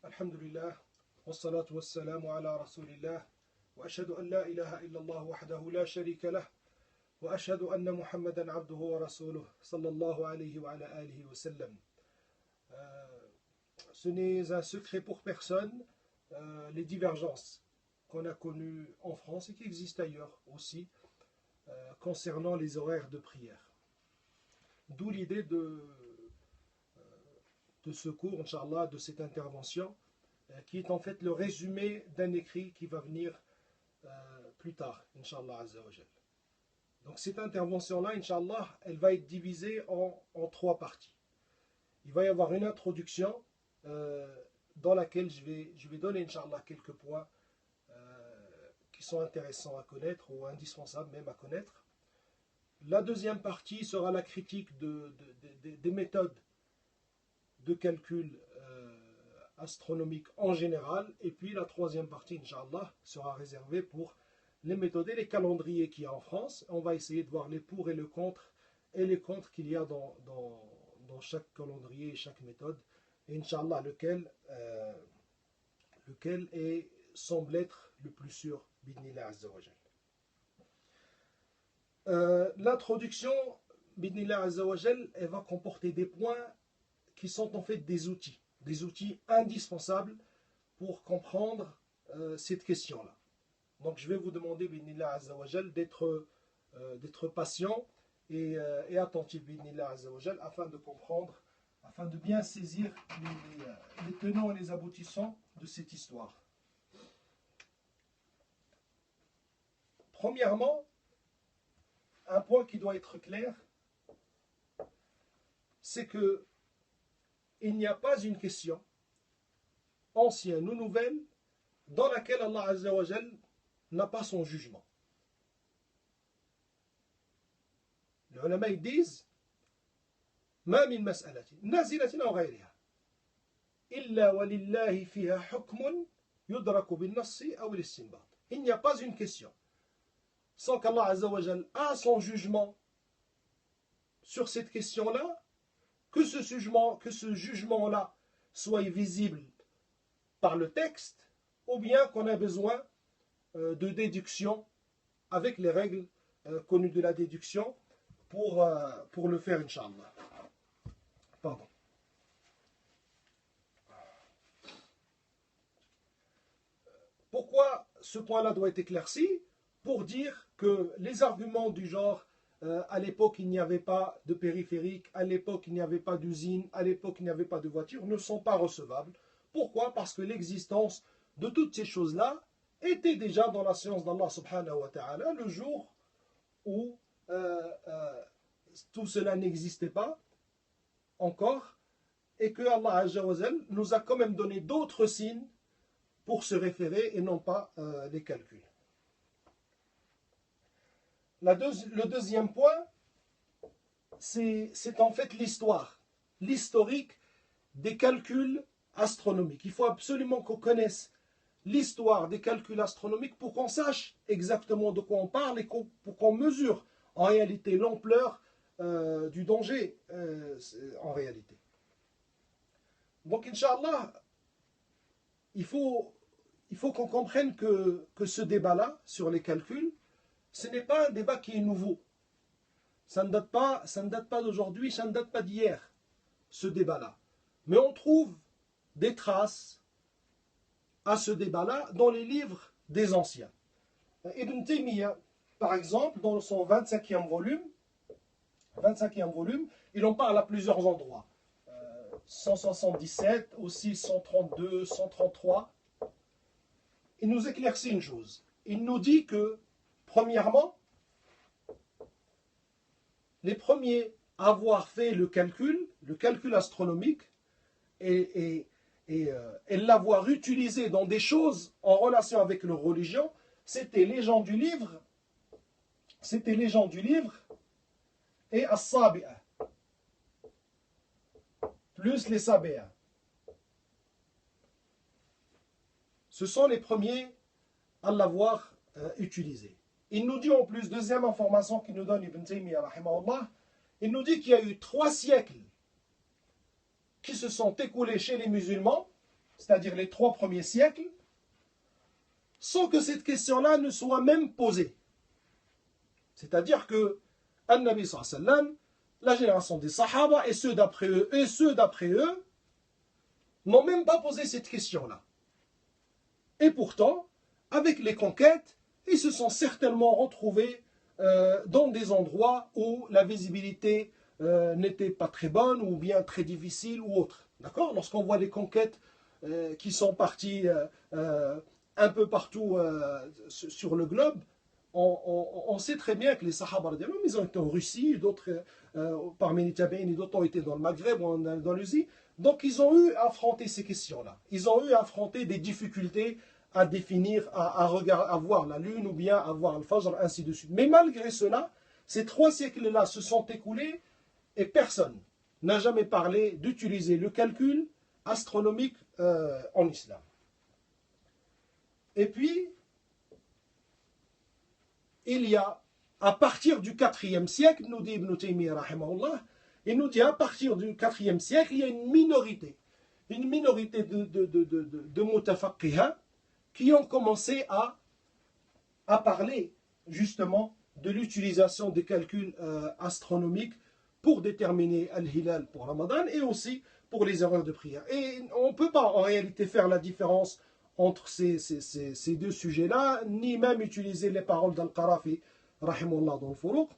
الحمد لله والصلاة والسلام على رسول الله وأشهد أن لا إله إلا الله وحده لا شريك له وأشهد أن محمدا عبده ورسوله صلى الله عليه وعلى آله وسلم. Ce n'est un secret pour personne, les divergences qu'on a connues en France et qui existent ailleurs aussi concernant les horaires de prière. D'où l'idée de ce cours, Inch'Allah, de cette intervention, qui est en fait le résumé d'un écrit qui va venir plus tard, Inch'Allah Azza wa Jal. Donc cette intervention-là, Inch'Allah, elle va être divisée en trois parties. Il va y avoir une introduction dans laquelle je vais donner, Inch'Allah, quelques points qui sont intéressants à connaître ou indispensables même à connaître. La deuxième partie sera la critique des méthodes de calcul astronomique en général, et puis la troisième partie, Inch'Allah, sera réservée pour les méthodes et les calendriers qu'il y a en France. On va essayer de voir les pour et les contre qu'il y a dans chaque calendrier et chaque méthode, et Inch'Allah lequel semble être le plus sûr, bidnillah azza wa jal. L'introduction, bidnillah azza wa jal, elle va comporter des points qui sont en fait des outils indispensables pour comprendre cette question-là. Donc je vais vous demander, bidnillah azza wa jal, d'être patient et attentif, bidnillah azza wa jal, afin de comprendre, afin de bien saisir les tenants et les aboutissants de cette histoire. Premièrement, un point qui doit être clair, c'est que il n'y a pas une question, ancienne ou nouvelle, dans laquelle Allah Azza wa Jal n'a pas son jugement. Les ulama disent ما من مسألة نازلة أو غيرها إلا ولله فيها حكم يدرك بالنص أو الاستنباط. Il n'y a pas une question sans qu'Allah Azza wa Jal a son jugement sur cette question-là, que ce jugement-là soit visible par le texte, ou bien qu'on a besoin de déduction avec les règles connues de la déduction pour le faire, Inch'Allah. Pardon. Pourquoi ce point-là doit être éclairci? Pour dire que les arguments du genre à l'époque il n'y avait pas de périphérique, à l'époque il n'y avait pas d'usine, à l'époque il n'y avait pas de voiture, ne sont pas recevables. Pourquoi? Parce que l'existence de toutes ces choses-là était déjà dans la science d'Allah subhanahu wa ta'ala le jour où tout cela n'existait pas encore, et que Allah Azza wa Jal nous a quand même donné d'autres signes pour se référer et non pas les calculs. Le deuxième point, c'est en fait l'historique des calculs astronomiques. Il faut absolument qu'on connaisse l'histoire des calculs astronomiques pour qu'on sache exactement de quoi on parle et pour qu'on mesure en réalité l'ampleur du danger en réalité. Donc, Inch'Allah, il faut qu'on comprenne que ce débat-là sur les calculs, ce n'est pas un débat qui est nouveau. Ça ne date pas d'aujourd'hui, ça ne date pas d'hier, ce débat-là. Mais on trouve des traces à ce débat-là dans les livres des anciens. Ibn Taymiyyah, par exemple, dans son 25e volume, il en parle à plusieurs endroits. 177, aussi 132, 133. Il nous éclaircit une chose. Il nous dit que, premièrement, les premiers à avoir fait le calcul astronomique, et l'avoir utilisé dans des choses en relation avec leur religion, c'était les gens du livre, et as-sabi'a, plus les sabi'a. Ce sont les premiers à l'avoir utilisé. Il nous dit en plus, deuxième information qu'il nous donne Ibn Taymiyyah, rahimahullah, il nous dit qu'il y a eu 3 siècles qui se sont écoulés chez les musulmans c'est-à-dire les 3 premiers siècles, sans que cette question-là ne soit même posée. C'est-à-dire que An-Nabi sallallahu alayhi wa sallam, la génération des Sahaba et ceux d'après eux, n'ont même pas posé cette question-là. Et pourtant, avec les conquêtes, ils se sont certainement retrouvés dans des endroits où la visibilité n'était pas très bonne ou bien très difficile ou autre. D'accord? Lorsqu'on voit les conquêtes qui sont parties un peu partout sur le globe, on sait très bien que les Sahaba, ils ont été en Russie, d'autres parmi les Tabi'in, d'autres ont été dans le Maghreb ou en Andalousie. Donc ils ont eu à affronter ces questions-là. Ils ont eu à affronter des difficultés à définir, à voir la lune ou bien à voir le Fajr, ainsi de suite. Mais malgré cela, ces 3 siècles-là se sont écoulés et personne n'a jamais parlé d'utiliser le calcul astronomique en islam. Et puis, il y a, à partir du 4e siècle, nous dit Ibn Taymiyyah, rahimahullah, il nous dit à partir du 4e siècle, il y a une minorité de mutafaqqiha qui ont commencé à parler justement de l'utilisation des calculs astronomiques pour déterminer Al-Hilal pour Ramadan et aussi pour les erreurs de prière. Et on ne peut pas en réalité faire la différence entre ces 2 sujets-là, ni même utiliser les paroles d'Al-Qarafi, rahimahullah, dans le Furuq,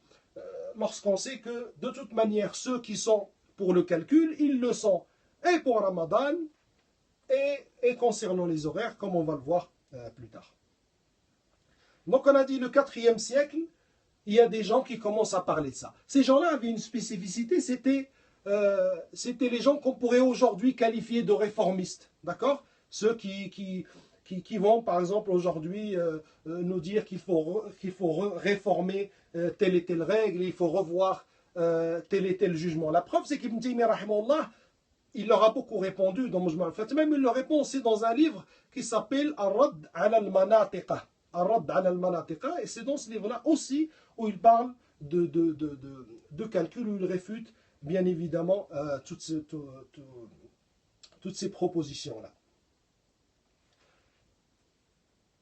lorsqu'on sait que de toute manière, ceux qui sont pour le calcul, ils le sont et pour Ramadan et concernant les horaires, comme on va le voir plus tard. Donc on a dit le 4e siècle, il y a des gens qui commencent à parler de ça. Ces gens-là avaient une spécificité, c'était les gens qu'on pourrait aujourd'hui qualifier de réformistes, d'accord? Ceux qui vont, par exemple, aujourd'hui nous dire qu'il faut réformer telle et telle règle, il faut revoir tel et tel jugement. La preuve, c'est qu'Ibn Taymiyyah, rahimahullah, il leur a beaucoup répondu dans Mujma' al-Fath. Même il leur répond aussi dans un livre qui s'appelle Ar-Radd ala al-Manatiqa. Ar-Radd ala al-Manatiqa. Et c'est dans ce livre-là aussi où il parle de calcul, où il réfute bien évidemment toutes ces propositions-là.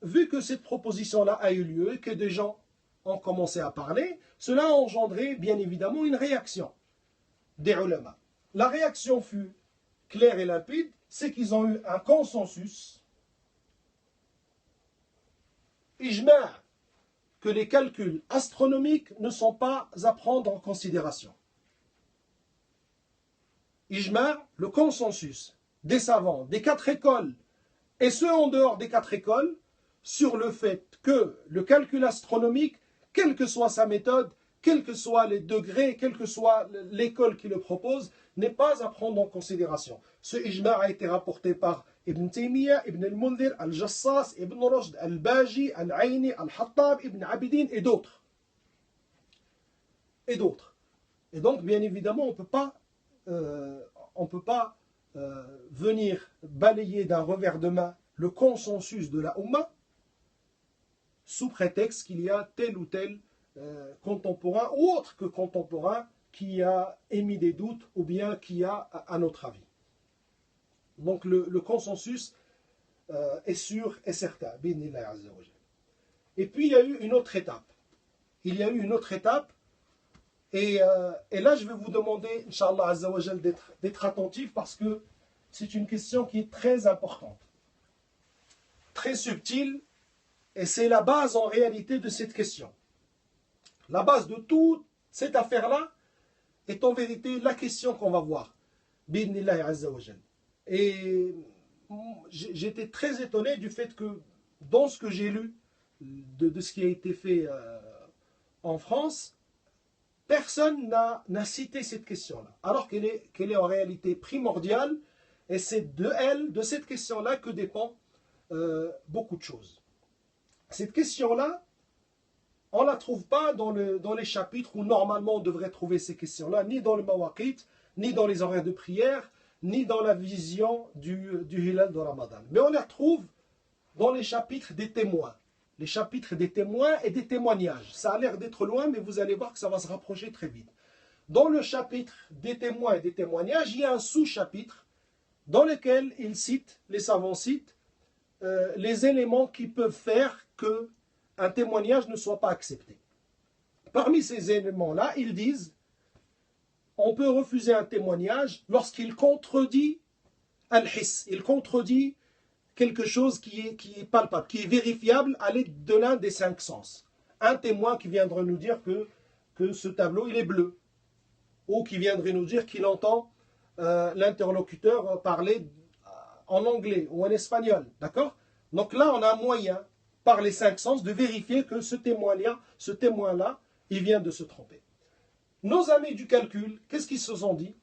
Vu que cette proposition-là a eu lieu et que des gens ont commencé à parler, cela a engendré bien évidemment une réaction des ulama. La réaction fut claire et limpide, c'est qu'ils ont eu un consensus, ijma', que les calculs astronomiques ne sont pas à prendre en considération. Ijma', le consensus des savants, des 4 écoles, et ceux en dehors des 4 écoles, sur le fait que le calcul astronomique, quelle que soit sa méthode, quels que soient les degrés, quelle que soit l'école qui le propose, n'est pas à prendre en considération. Ce ijma' a été rapporté par Ibn Taymiyyah, Ibn al-Mundhir, Al-Jassas, Ibn Rushd, Al-Baji, Al-Aini, Al-Hattab, Ibn Abidin et d'autres. Et d'autres. Et donc, bien évidemment, on ne peut pas venir balayer d'un revers de main le consensus de la Ummah sous prétexte qu'il y a tel ou tel contemporain ou autre que contemporain qui a émis des doutes ou bien qui a un autre avis. Donc le consensus est sûr et certain. Et puis il y a eu une autre étape. Et là je vais vous demander, Inch'Allah Azzawajal, d'être attentif parce que c'est une question qui est très importante, très subtile, et c'est la base en réalité de cette question. La base de toute cette affaire-là est en vérité la question qu'on va voir. Bidnillahi Azzawajal. Et j'étais très étonné du fait que dans ce que j'ai lu de ce qui a été fait en France, personne n'a cité cette question-là, alors qu'elle est en réalité primordiale, et c'est de cette question-là que dépend beaucoup de choses. Cette question-là, on ne la trouve pas dans les chapitres où normalement on devrait trouver ces questions-là, ni dans le mawaqit, ni dans les horaires de prière, ni dans la vision du Hilal de Ramadan. Mais on la trouve dans les chapitres des témoins. Les chapitres des témoins et des témoignages. Ça a l'air d'être loin, mais vous allez voir que ça va se rapprocher très vite. Dans le chapitre des témoins et des témoignages, il y a un sous-chapitre dans lesquels les savants citent les éléments qui peuvent faire qu'un témoignage ne soit pas accepté. Parmi ces éléments-là, ils disent on peut refuser un témoignage lorsqu'il contredit al-hiss, il contredit quelque chose qui est palpable, qui est vérifiable à l'aide de l'un des 5 sens. Un témoin qui viendrait nous dire que ce tableau il est bleu, ou qui viendrait nous dire qu'il entend l'interlocuteur parler en anglais ou en espagnol, d'accord? Donc là, on a un moyen, par les 5 sens, de vérifier que ce témoin-là, il vient de se tromper. Nos amis du calcul, qu'est-ce qu'ils se sont dit?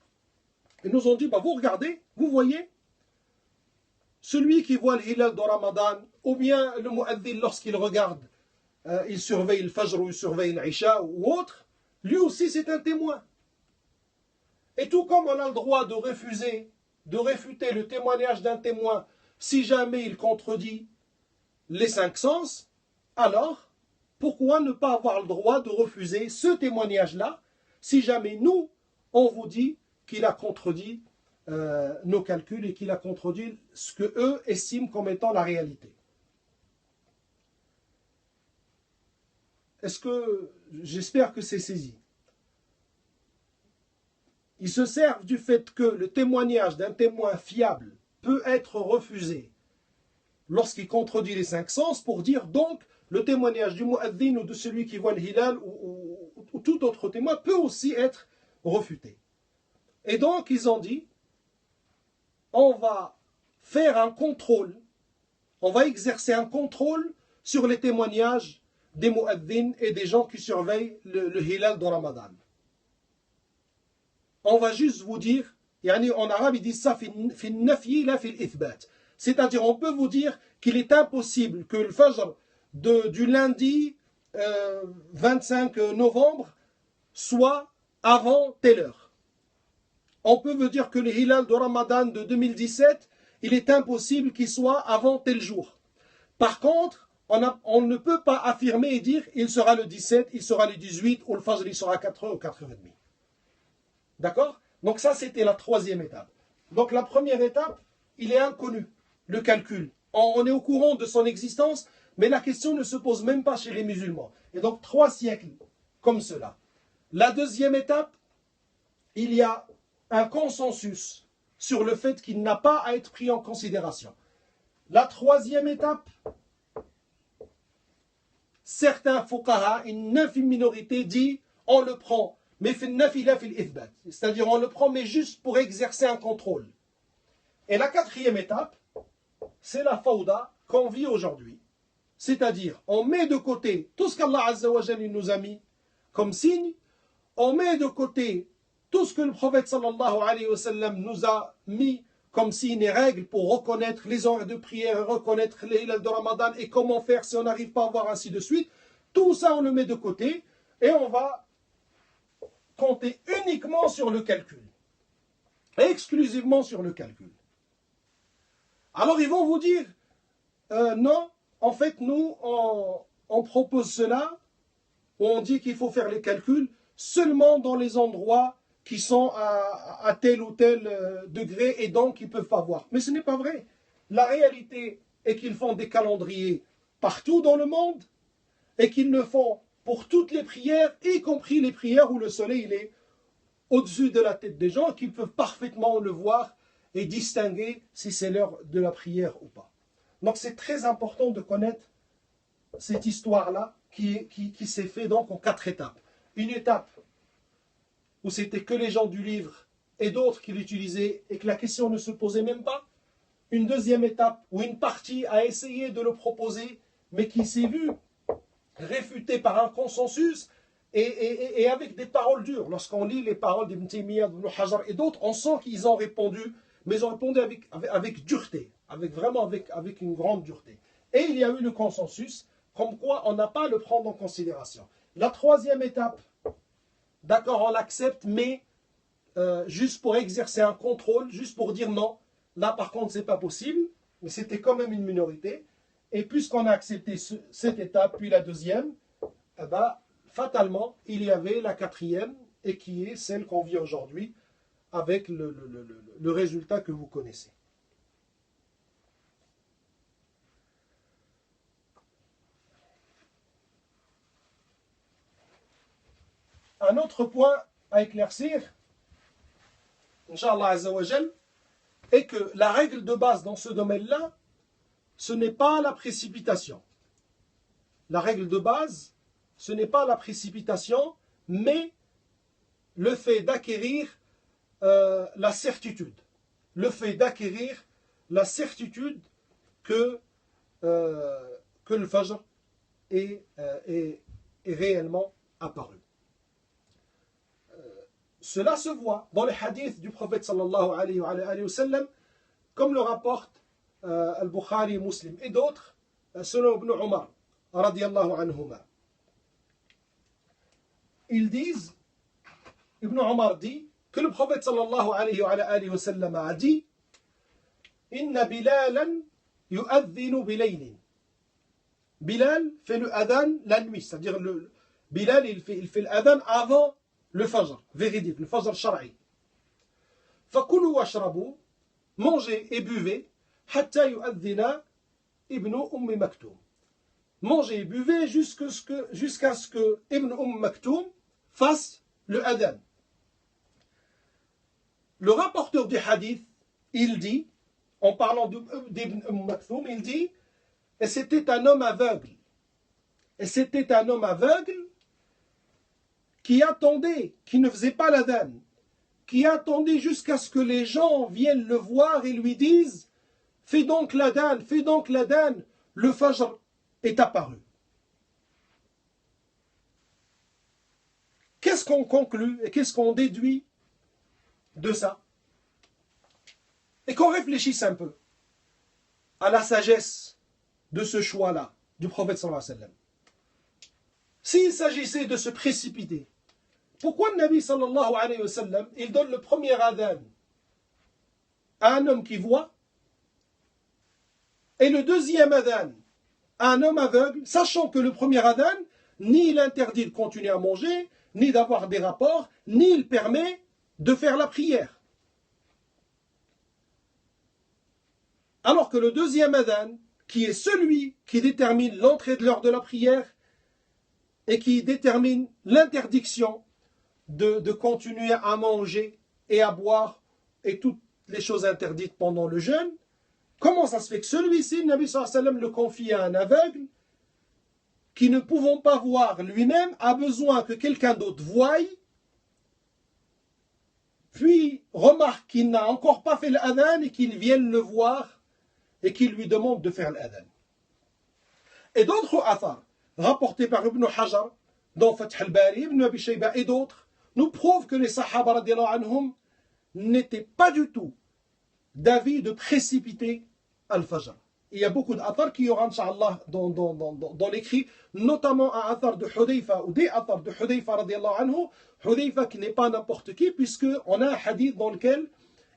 Ils nous ont dit, vous regardez, vous voyez, celui qui voit le hilal de Ramadan, ou bien le mu'adhin lorsqu'il regarde, il surveille le fajr ou il surveille l'isha ou autre, lui aussi c'est un témoin. Et tout comme on a le droit de refuser, de réfuter le témoignage d'un témoin si jamais il contredit les 5 sens, alors pourquoi ne pas avoir le droit de refuser ce témoignage-là si jamais nous, on vous dit qu'il a contredit nos calculs et qu'il a contredit ce que eux estiment comme étant la réalité. J'espère que c'est saisi. Ils se servent du fait que le témoignage d'un témoin fiable peut être refusé lorsqu'il contredit les 5 sens pour dire donc le témoignage du mu'adhin ou de celui qui voit le hilal ou tout autre témoin peut aussi être refuté. Et donc ils ont dit on va faire un contrôle, on va exercer un contrôle sur les témoignages des mu'adhin et des gens qui surveillent le hilal de Ramadan. On va juste vous dire, en arabe ils disent ça fi nafi la fi l'ithbat. C'est-à-dire on peut vous dire qu'il est impossible que le fajr du lundi 25 novembre soit avant telle heure. On peut vous dire que le hilal de Ramadan de 2017, il est impossible qu'il soit avant tel jour. Par contre, on ne peut pas affirmer et dire il sera le 17, il sera le 18 ou le fajr il sera à 4h ou 4h30. D'accord? Donc ça, c'était la 3e étape. Donc la première étape, il est inconnu, le calcul. On est au courant de son existence, mais la question ne se pose même pas chez les musulmans. Et donc 3 siècles comme cela. La 2e étape, il y a un consensus sur le fait qu'il n'a pas à être pris en considération. La 3e étape, certains fuqaha, une infime minorité dit on le prend. Mais c'est-à-dire on le prend mais juste pour exercer un contrôle. Et la 4e étape, c'est la fawda qu'on vit aujourd'hui. C'est-à-dire on met de côté tout ce qu'Allah Azza wa Jalla nous a mis comme signe, on met de côté tout ce que le prophète sallallahu alayhi wa sallam nous a mis comme signe et règles pour reconnaître les heures de prière, reconnaître les hilal de Ramadan et comment faire si on n'arrive pas à voir ainsi de suite. Tout ça on le met de côté et on va compter uniquement sur le calcul. Exclusivement sur le calcul. Alors ils vont vous dire, non, en fait nous, on propose cela, on dit qu'il faut faire les calculs seulement dans les endroits qui sont à tel ou tel degré et donc ils ne peuvent pas voir. Mais ce n'est pas vrai. La réalité est qu'ils font des calendriers partout dans le monde et qu'ils le font pour toutes les prières, y compris les prières où le soleil il est au-dessus de la tête des gens, qu'ils peuvent parfaitement le voir et distinguer si c'est l'heure de la prière ou pas. Donc c'est très important de connaître cette histoire-là qui s'est faite donc en 4 étapes. Une étape où c'était que les gens du livre et d'autres qui l'utilisaient et que la question ne se posait même pas. Une 2e étape où une partie a essayé de le proposer mais qui s'est vue réfuté par un consensus et avec des paroles dures. Lorsqu'on lit les paroles d'Ibn Taymiyyah, d'Ibn Hajar et d'autres, on sent qu'ils ont répondu, mais ils ont répondu avec dureté, avec une grande dureté. Et il y a eu le consensus, comme quoi on n'a pas à le prendre en considération. La 3e étape, d'accord, on l'accepte, mais juste pour exercer un contrôle, juste pour dire non, là par contre c'est pas possible, mais c'était quand même une minorité. Et puisqu'on a accepté cette étape, puis la 2e, fatalement, il y avait la 4e, et qui est celle qu'on vit aujourd'hui, avec le résultat que vous connaissez. Un autre point à éclaircir, Inch'Allah Azzawajal, est que la règle de base dans ce domaine-là, ce n'est pas la précipitation. La règle de base, ce n'est pas la précipitation, mais le fait d'acquérir la certitude. Le fait d'acquérir la certitude que le Fajr est réellement apparu. Cela se voit dans les hadiths du prophète sallallahu alayhi wa sallam, comme le rapporte Al-Bukhari, Muslim et d'autres, selon Ibn Umar, radiyallahu anhuma. Ils disent, Ibn Umar dit, que le prophète sallallahu alayhi wa sallam a dit, Inna Bilalan yu'adhinu bilaylin. Bilal fait le adhan la nuit, c'est-à-dire Bilal il fait l'adhan avant le Fajr, véridique, le Fajr shar'i. Fakulu washrabu, mangez et buvez, hatta yu'adhina ibn Maktoum. Mangez et buvez jusqu'à ce que Ibn Maktoum fasse le adhan. Le rapporteur du hadith, il dit, en parlant d'Ibn Maktoum, il dit, et c'était un homme aveugle. Et c'était un homme aveugle qui attendait, qui ne faisait pas l'adhan, qui attendait jusqu'à ce que les gens viennent le voir et lui disent « Fais donc l'adhan, le Fajr est apparu. » Qu'est-ce qu'on conclut et qu'est-ce qu'on déduit de ça? Et qu'on réfléchisse un peu à la sagesse de ce choix-là du prophète sallallahu alayhi wa sallam. S'il s'agissait de se précipiter, pourquoi le Nabi sallallahu alayhi wa sallam, il donne le premier adhan à un homme qui voit et le deuxième adhan à un homme aveugle, sachant que le premier adhan, ni il interdit de continuer à manger, ni d'avoir des rapports, ni il permet de faire la prière. Alors que le deuxième adhan, qui est celui qui détermine l'entrée de l'heure de la prière et qui détermine l'interdiction de continuer à manger et à boire et toutes les choses interdites pendant le jeûne, comment ça se fait que celui-ci, le Nabi sallallahu alayhi wa sallam, le confie à un aveugle qui, ne pouvant pas voir lui-même, a besoin que quelqu'un d'autre voie, puis remarque qu'il n'a encore pas fait l'adhan et qu'il vienne le voir et qu'il lui demande de faire l'adhan. Et d'autres athars, rapportés par Ibn Hajar, dans Fath al-Bari, Ibn Abi Shayba et d'autres, nous prouvent que les Sahaba radiallahu anhum n'étaient pas du tout d'avis de précipiter Al-Fajr. Il y a beaucoup d'athars qui auront, Inch'Allah, dans l'écrit, notamment un athar de Hudayfa ou des athars de Hudayfa radiallahu anhu, Hudayfa qui n'est pas n'importe qui, puisqu'on a un hadith dans lequel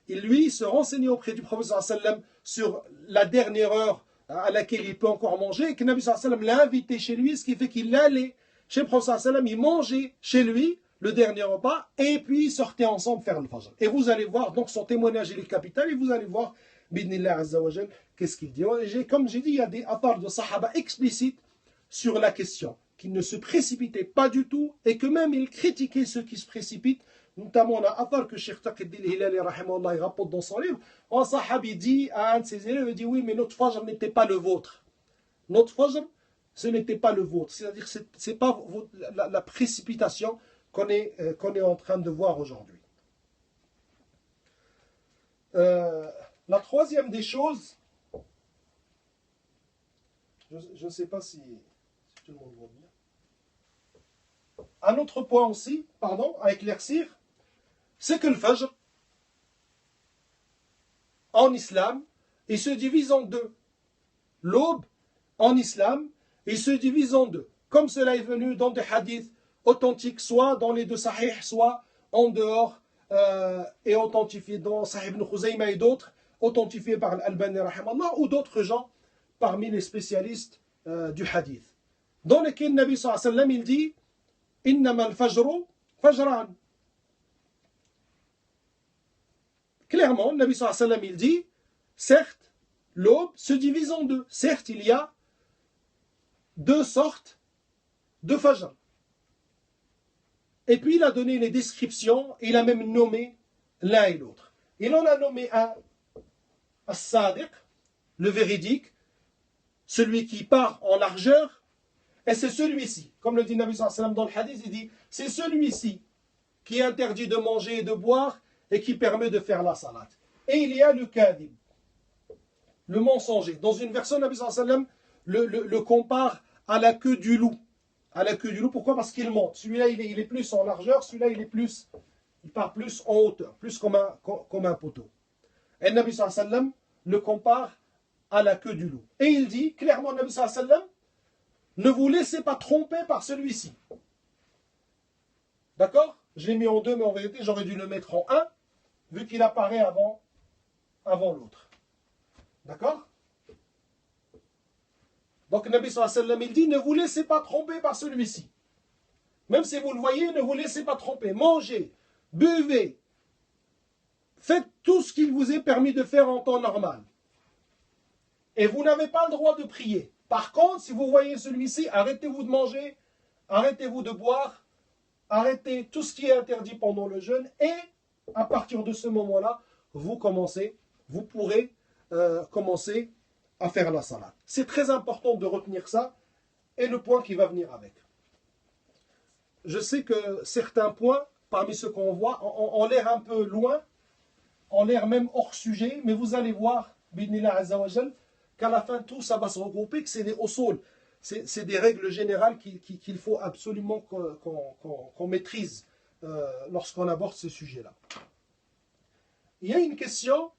il lui se renseignait auprès du prophète sallallahu alayhi wa sallam sur la dernière heure à laquelle il peut encore manger, et que le Nabi sallallahu alayhi wa sallam l'a invité chez lui, ce qui fait qu'il allait chez le prophète sallallahu alayhi wa sallam, il mangeait chez lui le dernier repas, et puis ils sortaient ensemble faire le Fajr. Et vous allez voir, donc son témoignage est capital, et vous allez voir, bidnillah azza wa jal, qu'est-ce qu'il dit. Comme j'ai dit, il y a des athars de Sahaba explicites sur la question, qu'ils ne se précipitaient pas du tout, et que même ils critiquaient ceux qui se précipitent. Notamment, on a un athar que Cheikh Taqi al-Hilali rahimahullah, il rapporte dans son livre. Un sahabi dit à un de ses élèves, il dit oui, mais notre Fajr n'était pas le vôtre. Notre Fajr, ce n'était pas le vôtre. C'est-à-dire que ce n'est pas la précipitation qu'on est en train de voir aujourd'hui. La troisième des choses, je ne sais pas si tout le monde voit bien. Un autre point aussi, à éclaircir, c'est que le Fajr, en islam, il se divise en deux. L'aube, en islam, il se divise en deux. Comme cela est venu dans des hadiths authentiques, soit dans les deux sahih, soit en dehors, et authentifiés dans Sahih ibn Khuzayma et d'autres, authentifiés par Al-Albani rahimallah, ou d'autres gens parmi les spécialistes du hadith. Dans lesquels le Nabi sallallahu alayhi wa sallam, il dit « Innama al-fajru fajran » clairement, le Nabi sallallahu alayhi wa sallam, il dit, certes, l'aube se divise en deux. Certes, il y a deux sortes de fajr. Et puis il a donné les descriptions, il a même nommé l'un et l'autre. Il en a nommé un, as-sadiq, le véridique, celui qui part en largeur, et c'est celui-ci, comme le dit Nabi sallallahu alayhi wa sallam dans le hadith, il dit, c'est celui-ci qui est interdit de manger et de boire et qui permet de faire la salat. Et il y a le kadib, le mensonger. Dans une version, Nabi sallallahu alayhi wa sallam le compare à la queue du loup. À la queue du loup, pourquoi? Parce qu'il monte. Celui-là, il est plus en largeur, celui-là, il part plus en hauteur, plus comme un poteau. Et Nabi sallallahu alayhi wa sallam le compare à la queue du loup. Et il dit clairement, Nabi sallallahu alayhi wa sallam, ne vous laissez pas tromper par celui-ci. D'accord? Je l'ai mis en deux, mais en vérité, j'aurais dû le mettre en un, vu qu'il apparaît avant l'autre. D'accord? Donc, Nabi sallallahu alayhi wa sallam, il dit, ne vous laissez pas tromper par celui-ci. Même si vous le voyez, ne vous laissez pas tromper. Mangez, buvez, faites tout ce qu'il vous est permis de faire en temps normal. Et vous n'avez pas le droit de prier. Par contre, si vous voyez celui-ci, arrêtez-vous de manger, arrêtez-vous de boire, arrêtez tout ce qui est interdit pendant le jeûne, et à partir de ce moment-là, vous pourrez commencer à faire la salat. C'est très important de retenir ça, et le point qui va venir avec. Je sais que certains points, parmi ceux qu'on voit, ont l'air un peu loin, ont l'air même hors sujet, mais vous allez voir, bidnillah azza wa jal, qu'à la fin, tout ça va se regrouper, que c'est des usul, c'est des règles générales qu'il faut absolument qu'on maîtrise lorsqu'on aborde ce sujet-là. Il y a une question,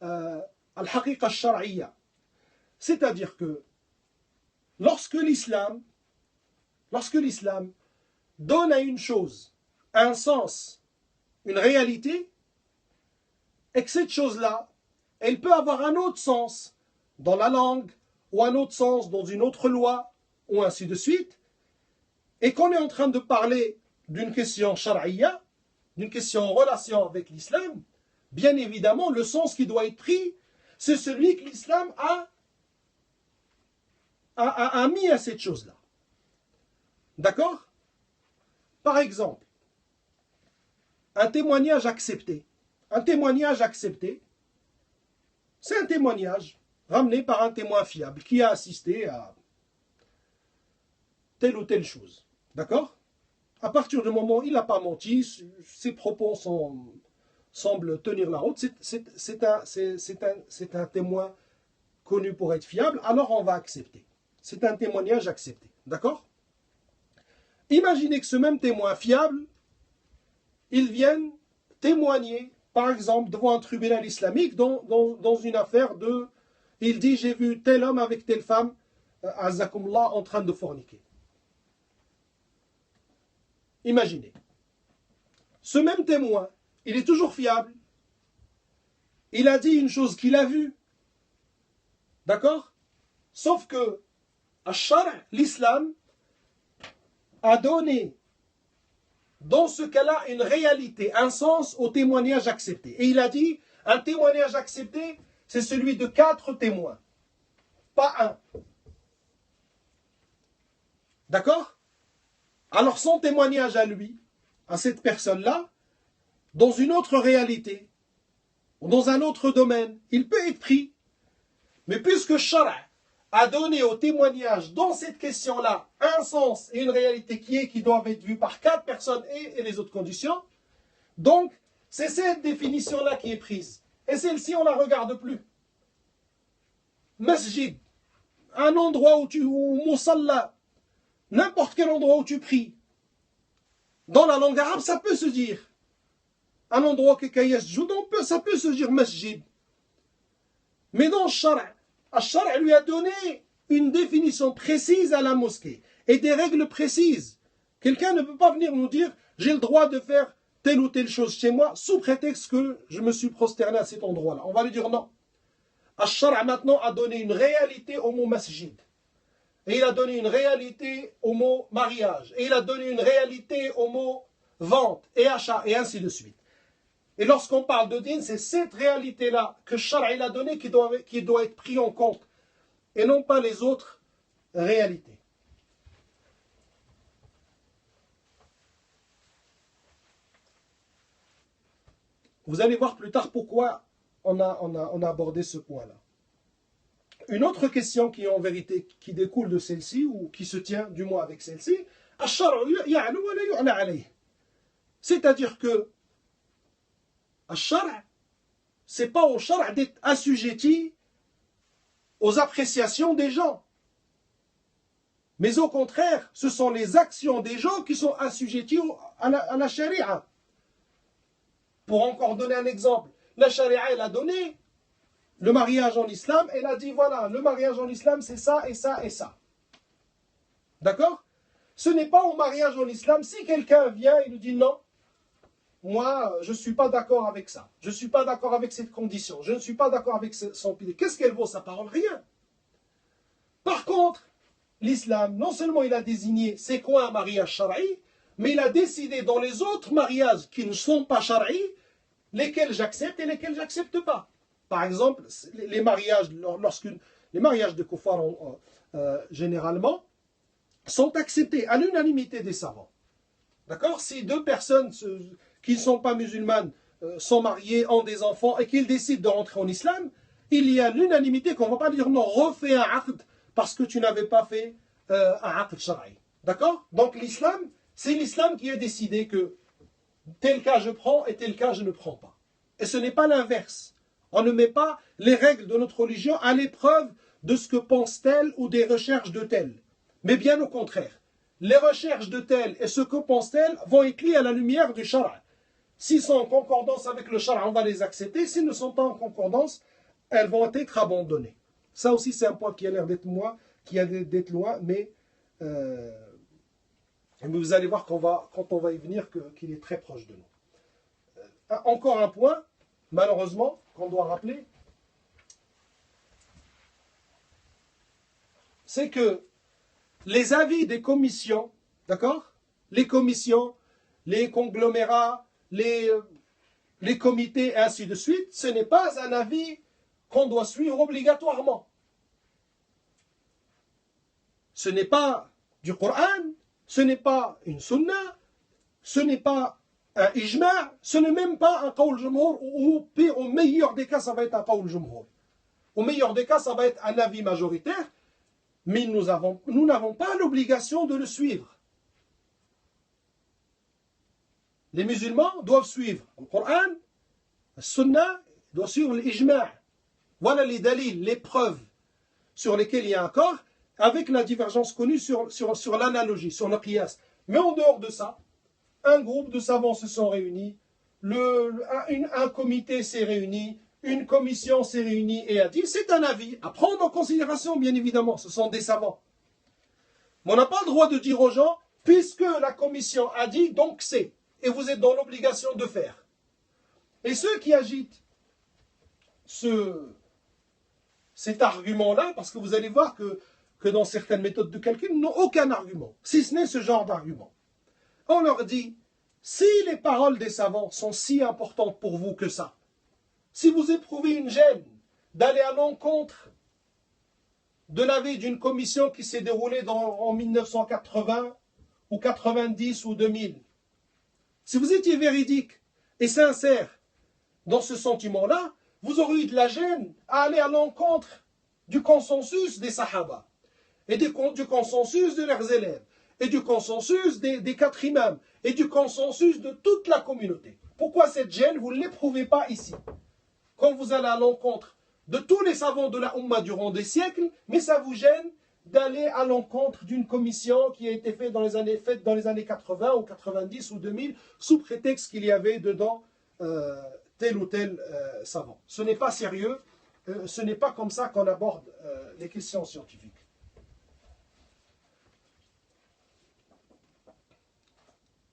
al-haqiqa al-shar'iyya, c'est-à-dire que lorsque l'islam donne à une chose un sens, une réalité, et que cette chose-là, elle peut avoir un autre sens dans la langue, ou un autre sens dans une autre loi, ou ainsi de suite, et qu'on est en train de parler d'une question shar'iyya, d'une question en relation avec l'islam, bien évidemment, le sens qui doit être pris, c'est celui que l'islam a mis à cette chose-là. D'accord? Par exemple, un témoignage accepté. Un témoignage accepté, c'est un témoignage ramené par un témoin fiable qui a assisté à telle ou telle chose. D'accord? À partir du moment où il n'a pas menti, ses propos semblent tenir la route, c'est un témoin connu pour être fiable, alors on va accepter. C'est un témoignage accepté. D'accord? Imaginez que ce même témoin fiable, il vienne témoigner, par exemple, devant un tribunal islamique dans une affaire de... Il dit, j'ai vu tel homme avec telle femme, azakumullah, en train de forniquer. Imaginez. Ce même témoin, il est toujours fiable. Il a dit une chose qu'il a vue. D'accord? Sauf que, à Shar', l'islam a donné, dans ce cas-là, une réalité, un sens au témoignage accepté. Et il a dit, un témoignage accepté, c'est celui de 4 témoins, pas un. D'accord? Alors son témoignage à lui, à cette personne-là, dans une autre réalité, ou dans un autre domaine, il peut être pris. Mais puisque Shara' a donné au témoignage dans cette question-là un sens et une réalité qui doivent être vues par 4 personnes et les autres conditions, donc c'est cette définition-là qui est prise. Et celle-ci, on ne la regarde plus. Masjid, un endroit ou musalla, n'importe quel endroit où tu pries. Dans la langue arabe, ça peut se dire. Un endroit qui est ça peut se dire masjid. Mais dans le Shara' lui a donné une définition précise à la mosquée et des règles précises. Quelqu'un ne peut pas venir nous dire j'ai le droit de faire telle ou telle chose chez moi sous prétexte que je me suis prosterné à cet endroit-là. On va lui dire non. Shara' maintenant a donné une réalité au mot masjid. Et il a donné une réalité au mot mariage. Et il a donné une réalité au mot vente et achat et ainsi de suite. Et lorsqu'on parle de din, c'est cette réalité-là que Shara a donnée qui doit être pris en compte, et non pas les autres réalités. Vous allez voir plus tard pourquoi on a abordé ce point-là. Une autre question qui en vérité qui découle de celle-ci, ou qui se tient du moins avec celle-ci, c'est-à-dire que c'est pas au shara d'être assujetti aux appréciations des gens. Mais au contraire, ce sont les actions des gens qui sont assujetties à la sharia. Pour encore donner un exemple, la charia, elle a donné le mariage en islam, elle a dit voilà, le mariage en islam c'est ça et ça et ça. D'accord? Ce n'est pas au mariage en islam, si quelqu'un vient et nous dit non, moi je ne suis pas d'accord avec ça, je ne suis pas d'accord avec cette condition, je ne suis pas d'accord avec son pilier. Qu'est-ce qu'elle vaut sa parole? Rien. Par contre, l'islam, non seulement il a désigné c'est quoi un mariage shara'i, mais il a décidé dans les autres mariages qui ne sont pas shara'i, lesquels j'accepte et lesquels j'accepte pas. Par exemple, les mariages, les mariages de kuffar généralement sont acceptés à l'unanimité des savants. D'accord? Si deux personnes qui ne sont pas musulmanes sont mariées, ont des enfants et qu'ils décident de rentrer en islam, il y a l'unanimité qu'on ne va pas dire non, refais un aqd parce que tu n'avais pas fait un aqd shara'i. D'accord? Donc l'islam, c'est l'islam qui a décidé que tel cas je prends et tel cas je ne prends pas. Et ce n'est pas l'inverse. On ne met pas les règles de notre religion à l'épreuve de ce que pense tel ou des recherches de tel. Mais bien au contraire. Les recherches de tel et ce que pense tel vont être liées à la lumière du shara'. S'ils sont en concordance avec le shara', on va les accepter. S'ils ne sont pas en concordance, elles vont être abandonnées. Ça aussi, c'est un point qui a l'air d'être loin, mais vous allez voir quand on va y venir qu'il est très proche de nous. Encore un point, malheureusement, qu'on doit rappeler, c'est que les avis des commissions, d'accord? Les commissions, les conglomérats, les comités, et ainsi de suite, ce n'est pas un avis qu'on doit suivre obligatoirement. Ce n'est pas du Coran, ce n'est pas une sunna, ce n'est pas un ijma', ce n'est même pas un qawl jumhur, ou pire, au meilleur des cas, ça va être un qawl jumhur. Au meilleur des cas, ça va être un avis majoritaire, mais nous n'avons pas l'obligation de le suivre. Les musulmans doivent suivre le Coran, le sunna, doivent suivre l'ijma'. Voilà les dalils, les preuves sur lesquelles il y a un accord, avec la divergence connue sur l'analogie, sur le qiyas. Mais en dehors de ça, un groupe de savants se sont réunis, un comité s'est réuni, une commission s'est réunie et a dit, c'est un avis à prendre en considération, bien évidemment, ce sont des savants. Mais on n'a pas le droit de dire aux gens, puisque la commission a dit, donc c'est, et vous êtes dans l'obligation de faire. Et ceux qui agitent cet argument-là, parce que vous allez voir que dans certaines méthodes de calcul, ils n'ont aucun argument, si ce n'est ce genre d'argument. On leur dit, si les paroles des savants sont si importantes pour vous que ça, si vous éprouvez une gêne d'aller à l'encontre de l'avis d'une commission qui s'est déroulée en 1980 ou 90 ou 2000, si vous étiez véridique et sincère dans ce sentiment-là, vous aurez eu de la gêne à aller à l'encontre du consensus des sahaba et du consensus de leurs élèves et du consensus des 4 imams et du consensus de toute la communauté. Pourquoi cette gêne, vous ne l'éprouvez pas ici? Quand vous allez à l'encontre de tous les savants de la Ummah durant des siècles, mais ça vous gêne d'aller à l'encontre d'une commission qui a été faite dans les années 80 ou 90 ou 2000 sous prétexte qu'il y avait dedans tel ou tel savant. Ce n'est pas sérieux, ce n'est pas comme ça qu'on aborde les questions scientifiques.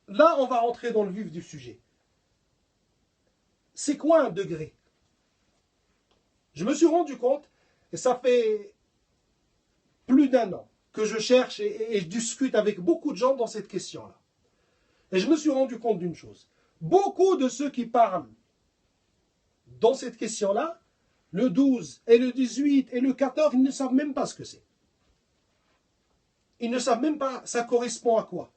Là, on va rentrer dans le vif du sujet. C'est quoi un degré? Je me suis rendu compte, et ça fait plus d'1 an que je cherche et je discute avec beaucoup de gens dans cette question-là. Et je me suis rendu compte d'une chose. Beaucoup de ceux qui parlent dans cette question-là, le 12 et le 18 et le 14, ils ne savent même pas ce que c'est. Ils ne savent même pas ça correspond à quoi.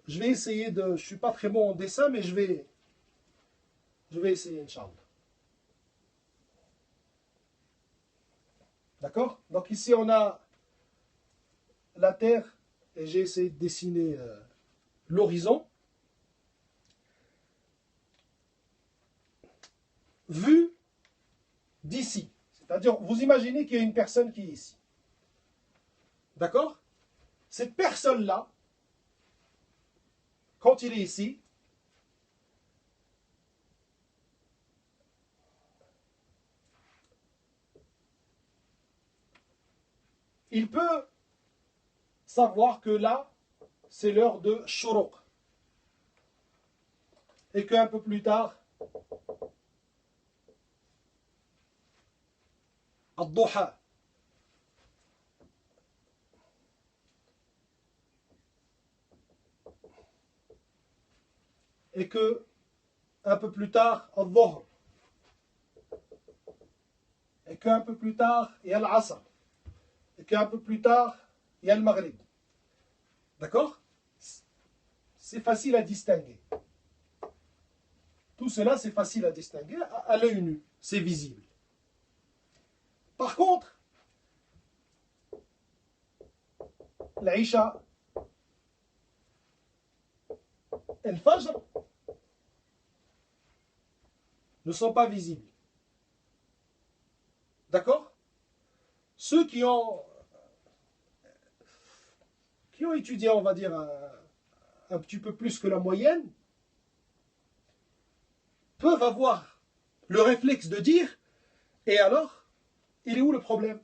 Je vais essayer je ne suis pas très bon en dessin, mais je vais essayer, Inch'Allah. D'accord? Donc ici, on a la Terre, et j'ai essayé de dessiner l'horizon. Vu d'ici. C'est-à-dire, vous imaginez qu'il y a une personne qui est ici. D'accord? Cette personne-là, quand il est ici, il peut savoir que là, c'est l'heure de shuruq. Et qu'un peu plus tard, ad-duha. Et que un peu plus tard, ad-dhuhr. Et qu'un peu plus tard, il y a l'asr. Et qu'un peu plus tard, il y a le maghrib. D'accord? C'est facile à distinguer. Tout cela, c'est facile à distinguer à l'œil nu. C'est visible. Par contre, l'Aïcha et le Fajr ne sont pas visibles. D'accord? Ceux qui ont étudié, on va dire, un petit peu plus que la moyenne, peuvent avoir le réflexe de dire, et alors, il est où le problème?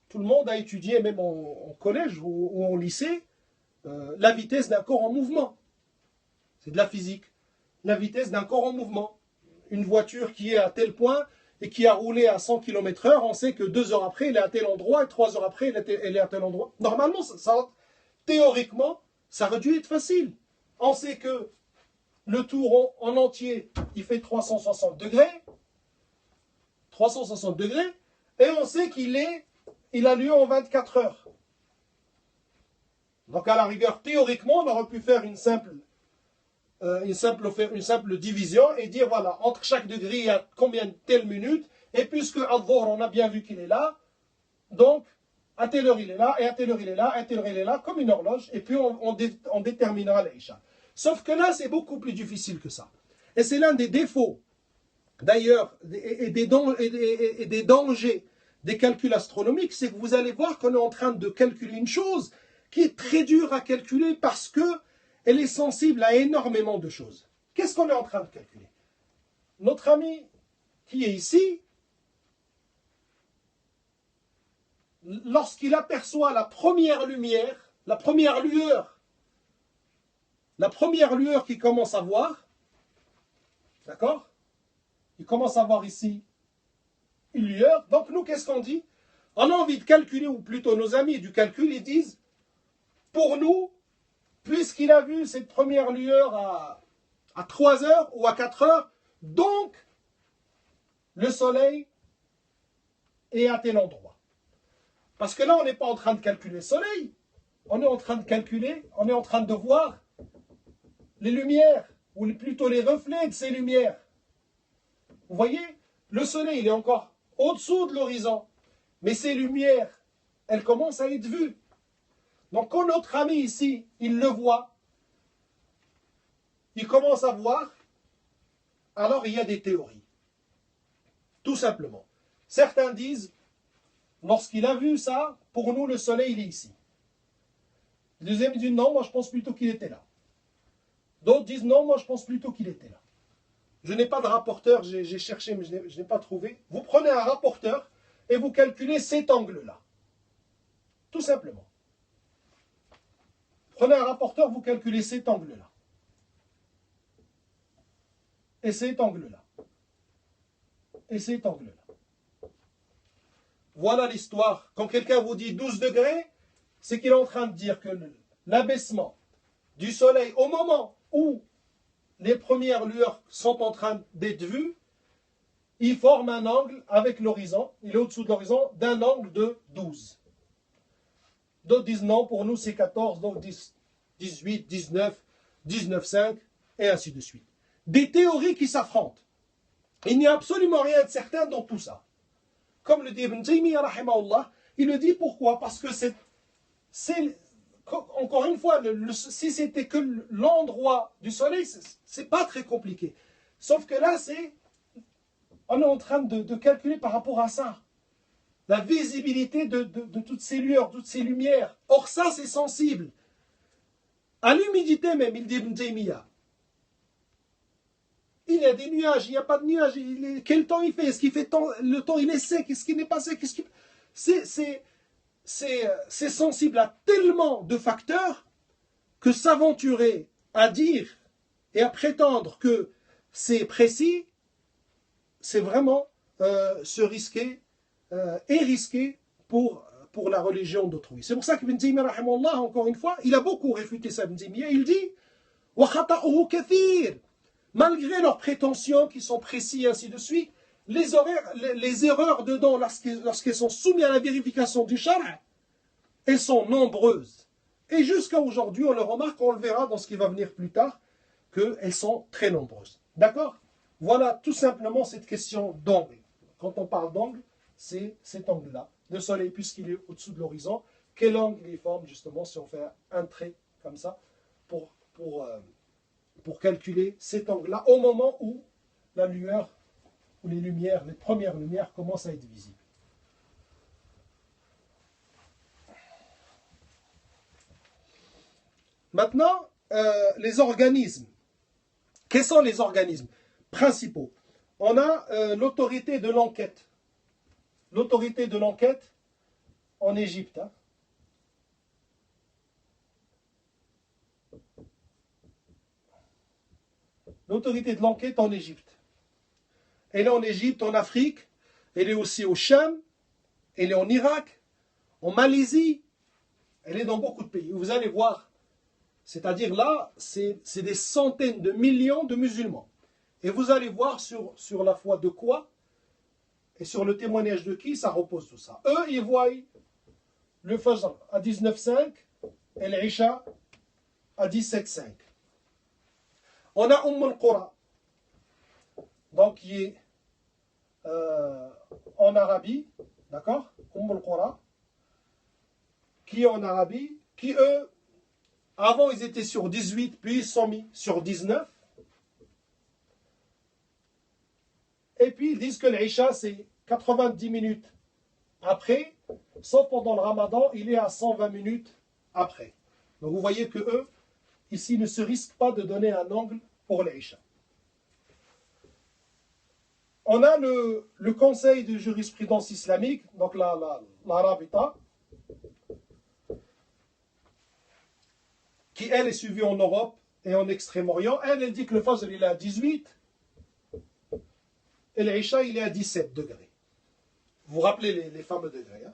Tout le monde a étudié, même en collège ou en lycée, la vitesse d'un corps en mouvement. C'est de la physique. La vitesse d'un corps en mouvement. Une voiture qui est à tel point et qui a roulé à 100 km/h, on sait que 2 heures après, elle est à tel endroit et 3 heures après, elle est à tel endroit. Normalement, théoriquement, ça aurait dû être facile. On sait que le tour en entier, il fait 360 degrés. 360 degrés. Et on sait il a lieu en 24 heures. Donc à la rigueur, théoriquement, on aurait pu faire une simple division et dire voilà, entre chaque degré, il y a combien de telles minutes, et puisque Al-Dhuhr, on a bien vu qu'il est là, donc à telle heure il est là, et à telle heure il est là, et à telle heure il est là, comme une horloge, et puis on déterminera l'Aïcha. Sauf que là, c'est beaucoup plus difficile que ça. Et c'est l'un des défauts, d'ailleurs, et des dangers des calculs astronomiques, c'est que vous allez voir qu'on est en train de calculer une chose qui est très dure à calculer parce que elle est sensible à énormément de choses. Qu'est-ce qu'on est en train de calculer? Notre ami qui est ici, lorsqu'il aperçoit la première lumière, la première lueur qu'il commence à voir, d'accord? Il commence à voir ici une lueur. Donc nous, qu'est-ce qu'on dit? On a envie de calculer, ou plutôt nos amis du calcul, ils disent, pour nous, puisqu'il a vu cette première lueur à 3 heures ou à 4 heures, donc le soleil est à tel endroit. Parce que là, on n'est pas en train de calculer le soleil, on est en train de voir les lumières, ou plutôt les reflets de ces lumières. Vous voyez, le soleil, il est encore au-dessous de l'horizon, mais ces lumières, elles commencent à être vues. Donc quand notre ami ici, il le voit, il commence à voir, alors il y a des théories. Tout simplement. Certains disent, lorsqu'il a vu ça, pour nous le soleil il est ici. Les deuxièmes disent non, moi je pense plutôt qu'il était là. D'autres disent non, moi je pense plutôt qu'il était là. Je n'ai pas de rapporteur, j'ai cherché mais je n'ai pas trouvé. Vous prenez un rapporteur et vous calculez cet angle-là. Tout simplement. Prenez un rapporteur, vous calculez cet angle-là. Et cet angle-là. Et cet angle-là. Voilà l'histoire. Quand quelqu'un vous dit 12 degrés, c'est qu'il est en train de dire que l'abaissement du soleil au moment où les premières lueurs sont en train d'être vues, il forme un angle avec l'horizon, il est au-dessous de l'horizon, d'un angle de 12. D'autres disent non, pour nous c'est 14, d'autres disent 18, 19, 19,5, et ainsi de suite. Des théories qui s'affrontent. Il n'y a absolument rien de certain dans tout ça. Comme le dit Ibn Taymiyyah, rahimahullah, il le dit pourquoi? Parce que encore une fois, si c'était que l'endroit du soleil, c'est pas très compliqué. Sauf que là, on est en train de calculer par rapport à ça. La visibilité de toutes ces lueurs, toutes ces lumières. Or ça, c'est sensible. À l'humidité même, il dit Ibn Taymiyyah. Il y a des nuages, il n'y a pas de nuages. Quel temps il fait? Est-ce qu'il fait le temps il est sec? Est-ce qu'il n'est pas sec? C'est sensible à tellement de facteurs que s'aventurer à dire et à prétendre que c'est précis, c'est vraiment se risquer et risquer pour la religion d'autrui. C'est pour ça qu'Ibn Taymiyyah, rahimahullah, encore une fois, il a beaucoup réfuté ça, Ibn Taymiyyah. Il dit wa khata'uhu kathir. Malgré leurs prétentions qui sont précises et ainsi de suite, les erreurs dedans, lorsqu'elles sont soumises à la vérification du shara', elles sont nombreuses. Et jusqu'à aujourd'hui, on le remarque, on le verra dans ce qui va venir plus tard, qu'elles sont très nombreuses. D'accord? Voilà tout simplement cette question d'angle. Quand on parle d'angle, c'est cet angle-là. Le soleil, puisqu'il est au-dessous de l'horizon, quel angle il forme justement si on fait un trait comme ça pour calculer cet angle-là au moment où la lueur, ou les lumières, les premières lumières commencent à être visibles. Maintenant, les organismes. Quels sont les organismes principaux? On a l'autorité de l'enquête. L'autorité de l'enquête en Égypte. L'autorité de l'enquête en Égypte. Elle est en Égypte, en Afrique, elle est aussi au Cham, elle est en Irak, en Malaisie, elle est dans beaucoup de pays. Vous allez voir, c'est-à-dire là, c'est des centaines de millions de musulmans. Et vous allez voir sur la foi de quoi et sur le témoignage de qui ça repose tout ça. Eux, ils voient le Fajr à 19,5 et l'Isha à 17,5. On a al-Qura, donc qui est en Arabie, d'accord? al-Qura, qui est en Arabie, qui eux, avant ils étaient sur 18, puis ils sont mis sur 19. Et puis ils disent que l'Isha c'est 90 minutes après, sauf pendant le Ramadan, il est à 120 minutes après. Donc vous voyez que eux, ici, ne se risquent pas de donner un angle pour l'Isha. On a le Conseil de jurisprudence islamique, donc la Rabita, qui elle est suivie en Europe et en Extrême-Orient. Elle dit que le Fajr il est à 18 et l'Isha il est à 17 degrés. Vous vous rappelez les fameux degrés. Hein?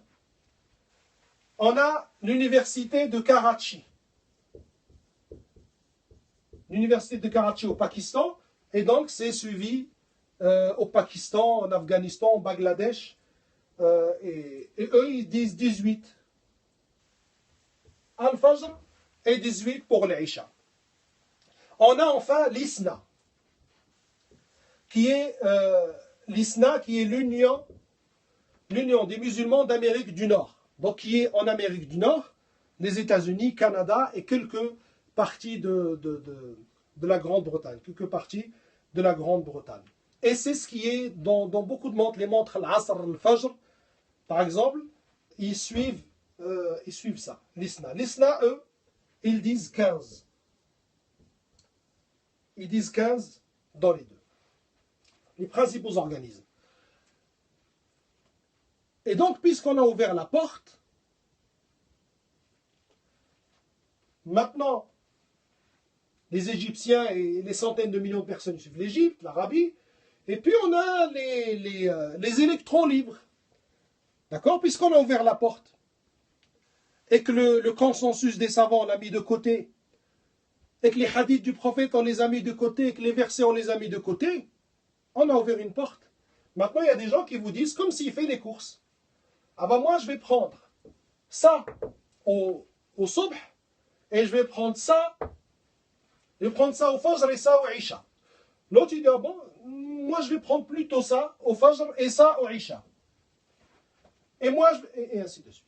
On a l'université de Karachi. L'université de Karachi au Pakistan, et donc c'est suivi au Pakistan, en Afghanistan, au Bangladesh, et eux ils disent 18 Al-Fajr et 18 pour l'Isha. On a enfin l'ISNA, qui est l'Union des musulmans d'Amérique du Nord, donc qui est en Amérique du Nord, les États-Unis, Canada et quelques parties de la Grande-Bretagne, Et c'est ce qui est dans beaucoup de montres, les montres Al-Asr, Al-Fajr, par exemple, ils suivent ça, l'ISNA. L'ISNA, eux, ils disent 15. Ils disent 15 dans les deux. Les principaux organismes. Et donc, puisqu'on a ouvert la porte, maintenant, les Égyptiens et les centaines de millions de personnes suivent l'Égypte, l'Arabie, et puis on a les électrons libres. D'accord? Puisqu'on a ouvert la porte, et que le consensus des savants l'a mis de côté, et que les hadiths du prophète, on les a mis de côté, et que les versets, on les a mis de côté, on a ouvert une porte. Maintenant, il y a des gens qui vous disent, comme s'il fait les courses. Ah ben moi, je vais prendre ça au subh, et je vais prendre ça au fajr et ça au isha. L'autre, il dit, ah bon, moi, je vais prendre plutôt ça au fajr et ça au isha. Et moi, et ainsi de suite.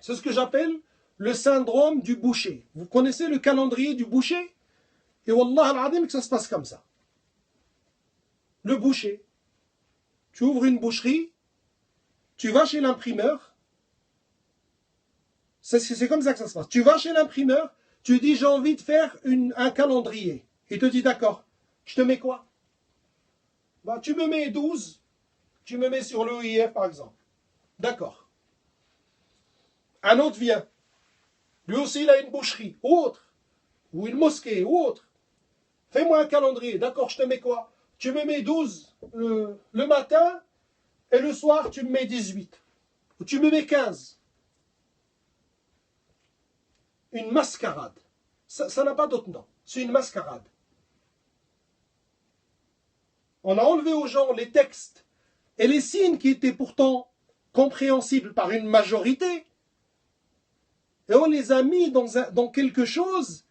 C'est ce que j'appelle le syndrome du boucher. Vous connaissez le calendrier du boucher? Et wallah al-adim que ça se passe comme ça. Le boucher, tu ouvres une boucherie, tu vas chez l'imprimeur, c'est comme ça que ça se passe. Tu vas chez l'imprimeur, tu dis j'ai envie de faire un calendrier. Il te dit d'accord, je te mets quoi? Bah, tu me mets 12, tu me mets sur l'OIF par exemple. D'accord. Un autre vient. Lui aussi il a une boucherie, ou autre, ou une mosquée, ou autre. Fais-moi un calendrier, d'accord, je te mets quoi? Tu me mets 12 le matin, et le soir tu me mets 18. Ou tu me mets 15. Une mascarade. Ça n'a pas d'autre nom. C'est une mascarade. On a enlevé aux gens les textes et les signes qui étaient pourtant compréhensibles par une majorité. Et on les a mis dans quelque chose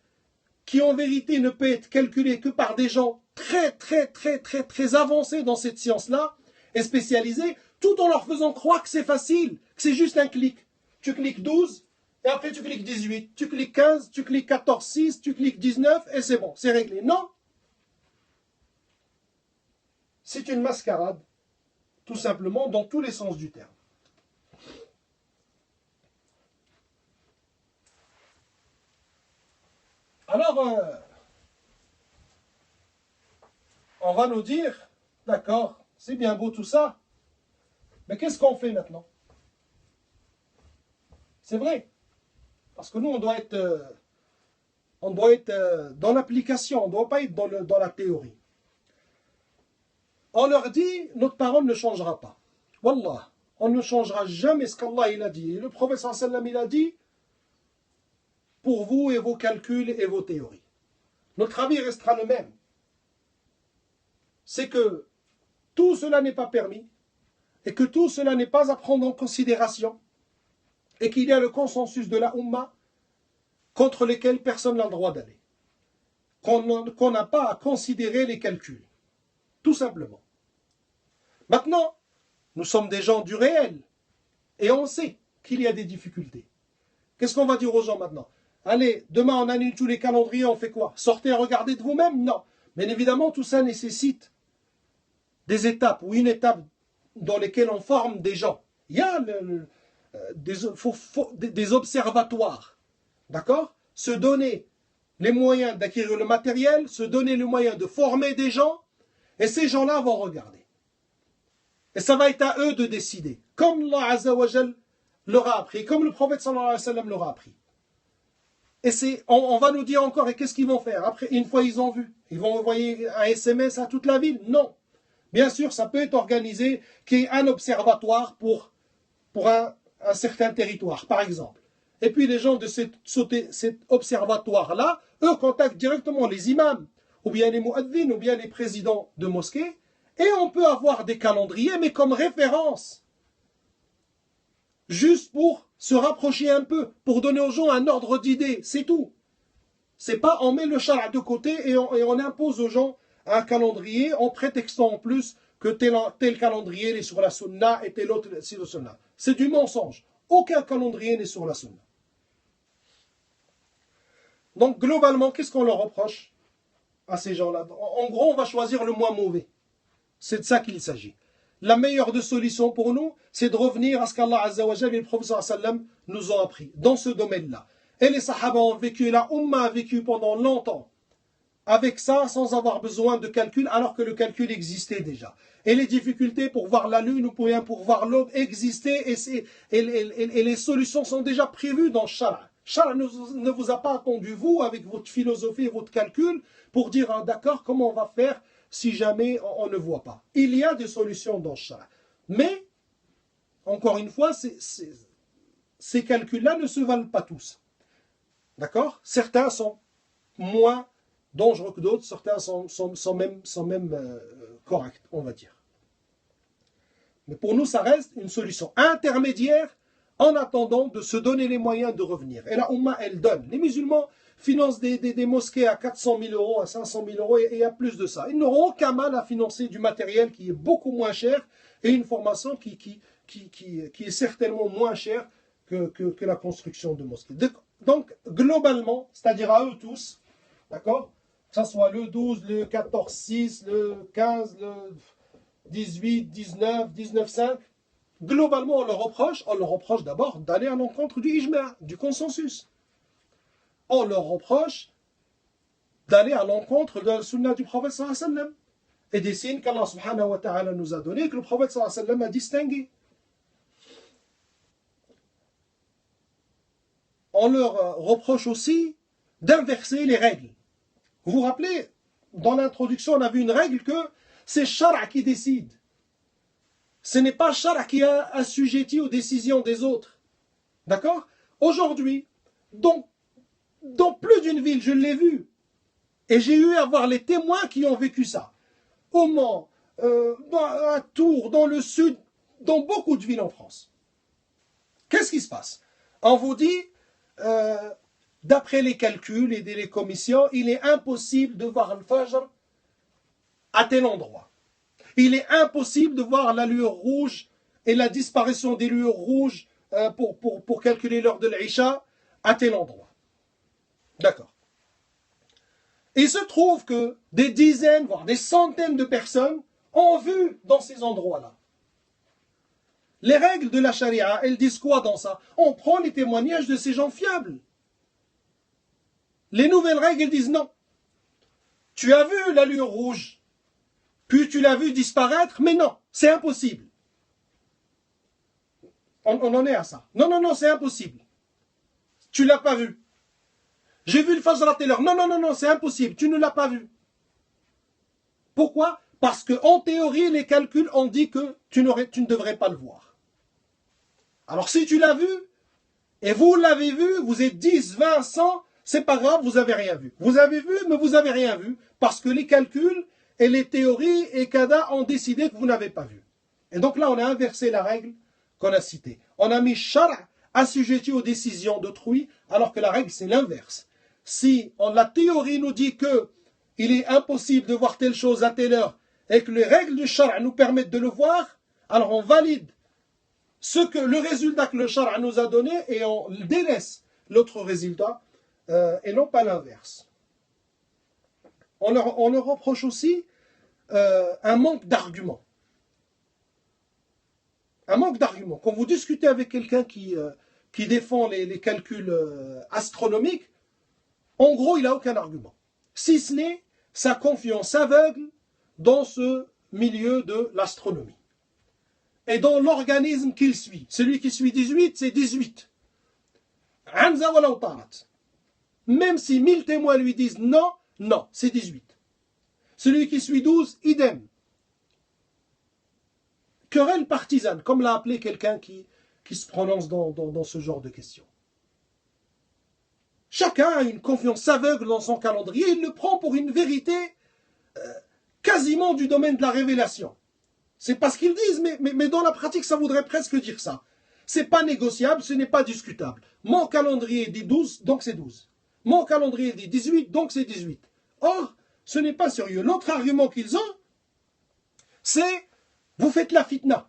qui en vérité ne peut être calculé que par des gens très avancés dans cette science-là et spécialisés, tout en leur faisant croire que c'est facile, que c'est juste un clic. Tu cliques 12, et après tu cliques 18, tu cliques 15, tu cliques 14, 6, tu cliques 19, et c'est bon, c'est réglé. Non! C'est une mascarade, tout simplement, dans tous les sens du terme. Alors, on va nous dire, d'accord, c'est bien beau tout ça, mais qu'est-ce qu'on fait maintenant? C'est vrai, parce que nous, on doit être dans l'application, on ne doit pas être dans la théorie. On leur dit, notre parole ne changera pas. Wallah, on ne changera jamais ce qu'Allah il a dit. Et le prophète sallam il a dit, pour vous et vos calculs et vos théories. Notre avis restera le même. C'est que tout cela n'est pas permis, et que tout cela n'est pas à prendre en considération, et qu'il y a le consensus de la Ummah contre lesquels personne n'a le droit d'aller. Qu'on n'a pas à considérer les calculs. Tout simplement. Maintenant, nous sommes des gens du réel, et on sait qu'il y a des difficultés. Qu'est-ce qu'on va dire aux gens maintenant? Allez, demain on annule tous les calendriers, on fait quoi? Sortez, regardez de vous-même? Non. Bien évidemment, tout ça nécessite des étapes, ou une étape dans lesquelles on forme des gens. Il y a des observatoires. D'accord? Se donner les moyens d'acquérir le matériel, se donner les moyens de former des gens, et ces gens-là vont regarder. Et ça va être à eux de décider, comme Allah Azza wa Jal leur a appris, comme le prophète sallallahu alayhi wa sallam leur a appris. Et on va nous dire encore, et qu'est-ce qu'ils vont faire? Après, une fois ils ont vu, ils vont envoyer un SMS à toute la ville? Non. Bien sûr, ça peut être organisé, qu'il y ait un observatoire pour un certain territoire, par exemple. Et puis les gens de cet observatoire-là, eux contactent directement les imams, ou bien les muaddins, ou bien les présidents de mosquées, et on peut avoir des calendriers, mais comme référence. Juste pour se rapprocher un peu, pour donner aux gens un ordre d'idée, c'est tout. C'est pas on met le shara de côté et on impose aux gens un calendrier en prétextant en plus que tel calendrier est sur la sunna et tel autre est sur la sunna. C'est du mensonge. Aucun calendrier n'est sur la sunna. Donc globalement, qu'est-ce qu'on leur reproche à ces gens-là? En gros, on va choisir le moins mauvais. C'est de ça qu'il s'agit. La meilleure des solutions pour nous, c'est de revenir à ce qu'Allah Azza wa Jal et le Prophète sallam nous ont appris dans ce domaine-là. Et les Sahaba ont vécu, la Ummah a vécu pendant longtemps avec ça, sans avoir besoin de calcul, alors que le calcul existait déjà. Et les difficultés pour voir la lune ou pour voir l'aube existaient, et les solutions sont déjà prévues dans Shara. Shara ne vous a pas attendu, vous, avec votre philosophie et votre calcul, pour dire, ah, d'accord, comment on va faire si jamais on ne voit pas. Il y a des solutions dans Shara. Mais, encore une fois, ces calculs-là ne se valent pas tous. D'accord? Certains sont moins dangereux que d'autres, certains sont même corrects, on va dire. Mais pour nous, ça reste une solution intermédiaire en attendant de se donner les moyens de revenir. Et la Oumma, elle donne. Les musulmans financent des mosquées à 400 000 euros, à 500 000 euros et à plus de ça. Ils n'auront aucun mal à financer du matériel qui est beaucoup moins cher et une formation qui est certainement moins chère que la construction de mosquées. Donc, globalement, c'est-à-dire à eux tous, d'accord, que ce soit le 12, le 14-6, le 15, le 18, 19, 19-5, globalement, on leur reproche d'abord d'aller à l'encontre du ijma', du consensus. On leur reproche d'aller à l'encontre de la sunna du prophète sallallahu alayhi wa sallam et des signes qu'Allah subhanahu wa ta'ala nous a donnés, que le prophète sallallahu alayhi wa sallam a distingués. On leur reproche aussi d'inverser les règles. Vous vous rappelez, dans l'introduction, on a vu une règle que c'est Shara' qui décide. Ce n'est pas Shara' qui est assujetti aux décisions des autres. D'accord? Aujourd'hui, dans plus d'une ville, je l'ai vu. Et j'ai eu à voir les témoins qui ont vécu ça. Au Mans, à Tours, dans le sud, dans beaucoup de villes en France. Qu'est-ce qui se passe? On vous dit, d'après les calculs et les commissions, il est impossible de voir le Fajr à tel endroit. Il est impossible de voir la lueur rouge et la disparition des lueurs rouges pour calculer l'heure de l'Isha à tel endroit. D'accord. Il se trouve que des dizaines, voire des centaines de personnes ont vu dans ces endroits-là. Les règles de la charia, elles disent quoi dans ça? On prend les témoignages de ces gens fiables. Les nouvelles règles, elles disent non. Tu as vu la lueur rouge, puis tu l'as vu disparaître, mais non, c'est impossible. On en est à ça. Non, c'est impossible. Tu ne l'as pas vu. J'ai vu le Fajr à telle heure. Non, c'est impossible. Tu ne l'as pas vu. Pourquoi? Parce qu'en théorie, les calculs ont dit que tu ne devrais pas le voir. Alors si tu l'as vu, et vous l'avez vu, vous êtes 10, 20, 100, c'est pas grave, vous n'avez rien vu. Vous avez vu, mais vous n'avez rien vu, parce que les calculs et les théories et Kada ont décidé que vous n'avez pas vu. Et donc là, on a inversé la règle qu'on a citée. On a mis Shara' assujetti aux décisions d'autrui, alors que la règle, c'est l'inverse. Si la théorie nous dit que il est impossible de voir telle chose à telle heure et que les règles du Shara' nous permettent de le voir, alors on valide le résultat que le Shara' nous a donné et on délaisse l'autre résultat et non pas l'inverse. On leur reproche aussi un manque d'arguments. Un manque d'arguments. Quand vous discutez avec quelqu'un qui défend les calculs astronomiques, en gros, il n'a aucun argument. Si ce n'est sa confiance aveugle dans ce milieu de l'astronomie. Et dans l'organisme qu'il suit. Celui qui suit 18, c'est 18. Même si 1000 témoins lui disent non, c'est 18. Celui qui suit 12, idem. Querelle partisane, comme l'a appelé quelqu'un qui se prononce dans ce genre de questions. Chacun a une confiance aveugle dans son calendrier, il le prend pour une vérité quasiment du domaine de la révélation. C'est pas ce qu'ils disent, mais dans la pratique, ça voudrait presque dire ça. C'est pas négociable, ce n'est pas discutable. Mon calendrier dit 12, donc c'est 12. Mon calendrier dit 18, donc c'est 18. Or, ce n'est pas sérieux. L'autre argument qu'ils ont, c'est vous faites la fitna.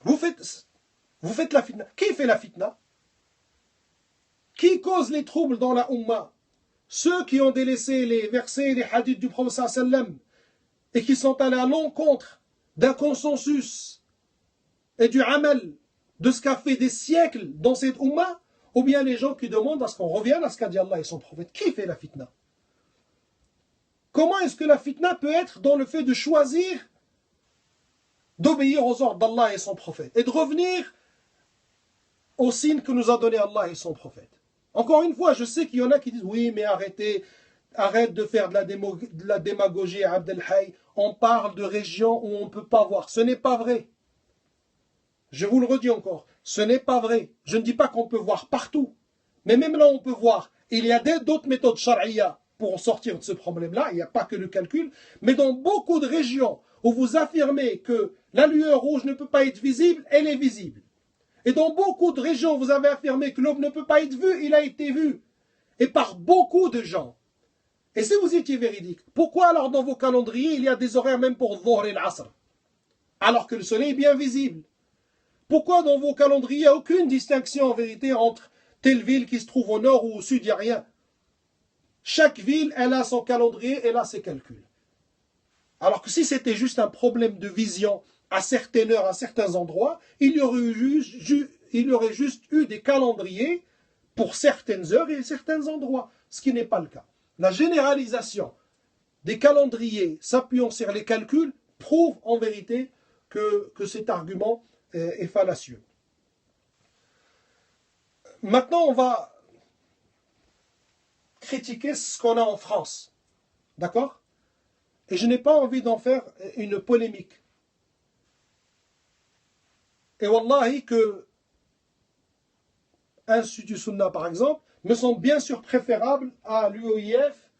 Vous faites la fitna. Qui fait la fitna? Qui cause les troubles dans la Ummah? Ceux qui ont délaissé les versets et les hadiths du Prophète sallallahu alayhi wa sallam et qui sont allés à l'encontre d'un consensus et du amal de ce qu'a fait des siècles dans cette Ummah, ou bien les gens qui demandent à ce qu'on revienne à ce qu'a dit Allah et son prophète. Qui fait la fitna? Comment est-ce que la fitna peut être dans le fait de choisir d'obéir aux ordres d'Allah et son prophète et de revenir aux signes que nous a donné Allah et son prophète? Encore une fois, je sais qu'il y en a qui disent oui, mais arrête de faire de la démagogie à Abdelhaï. On parle de régions où on ne peut pas voir. Ce n'est pas vrai. Je vous le redis encore, ce n'est pas vrai. Je ne dis pas qu'on peut voir partout. Mais même là, on peut voir. Il y a d'autres méthodes charia pour en sortir de ce problème-là. Il n'y a pas que le calcul. Mais dans beaucoup de régions où vous affirmez que la lueur rouge ne peut pas être visible, elle est visible. Et dans beaucoup de régions où vous avez affirmé que l'aube ne peut pas être vu, il a été vu. Et par beaucoup de gens. Et si vous étiez véridique, pourquoi alors dans vos calendriers, il y a des horaires même pour Dhuhr et l'Asr, alors que le soleil est bien visible? Pourquoi dans vos calendriers, il n'y a aucune distinction en vérité entre telle ville qui se trouve au nord ou au sud, il n'y a rien. Chaque ville, elle a son calendrier, elle a ses calculs. Alors que si c'était juste un problème de vision à certaines heures, à certains endroits, il y aurait juste eu des calendriers pour certaines heures et certains endroits, ce qui n'est pas le cas. La généralisation des calendriers s'appuyant sur les calculs prouve en vérité que cet argument est fallacieux. Maintenant, on va critiquer ce qu'on a en France. D'accord? Et je n'ai pas envie d'en faire une polémique. Et wallahi que Institut Sunna, par exemple, me semble bien sûr préférable à l'UOIF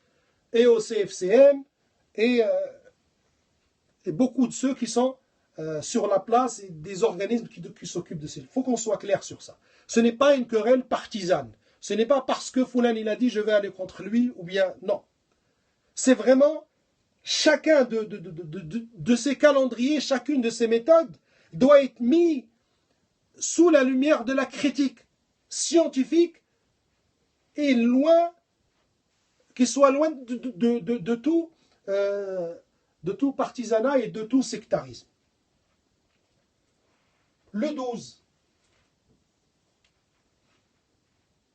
et au CFCM et beaucoup de ceux qui sont sur la place et des organismes qui s'occupent de ça. Il faut qu'on soit clair sur ça. Ce n'est pas une querelle partisane. Ce n'est pas parce que Foulan il a dit je vais aller contre lui ou bien non. C'est vraiment chacun de ces calendriers, chacune de ces méthodes doit être mis sous la lumière de la critique scientifique et loin, qu'il soit loin de tout partisanat et de tout sectarisme. Le 12.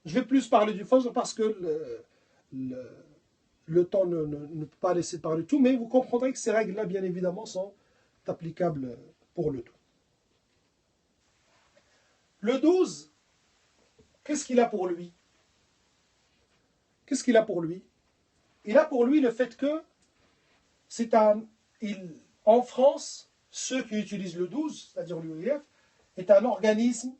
Je vais plus parler du Fajr parce que le temps ne peut pas laisser parler tout, mais vous comprendrez que ces règles-là, bien évidemment, sont applicables pour le tout. Le 12, qu'est-ce qu'il a pour lui? Qu'est-ce qu'il a pour lui? Il a pour lui le fait que en France, ceux qui utilisent le 12, c'est-à-dire l'UEF, est un organisme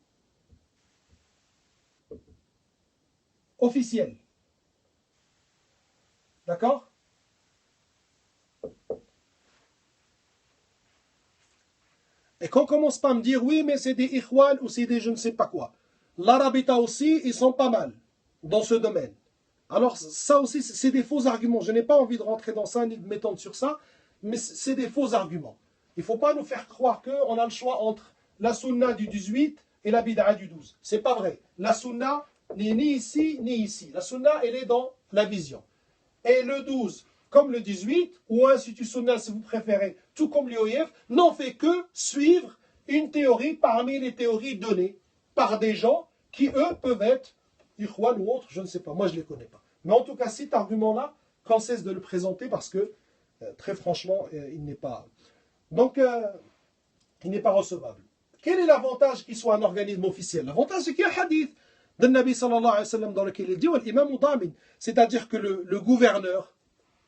officiel. D'accord? Et qu'on commence pas à me dire, oui, mais c'est des ikhwan ou c'est des je ne sais pas quoi. L'Arabita aussi, ils sont pas mal dans ce domaine. Alors ça aussi, c'est des faux arguments. Je n'ai pas envie de rentrer dans ça, ni de m'étendre sur ça, mais c'est des faux arguments. Il ne faut pas nous faire croire qu'on a le choix entre la sunna du 18 et la bid'a du 12. C'est pas vrai. La sunna n'est ni ici, ni ici. La sunna, elle est dans la vision. Et le 12, comme le 18, ou Institut Sunna si vous préférez, tout comme l'UOIF, n'en fait que suivre une théorie parmi les théories données par des gens qui, eux, peuvent être ikhwan ou autres, je ne sais pas, moi je ne les connais pas. Mais en tout cas, cet argument-là, qu'on cesse de le présenter parce que, très franchement, il n'est pas... Donc, il n'est pas recevable. Quel est l'avantage qu'il soit un organisme officiel? L'avantage, c'est qu'il y a un hadith de Nabi sallallahu alayhi wa sallam dans lequel il dit l'imam damin, c'est-à-dire que le gouverneur,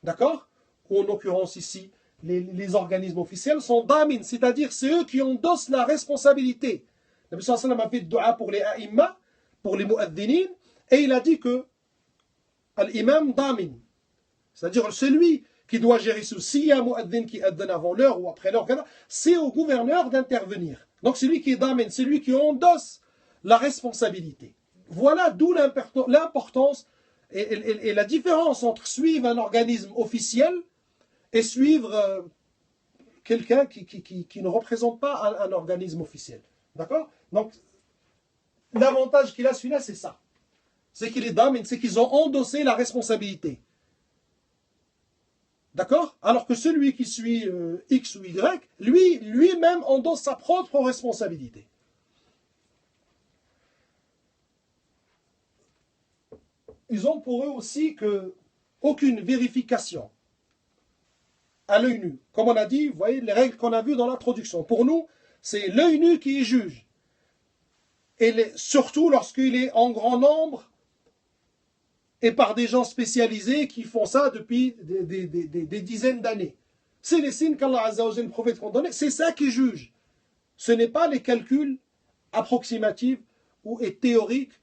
d'accord, ou en l'occurrence ici, les organismes officiels sont damin, c'est-à-dire c'est eux qui endossent la responsabilité. Nabi sallallahu alayhi wa sallam a fait dua pour les a'imma, pour les mu'addinin, et il a dit que l'imam damin, c'est-à-dire celui qui doit gérer ceci, s'il y a un mu'addin qui addine avant l'heure ou après l'heure, c'est au gouverneur d'intervenir. Donc c'est lui qui est damin, c'est lui qui endosse la responsabilité. Voilà d'où l'importance et la différence entre suivre un organisme officiel et suivre quelqu'un qui ne représente pas un organisme officiel. D'accord? Donc, l'avantage qu'il a celui-là, c'est ça. C'est qu'il est damin, c'est qu'ils ont endossé la responsabilité. D'accord? Alors que celui qui suit X ou Y, lui-même endosse sa propre responsabilité. Ils ont pour eux aussi aucune vérification à l'œil nu. Comme on a dit, vous voyez les règles qu'on a vues dans l'introduction. Pour nous, c'est l'œil nu qui est juge. Et surtout lorsqu'il est en grand nombre et par des gens spécialisés qui font ça depuis des dizaines d'années. C'est les signes qu'Allah Azza wa Jalla, le prophète qu'on donne, c'est ça qui juge. Ce n'est pas les calculs approximatifs et théoriques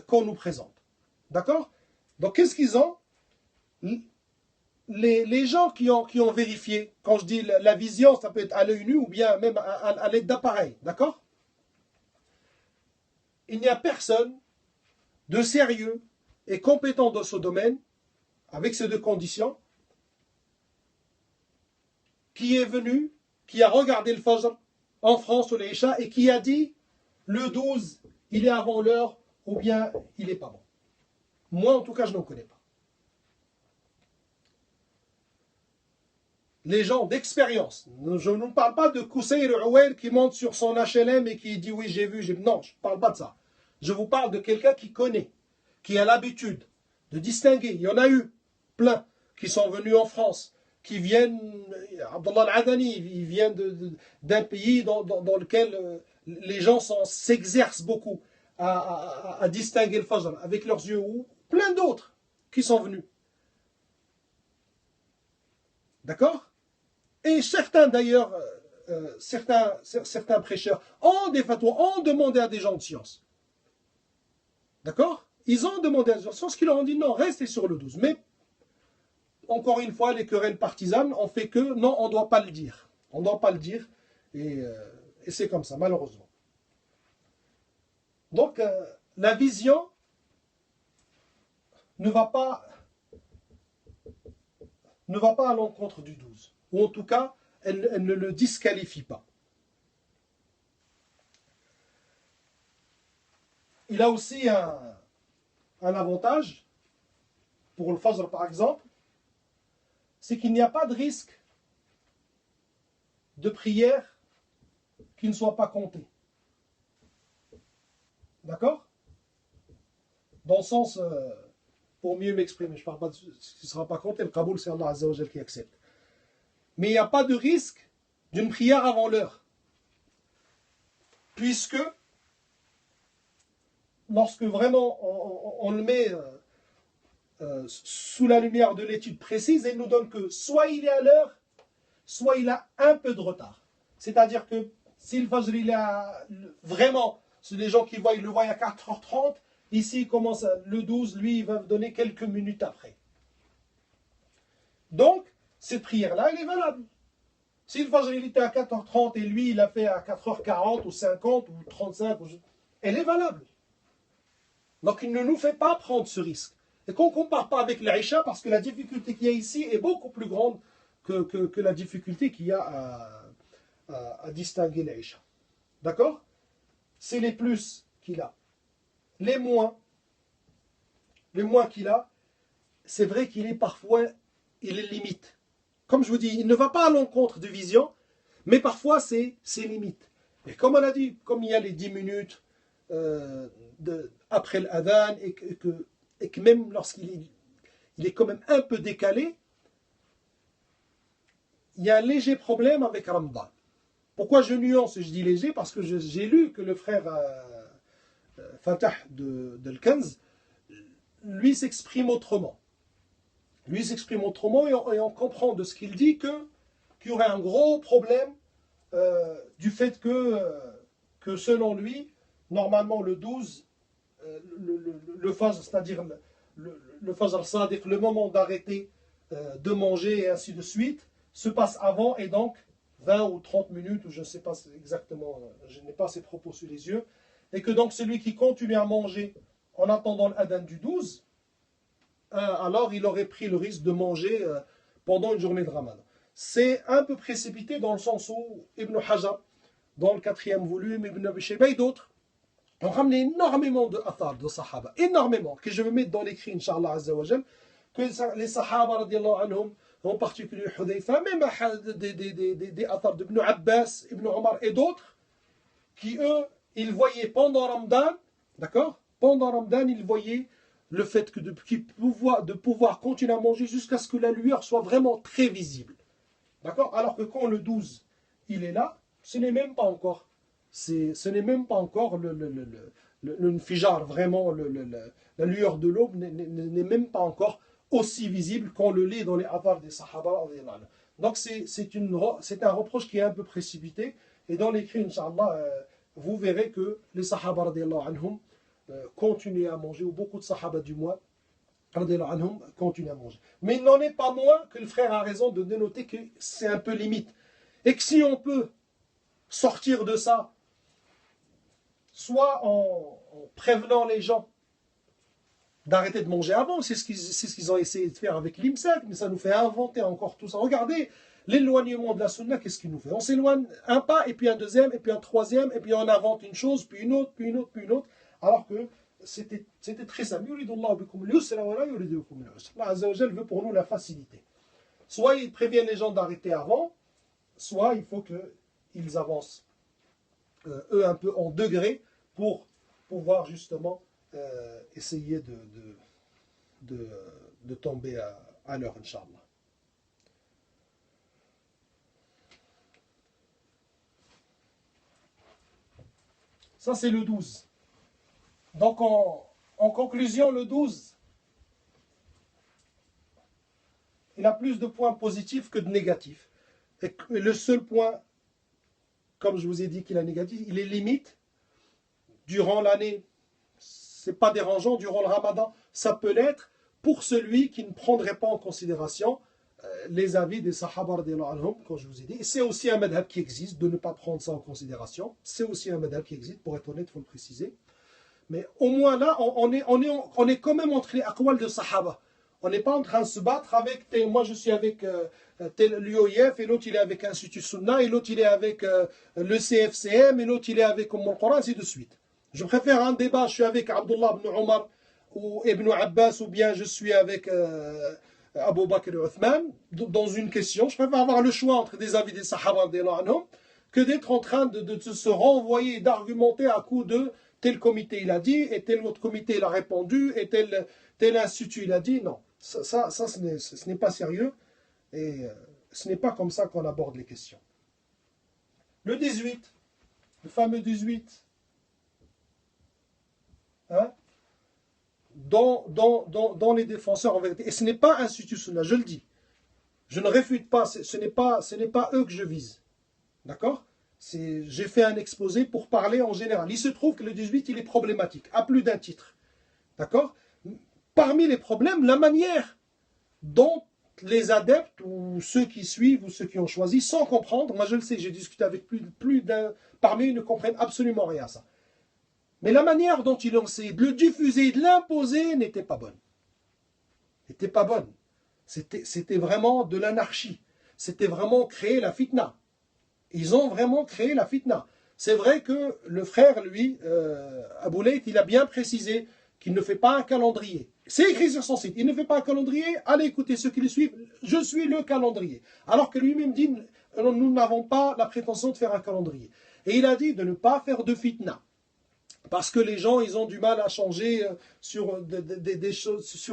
qu'on nous présente. D'accord? Donc qu'est-ce qu'ils ont? Les gens qui ont vérifié, quand je dis la vision, ça peut être à l'œil nu ou bien même à l'aide d'appareils, d'accord? Il n'y a personne de sérieux et compétent dans ce domaine, avec ces deux conditions, qui est venu, qui a regardé le Fajr en France ou l'Isha et qui a dit le 12, il est avant l'heure ou bien il n'est pas bon. Moi, en tout cas, je n'en connais pas. Les gens d'expérience, je ne parle pas de Kousseir Ouel qui monte sur son HLM et qui dit oui, j'ai vu, non, je ne parle pas de ça. Je vous parle de quelqu'un qui connaît, qui a l'habitude de distinguer. Il y en a eu plein qui sont venus en France, qui viennent, Abdullah Al-Adani, il vient d'un pays dans lequel les gens s'exercent beaucoup à distinguer le Fajr avec leurs yeux, ou plein d'autres qui sont venus. D'accord? Et certains d'ailleurs, certains prêcheurs ont des fatwas, ont demandé à des gens de science. D'accord? Ils ont demandé à des gens de science qui leur ont dit non, restez sur le 12. Mais, encore une fois, les querelles partisanes ont fait que non, on ne doit pas le dire. On ne doit pas le dire. Et c'est comme ça, malheureusement. Donc, la vision ne va pas à l'encontre du 12. Ou en tout cas, elle ne le disqualifie pas. Il a aussi un avantage, pour le Fajr par exemple, c'est qu'il n'y a pas de risque de prière qui ne soit pas comptée. D'accord? Dans le sens, pour mieux m'exprimer, je ne parle pas de ce qui ne sera pas compté, le Kaboul c'est Allah Azza wa Jal qui accepte. Mais il n'y a pas de risque d'une prière avant l'heure. Puisque, lorsque vraiment on le met sous la lumière de l'étude précise, elle nous donne que soit il est à l'heure, soit il a un peu de retard. C'est-à-dire que si le Fajr il a vraiment, les gens qui voient, ils le voient à 4h30, ici il commence le 12, lui il va donner quelques minutes après. Donc, cette prière-là, elle est valable. Si le Fajr il était à 4h30 et lui il a fait à 4h40 ou 50 ou 35, elle est valable. Donc il ne nous fait pas prendre ce risque. Et qu'on ne compare pas avec l'Aïcha, parce que la difficulté qu'il y a ici est beaucoup plus grande que la difficulté qu'il y a à distinguer l'Aïcha. D'accord? C'est les plus qu'il a. Les moins qu'il a, c'est vrai qu'il est parfois, il est limite. Comme je vous dis, il ne va pas à l'encontre de vision, mais parfois c'est limite. Et comme on a dit, comme il y a les 10 minutes après l'adhan, et que même lorsqu'il est quand même un peu décalé, il y a un léger problème avec Ramadan. Pourquoi je nuance et je dis léger? Parce que j'ai lu que le frère Fatah de Al-Kanz, lui s'exprime autrement. Lui s'exprime autrement et on comprend de ce qu'il dit qu'il y aurait un gros problème du fait que selon lui, normalement le 12, le Fajr, c'est-à-dire le Fajr Sadiq, le moment d'arrêter de manger et ainsi de suite, se passe avant et donc 20 ou 30 minutes, ou je ne sais pas exactement, je n'ai pas ces propos sous les yeux, et que donc celui qui continue à manger en attendant l'adhan du 12, alors il aurait pris le risque de manger pendant une journée de Ramadan. C'est un peu précipité dans le sens où Ibn Hajar, dans le 4e volume, Ibn Abi Shayba et d'autres, ont ramené énormément de athar de Sahaba, énormément, que je vais mettre dans l'écrit, Inch'Allah Azza wa Jal, que les Sahaba, radiallahu anhum, en particulier Hudayfa, même des athars d'Ibn Abbas, Ibn Omar et d'autres, qui eux, ils voyaient pendant Ramadan, d'accord? Pendant Ramadan, ils voyaient le fait de pouvoir continuer à manger jusqu'à ce que la lueur soit vraiment très visible. D'accord? Alors que quand le 12, il est là, ce n'est même pas encore le fijar, vraiment, la lueur de l'aube n'est même pas encore aussi visible qu'on le lit dans les athars des Sahaba. Donc c'est un reproche qui est un peu précipité. Et dans l'écrit, Inch'Allah, vous verrez que les Sahaba anhum continuaient à manger, ou beaucoup de Sahaba du moins, radiyallahu anhum, continuent à manger. Mais il n'en est pas moins que le frère a raison de dénoter que c'est un peu limite. Et que si on peut sortir de ça, soit en prévenant les gens d'arrêter de manger avant, c'est ce qu'ils ont essayé de faire avec l'imsak, mais ça nous fait inventer encore tout ça. Regardez l'éloignement de la sunna, qu'est-ce qu'il nous fait? On s'éloigne un pas, et puis un deuxième, et puis un troisième, et puis on invente une chose, puis une autre, puis une autre, puis une autre, alors que c'était très simple. Allah Azza wa Jal veut pour nous la facilité. Soit ils préviennent les gens d'arrêter avant, soit il faut qu'ils avancent, eux un peu en degrés, pour pouvoir justement essayer de tomber à l'heure, Inch'Allah. Ça, c'est le 12. Donc, en conclusion, le 12, il a plus de points positifs que de négatifs. Et le seul point, comme je vous ai dit qu'il est négatif, il est limite. Durant l'année, c'est pas dérangeant. Durant le ramadan, ça peut l'être pour celui qui ne prendrait pas en considération les avis des sahaba radiyallahu anhum, comme je vous ai dit. C'est aussi un madhab qui existe, de ne pas prendre ça en considération. C'est aussi un madhab qui existe, pour être honnête, il faut le préciser. Mais au moins là, on est quand même entre les aqwal de sahaba. On n'est pas en train de se battre avec, moi je suis avec l'UOIF, et l'autre il est avec Institut Sunna, et l'autre il est avec le CFCM, et l'autre il est avec Umm al-Quran, ainsi de suite. Je préfère un débat, je suis avec Abdullah ibn Omar ou Ibn Abbas, ou bien je suis avec Abu Bakr et Uthman, dans une question. Je préfère avoir le choix entre des avis des Sahaba que d'être en train de se renvoyer, d'argumenter à coup de tel comité il a dit, et tel autre comité il a répondu, et tel institut il a dit. Non, ça ce n'est pas sérieux, et ce n'est pas comme ça qu'on aborde les questions. Le 18, le fameux 18, hein, dans les défenseurs en vérité, et ce n'est pas Institut Sunna, je le dis, je ne réfute pas, ce n'est pas eux que je vise, d'accord? J'ai fait un exposé pour parler en général. Il se trouve que le 18 il est problématique, à plus d'un titre, d'accord? Parmi les problèmes, la manière dont les adeptes ou ceux qui suivent ou ceux qui ont choisi sans comprendre, moi je le sais, j'ai discuté avec plus d'un, parmi eux ils ne comprennent absolument rien à ça. Mais la manière dont ils ont essayé de le diffuser, de l'imposer, n'était pas bonne. N'était pas bonne. C'était vraiment de l'anarchie. C'était vraiment créer la fitna. Ils ont vraiment créé la fitna. C'est vrai que le frère, lui, Abou Layth, il a bien précisé qu'il ne fait pas un calendrier. C'est écrit sur son site. Il ne fait pas un calendrier. Allez écouter ceux qui le suivent. Je suis le calendrier. Alors que lui-même dit, nous n'avons pas la prétention de faire un calendrier. Et il a dit de ne pas faire de fitna. Parce que les gens, ils ont du mal à changer sur des choses,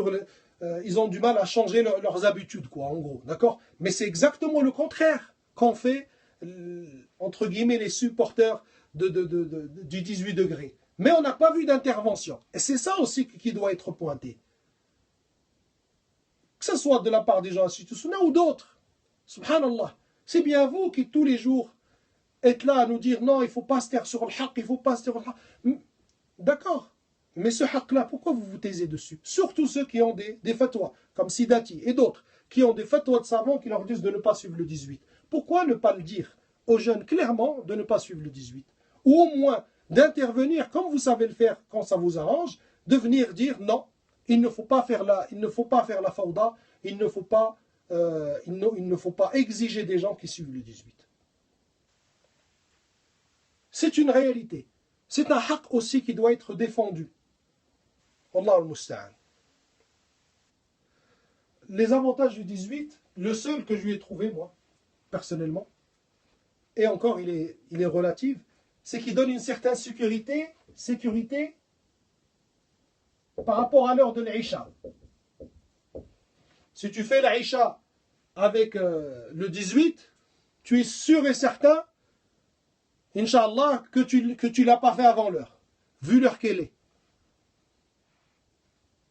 ils ont du mal à changer leurs habitudes, quoi, en gros, d'accord? Mais c'est exactement le contraire qu'ont fait, entre guillemets, les supporters du 18 degrés. Mais on n'a pas vu d'intervention. Et c'est ça aussi qui doit être pointé. Que ce soit de la part des gens institutionnels ou d'autres. Subhanallah. C'est bien vous qui, tous les jours, êtes là à nous dire non, il ne faut pas se taire sur le haqq, il ne faut pas se taire sur le haqq. D'accord. Mais ce haqq-là, pourquoi vous vous taisez dessus? Surtout ceux qui ont des fatwas, comme Sidati et d'autres, qui ont des fatwas de savants qui leur disent de ne pas suivre le 18. Pourquoi ne pas le dire aux jeunes clairement de ne pas suivre le 18? Ou au moins d'intervenir comme vous savez le faire quand ça vous arrange, de venir dire non, il ne faut pas faire la fawda, il ne faut pas exiger des gens qui suivent le 18. C'est une réalité. C'est un haqq aussi qui doit être défendu. Wallahu al-musta'an. Les avantages du 18, le seul que je lui ai trouvé, moi, personnellement, et encore il est relatif, c'est qu'il donne une certaine sécurité par rapport à l'heure de l'Isha. Si tu fais l'Isha avec le 18, tu es sûr et certain, Inch'Allah, que tu ne l'as pas fait avant l'heure, vu l'heure qu'elle est.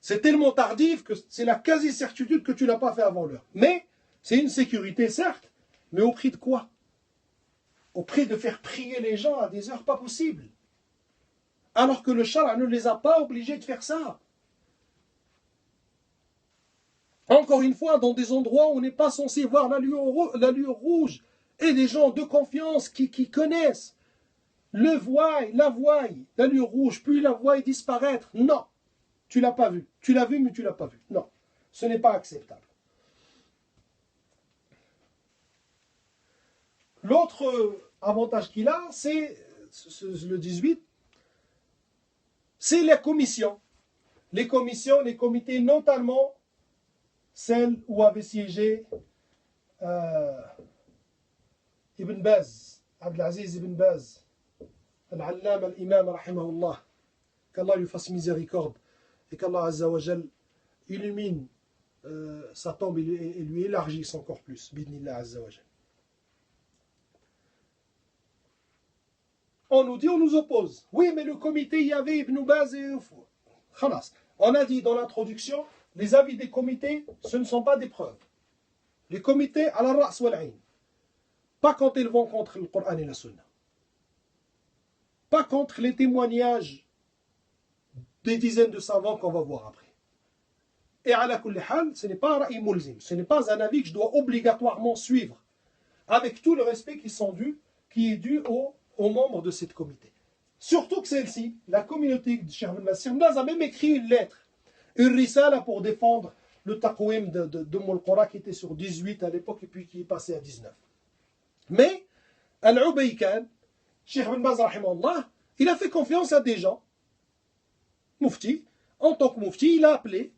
C'est tellement tardif que c'est la quasi-certitude que tu ne l'as pas fait avant l'heure. Mais c'est une sécurité, certes, mais au prix de quoi? Au prix de faire prier les gens à des heures pas possibles. Alors que le Shara ne les a pas obligés de faire ça. Encore une fois, dans des endroits où on n'est pas censé voir la lueur rouge, et des gens de confiance qui connaissent, la voient, la lueur rouge, puis la voient disparaître. Non, tu l'as pas vu. Tu l'as vu, mais tu l'as pas vu. Non, ce n'est pas acceptable. L'autre avantage qu'il a, c'est le 18, c'est la commission. Les commissions, les comités, notamment celles où avait siégé Ibn Baz, Abdelaziz Ibn Baz, Al-Allama al-Imam, rahimahullah, qu'Allah lui fasse miséricorde et qu'Allah Azza wa Jal illumine sa tombe et lui élargisse encore plus, bidnillah Azza wa Jal. On nous dit, on nous oppose. Oui, mais le comité, il y avait Ibn Baz et... Khalas. On a dit dans l'introduction, les avis des comités, ce ne sont pas des preuves. Les comités, à la ra's wal ayn. Pas quand ils vont contre le Coran et la Sunna. Pas contre les témoignages des dizaines de savants qu'on va voir après. Et à la kulli hal, ce n'est pas un ra'i mulzim. Ce n'est pas un avis que je dois obligatoirement suivre. Avec tout le respect qui est dû aux membres de cette comité. Surtout que celle-ci, la communauté de Cheikh Ibn Baz a même écrit une lettre, une risala pour défendre le taqwim de Moul-Qura qui était sur 18 à l'époque et puis qui est passé à 19. Mais, Al-Ubaykan, Cheikh Ibn Baz, rahimahullah, il a fait confiance à des gens, Mufti, en tant que Mufti, il a appelé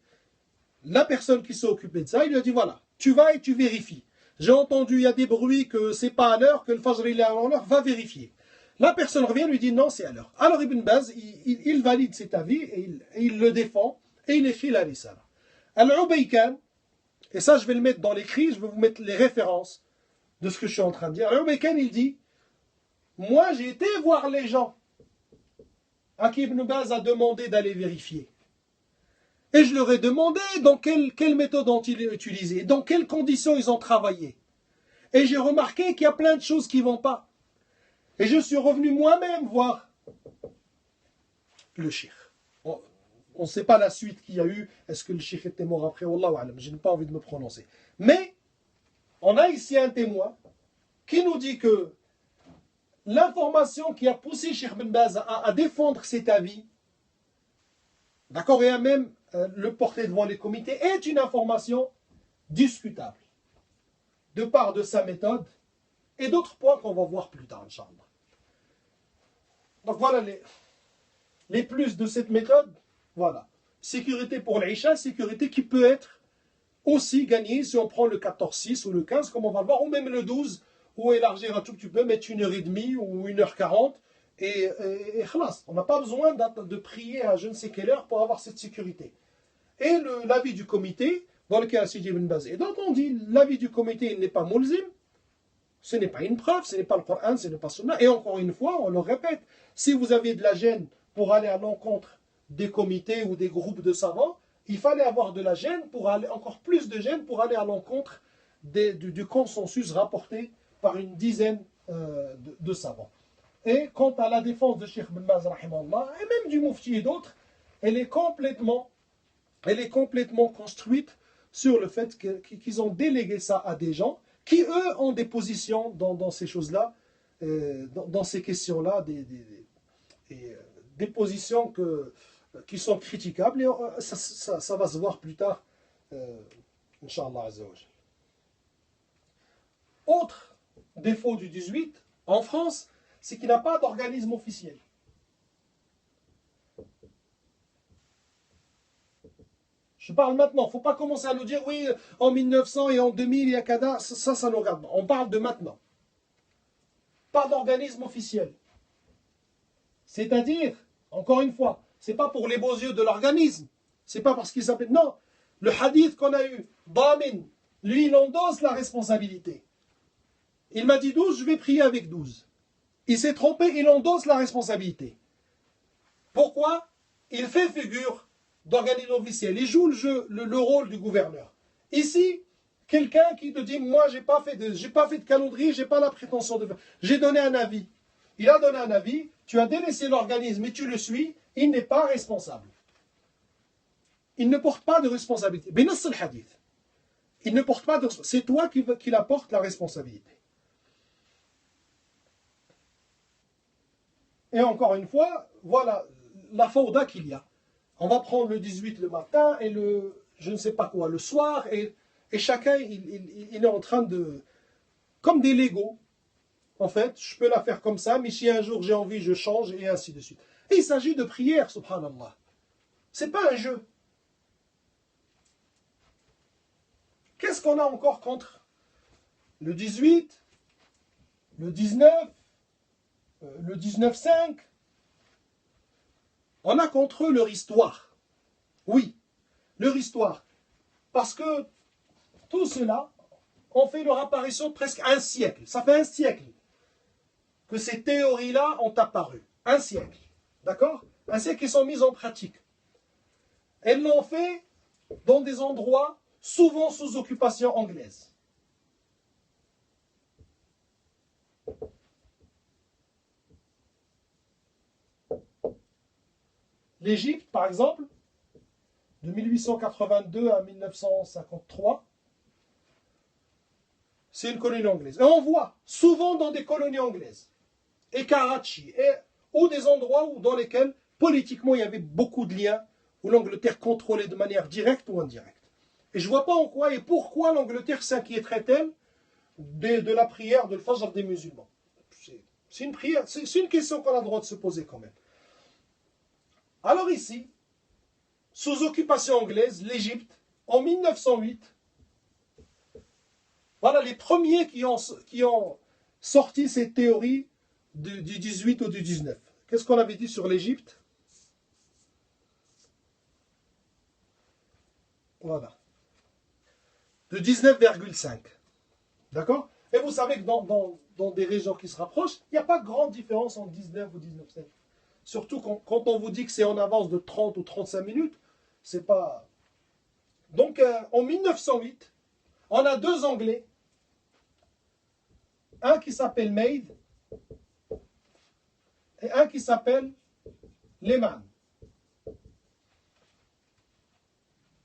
la personne qui s'est occupée de ça, il lui a dit voilà, tu vas et tu vérifies. J'ai entendu, il y a des bruits que c'est pas à l'heure, que le Fajr il est à l'heure, va vérifier. La personne revient, lui dit non, c'est à l'heure. Alors Ibn Baz, il valide cet avis et il le défend et il écrit la risala. Al-Ubaykan, et ça je vais le mettre dans l'écrit, je vais vous mettre les références de ce que je suis en train de dire. Al-Ubaykan, il dit moi j'ai été voir les gens à qui Ibn Baz a demandé d'aller vérifier. Et je leur ai demandé dans quelle méthode ont-ils utilisé, dans quelles conditions ils ont travaillé. Et j'ai remarqué qu'il y a plein de choses qui ne vont pas. Et je suis revenu moi-même voir le cheikh. On ne sait pas la suite qu'il y a eu. Est-ce que le cheikh était mort après? Wallahu alam, je n'ai pas envie de me prononcer. Mais, on a ici un témoin qui nous dit que l'information qui a poussé Cheikh Ibn Baz à défendre cet avis, d'accord, et à même le porter devant les comités, est une information discutable. De part de sa méthode et d'autres points qu'on va voir plus tard, Inch'Allah. Donc voilà les plus de cette méthode. Voilà. Sécurité pour l'Isha, sécurité qui peut être aussi gagnée si on prend le 14-6 ou le 15, comme on va le voir, ou même le 12, ou élargir un tout petit peu, mettre 1h30 ou 1h40, et khalas. On n'a pas besoin de prier à je ne sais quelle heure pour avoir cette sécurité. Et l'avis du comité, dans lequel a Sidi Ibn Baz. Et donc on dit, l'avis du comité n'est pas mulzim, ce n'est pas une preuve, ce n'est pas le Coran, ce n'est pas Sunna. Et encore une fois, on le répète, si vous avez de la gêne pour aller à l'encontre des comités ou des groupes de savants, il fallait avoir de la gêne pour aller, encore plus de gêne pour aller à l'encontre du consensus rapporté par une dizaine de savants. Et quant à la défense de Cheikh Ibn Baz, rahimahullah, et même du Mufti et d'autres, elle est complètement construite sur le fait qu'ils ont délégué ça à des gens qui, eux, ont des positions dans ces choses-là, dans ces questions-là, des positions qui sont critiquables, et ça va se voir plus tard, Inch'Allah Azza wa Jal. Autre défaut du 18, en France, c'est qu'il n'a pas d'organisme officiel. Je parle maintenant. Il ne faut pas commencer à nous dire, oui, en 1900 et en 2000, il y a Kada. Ça nous regarde. On parle de maintenant. Pas d'organisme officiel. C'est-à-dire, encore une fois, ce n'est pas pour les beaux yeux de l'organisme. Ce n'est pas parce qu'il s'appelle... Non. Le hadith qu'on a eu, Damin, lui, il endosse la responsabilité. Il m'a dit 12, je vais prier avec 12. Il s'est trompé, il endosse la responsabilité. Pourquoi? Il fait figure d'organisme officiel. Il joue le rôle du gouverneur. Ici, quelqu'un qui te dit, moi, j'ai pas fait de calendrier, j'ai pas la prétention de faire. J'ai donné un avis. Il a donné un avis, tu as délaissé l'organisme et tu le suis, il n'est pas responsable. Il ne porte pas de responsabilité. Bénass al-hadith. il ne porte pas de... C'est toi qui la porte la responsabilité. Et encore une fois, voilà la fauda qu'il y a. On va prendre le 18 le matin et le, je ne sais pas quoi, le soir, et chacun, il est en train de... Comme des Legos, en fait, je peux la faire comme ça, mais si un jour j'ai envie, je change, et ainsi de suite. Et il s'agit de prière, subhanallah. C'est pas un jeu. Qu'est-ce qu'on a encore contre le 18, le 19, le 19-5? On a contre eux leur histoire. Oui, leur histoire. Parce que tout cela ont fait leur apparition presque un siècle. Ça fait un siècle que ces théories-là ont apparu. Un siècle. D'accord? Un siècle qui sont mises en pratique. Elles l'ont fait dans des endroits souvent sous occupation anglaise. L'Égypte, par exemple, de 1882 à 1953, c'est une colonie anglaise. Et on voit souvent dans des colonies anglaises, et Karachi, ou des endroits dans lesquels politiquement il y avait beaucoup de liens, où l'Angleterre contrôlait de manière directe ou indirecte. Et je ne vois pas en quoi et pourquoi l'Angleterre s'inquiéterait-elle de la prière de l'Fajr des musulmans. C'est une prière, c'est une question qu'on a le droit de se poser quand même. Alors ici, sous occupation anglaise, l'Égypte, en 1908, voilà les premiers qui ont sorti ces théories du 18 ou du 19. Qu'est-ce qu'on avait dit sur l'Égypte? Voilà. De 19,5. D'accord? Et vous savez que dans des régions qui se rapprochent, il n'y a pas de grande différence entre 19 ou 19,5. Surtout quand on vous dit que c'est en avance de 30 ou 35 minutes, c'est pas... Donc, en 1908, on a deux Anglais. Un qui s'appelle Mead et un qui s'appelle Lehman.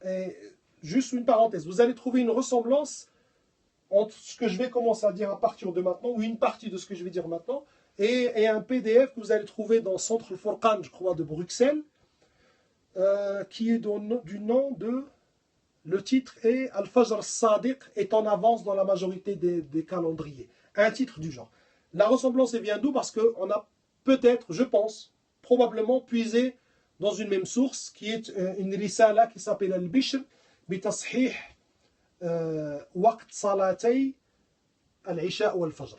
Et juste une parenthèse, vous allez trouver une ressemblance entre ce que je vais commencer à dire à partir de maintenant, ou une partie de ce que je vais dire maintenant, et un PDF que vous allez trouver dans le Centre Furqan, je crois, de Bruxelles, qui est du nom de... Le titre est Al-Fajr al-Sadiq est en avance dans la majorité des calendriers. Un titre du genre. La ressemblance vient d'où? Parce qu'on a peut-être, je pense, probablement puisé dans une même source, qui est une risala qui s'appelle Al-Bishr bitashih waqt salatay al-Isha ou al-Fajr.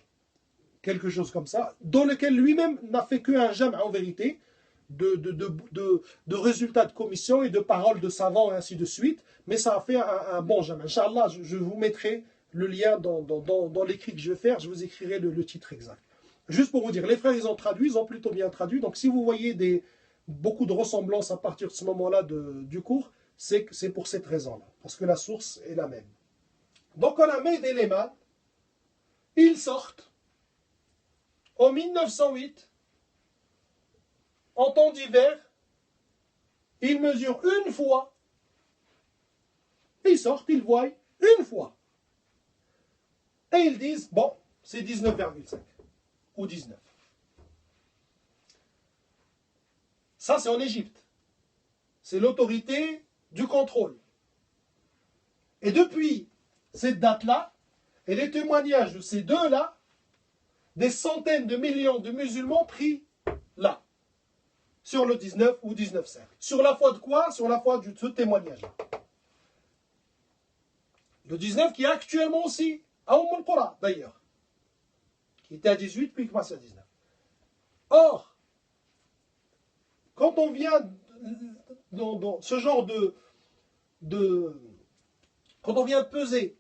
Quelque chose comme ça, dans lequel lui-même n'a fait qu'un jam' en vérité, de résultats de commission et de paroles de savants et ainsi de suite, mais ça a fait un bon jam'. Inch'Allah, je vous mettrai le lien dans l'écrit que je vais faire, je vous écrirai le titre exact. Juste pour vous dire, les frères ils ont traduit, ils ont plutôt bien traduit, donc si vous voyez beaucoup de ressemblances à partir de ce moment-là du cours, c'est pour cette raison-là, parce que la source est la même. Donc on a Mead et Lehman, ils sortent en 1908, en temps d'hiver, ils mesurent une fois, ils sortent, ils voient une fois. Et ils disent, bon, c'est 19,5 ou 19. Ça, c'est en Égypte. C'est l'autorité du contrôle. Et depuis cette date-là, et les témoignages de ces deux-là, des centaines de millions de musulmans pris là, sur le 19 ou 19,5. Sur la foi de quoi? Sur la foi de ce témoignage-là. Le 19 qui est actuellement aussi à al-Qura, d'ailleurs, qui était à 18 puis qui passe à 19. Or, quand on vient dans ce genre quand on vient peser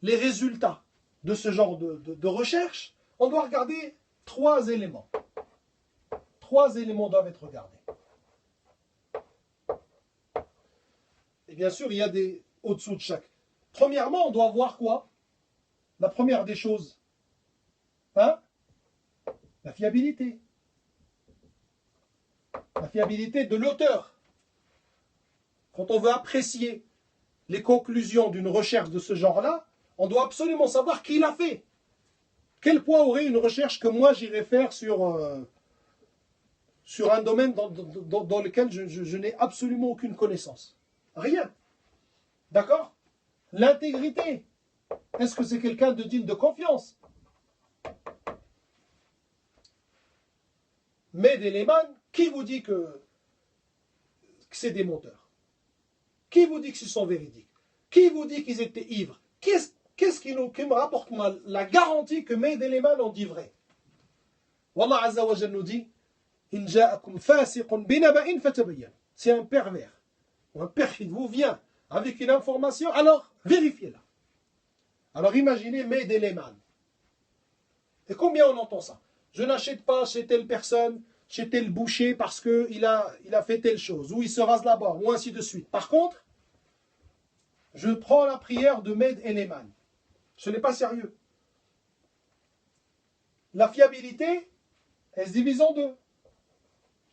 les résultats de ce genre de recherche, on doit regarder trois éléments. Trois éléments doivent être regardés. Et bien sûr, il y a des au-dessous de chaque. Premièrement, on doit voir quoi? La première des choses. Hein? La fiabilité. La fiabilité de l'auteur. Quand on veut apprécier les conclusions d'une recherche de ce genre-là, on doit absolument savoir qui l'a fait. Quel poids aurait une recherche que moi j'irais faire sur un domaine dans lequel je n'ai absolument aucune connaissance? Rien. D'accord? L'intégrité. Est-ce que c'est quelqu'un de digne de confiance? Mais Eleman, qui vous dit que c'est des menteurs? Qui vous dit que ce sont véridiques? Qui vous dit qu'ils étaient ivres? Qu'est-ce qui me rapporte la garantie que Meid Eleman ont dit vrai? Wallah Azza wa Jalla nous dit In ja'akum fasiqun binaba'in fatabayyan. C'est un pervers ou un perfide vous vient avec une information, alors vérifiez-la. Alors imaginez Meid Eleman. Et combien on entend ça? Je n'achète pas chez telle personne, chez tel boucher parce qu'il a fait telle chose, ou il se rase la barbe, ou ainsi de suite. Par contre, je prends la prière de Meid Eleman. Ce n'est pas sérieux. La fiabilité, elle se divise en deux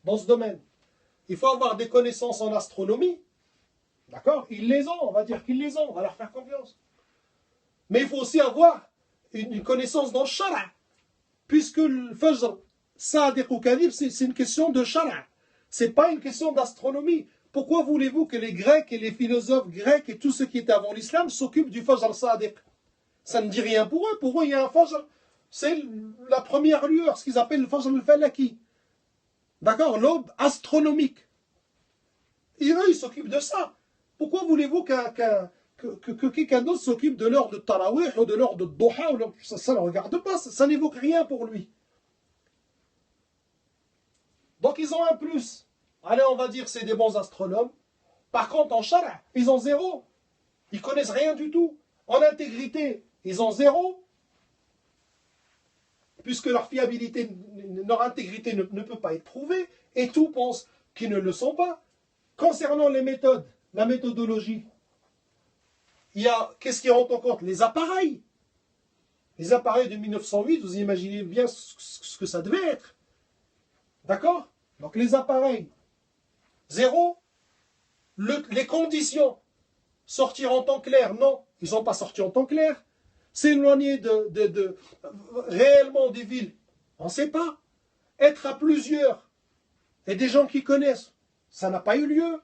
dans ce domaine. Il faut avoir des connaissances en astronomie. D'accord? Ils les ont, on va dire qu'ils les ont, on va leur faire confiance. Mais il faut aussi avoir une connaissance dans le Shara. Puisque le Fajr, Sadiq ou Kadhib, c'est une question de Shara. Ce n'est pas une question d'astronomie. Pourquoi voulez-vous que les Grecs et les philosophes grecs et tous ceux qui étaient avant l'islam s'occupent du Fajr Sadiq? Ça ne dit rien pour eux. Pour eux, il y a un Fajr. C'est la première lueur, ce qu'ils appellent le Fajr al-Falaki. D'accord? L'aube astronomique. Et eux, ils s'occupent de ça. Pourquoi voulez-vous que quelqu'un d'autre s'occupe de l'heure de Tarawih ou de l'heure de Doha? Ça ne regarde pas, ça n'évoque rien pour lui. Donc ils ont un plus. Allez, on va dire c'est des bons astronomes. Par contre, en Shara, ils ont zéro. Ils connaissent rien du tout. En intégrité, ils ont zéro. Puisque leur fiabilité, leur intégrité ne peut pas être prouvée. Et tout pense qu'ils ne le sont pas. Concernant les méthodes, la méthodologie, qu'est-ce qui rentre en compte? Les appareils. Les appareils de 1908, vous imaginez bien ce que ça devait être. D'accord? Donc les appareils, zéro. Les conditions, sortir en temps clair, non, ils ne sont pas sortis en temps clair. S'éloigner réellement des villes, on ne sait pas. Être à plusieurs, et des gens qui connaissent, ça n'a pas eu lieu.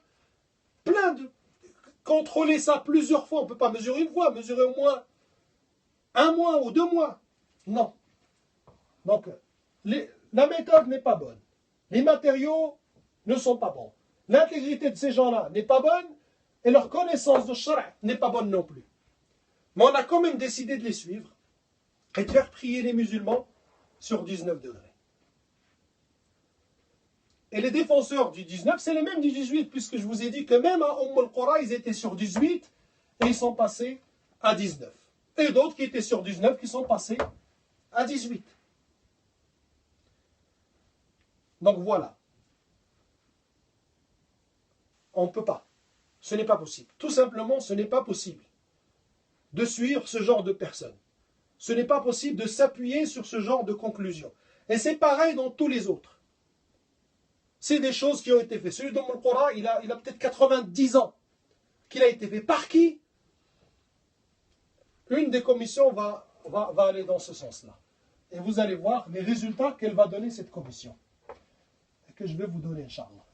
Contrôler ça plusieurs fois, on ne peut pas mesurer une fois, mesurer au moins 1 mois ou 2 mois. Non. Donc, la méthode n'est pas bonne. Les matériaux ne sont pas bons. L'intégrité de ces gens-là n'est pas bonne et leur connaissance de Shara' n'est pas bonne non plus. Mais on a quand même décidé de les suivre et de faire prier les musulmans sur 19 degrés. Et les défenseurs du 19, c'est les mêmes du 18, puisque je vous ai dit que même à al-Qura, ils étaient sur 18 et ils sont passés à 19. Et d'autres qui étaient sur 19 qui sont passés à 18. Donc voilà. On ne peut pas. Ce n'est pas possible. Tout simplement, ce n'est pas possible de suivre ce genre de personnes. Ce n'est pas possible de s'appuyer sur ce genre de conclusion. Et c'est pareil dans tous les autres. C'est des choses qui ont été faites. Celui dans le Coran, il a peut-être 90 ans qu'il a été fait. Par qui? Une des commissions va aller dans ce sens-là. Et vous allez voir les résultats qu'elle va donner cette commission. Et que je vais vous donner, Inch'Allah.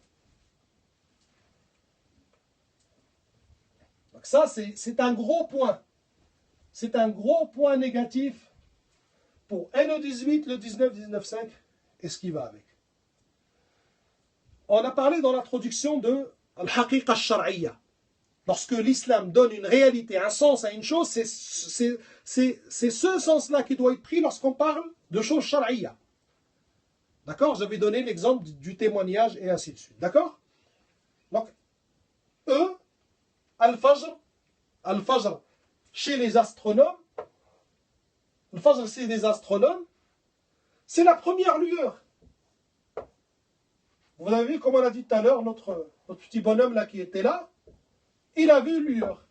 Donc ça, c'est un gros point. C'est un gros point négatif pour le 18, le 19, 19.5 et ce qui va avec. On a parlé dans l'introduction de al-haqiqa al-shar'iyya. Lorsque l'islam donne une réalité, un sens à une chose, c'est ce sens-là qui doit être pris lorsqu'on parle de choses shar'iyya. D'accord? J'avais donné l'exemple du témoignage et ainsi de suite. D'accord? Donc, eux, al-fajr, chez les astronomes, al-fajr c'est des astronomes, c'est la première lueur. Vous avez vu, comme on a dit tout à l'heure, notre petit bonhomme là qui était là, il a vu lueur.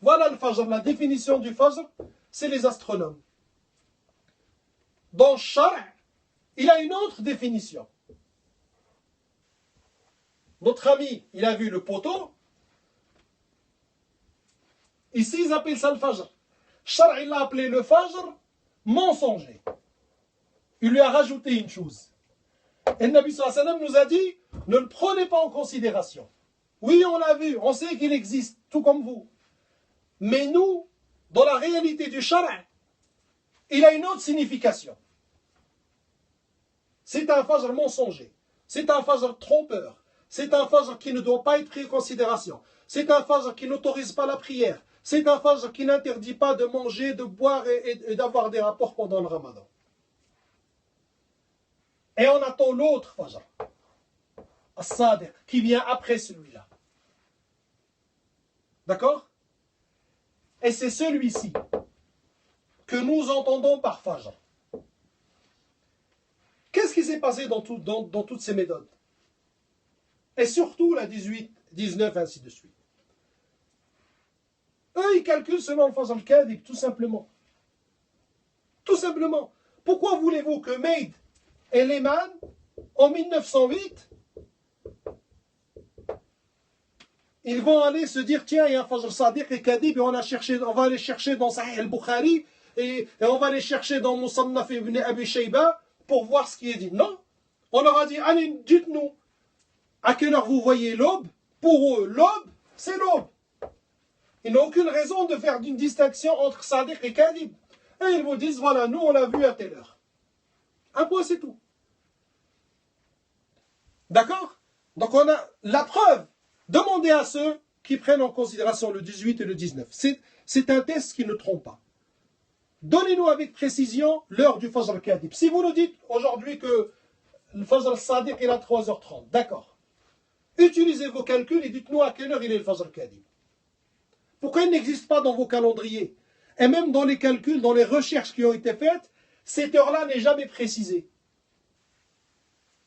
Voilà le fajr, la définition du fajr, c'est les astronomes. Dans Shar', il a une autre définition. Notre ami, il a vu le poteau, Ici, ils appellent ça le Fajr. Shar', il l'a appelé le Fajr mensonger. Il lui a rajouté une chose. Et le Nabi sallallahu alayhi wa sallam nous a dit, ne le prenez pas en considération. Oui, on l'a vu, on sait qu'il existe, tout comme vous. Mais nous, dans la réalité du Shar', il a une autre signification. C'est un Fajr mensonger. C'est un Fajr trompeur. C'est un Fajr qui ne doit pas être pris en considération. C'est un Fajr qui n'autorise pas la prière. C'est un Fajr qui n'interdit pas de manger, de boire et d'avoir des rapports pendant le Ramadan. Et on attend l'autre Fajr, As-Sadiq, qui vient après celui-là. D'accord? Et c'est celui-ci que nous entendons par Fajr. Qu'est-ce qui s'est passé dans toutes ces méthodes? Et surtout la 18, 19, ainsi de suite. Eux, ils calculent selon le Fajr al-Kadhib, tout simplement. Tout simplement. Pourquoi voulez-vous que Meid et Lehman, en 1908, ils vont aller se dire, tiens, il y a un Fajr Sadiq et Kadhib, et on va aller chercher dans Sahih al-Bukhari, et on va aller chercher dans Musannaf ibn Abi Shayba, pour voir ce qui est dit. Non. On leur a dit, allez, dites-nous, à quelle heure vous voyez l'aube? Pour eux, l'aube, c'est l'aube. Ils n'ont aucune raison de faire une distinction entre Sadiq et Kadhib. Et ils vous disent, voilà, nous, on l'a vu à telle heure. Un point, c'est tout. D'accord? Donc, on a la preuve. Demandez à ceux qui prennent en considération le 18 et le 19. C'est un test qui ne trompe pas. Donnez-nous avec précision l'heure du Fajr al-Kadhib. Si vous nous dites aujourd'hui que le Fajr al-Sadiq est à 3h30, d'accord. Utilisez vos calculs et dites-nous à quelle heure il est le Fajr al-Kadhib. Pourquoi il n'existe pas dans vos calendriers? Et même dans les calculs, dans les recherches qui ont été faites, cette heure-là n'est jamais précisée.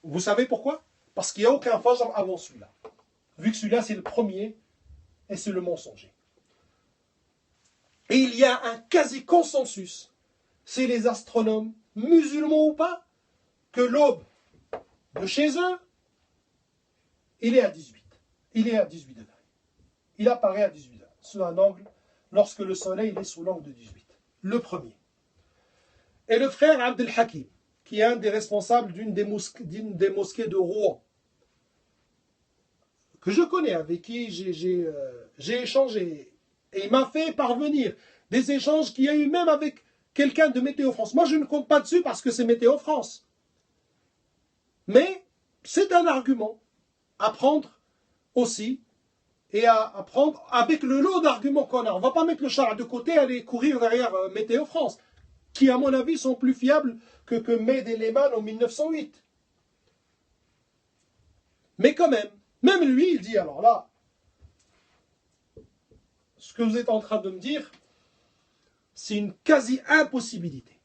Vous savez pourquoi? Parce qu'il n'y a aucun Fajr avant celui-là. Vu que celui-là c'est le premier et c'est le mensonger. Et il y a un quasi-consensus, c'est les astronomes, musulmans ou pas, que l'aube de chez eux, il est à 18. Il est à 18 degrés. Il apparaît à 18 degrés, sous un angle, lorsque le soleil est sous l'angle de 18. Le premier. Et le frère Abdel Hakim, qui est un des responsables d'une des mosquées de Rouen, que je connais, avec qui j'ai échangé. Et il m'a fait parvenir des échanges qu'il y a eu même avec quelqu'un de Météo France. Moi, je ne compte pas dessus parce que c'est Météo France. Mais c'est un argument à prendre aussi et à prendre avec le lot d'arguments qu'on a. On ne va pas mettre le char de côté et aller courir derrière Météo France, qui, à mon avis, sont plus fiables que Meid et Lehman en 1908. Mais quand même lui, il dit, alors là, ce que vous êtes en train de me dire, c'est une quasi-impossibilité.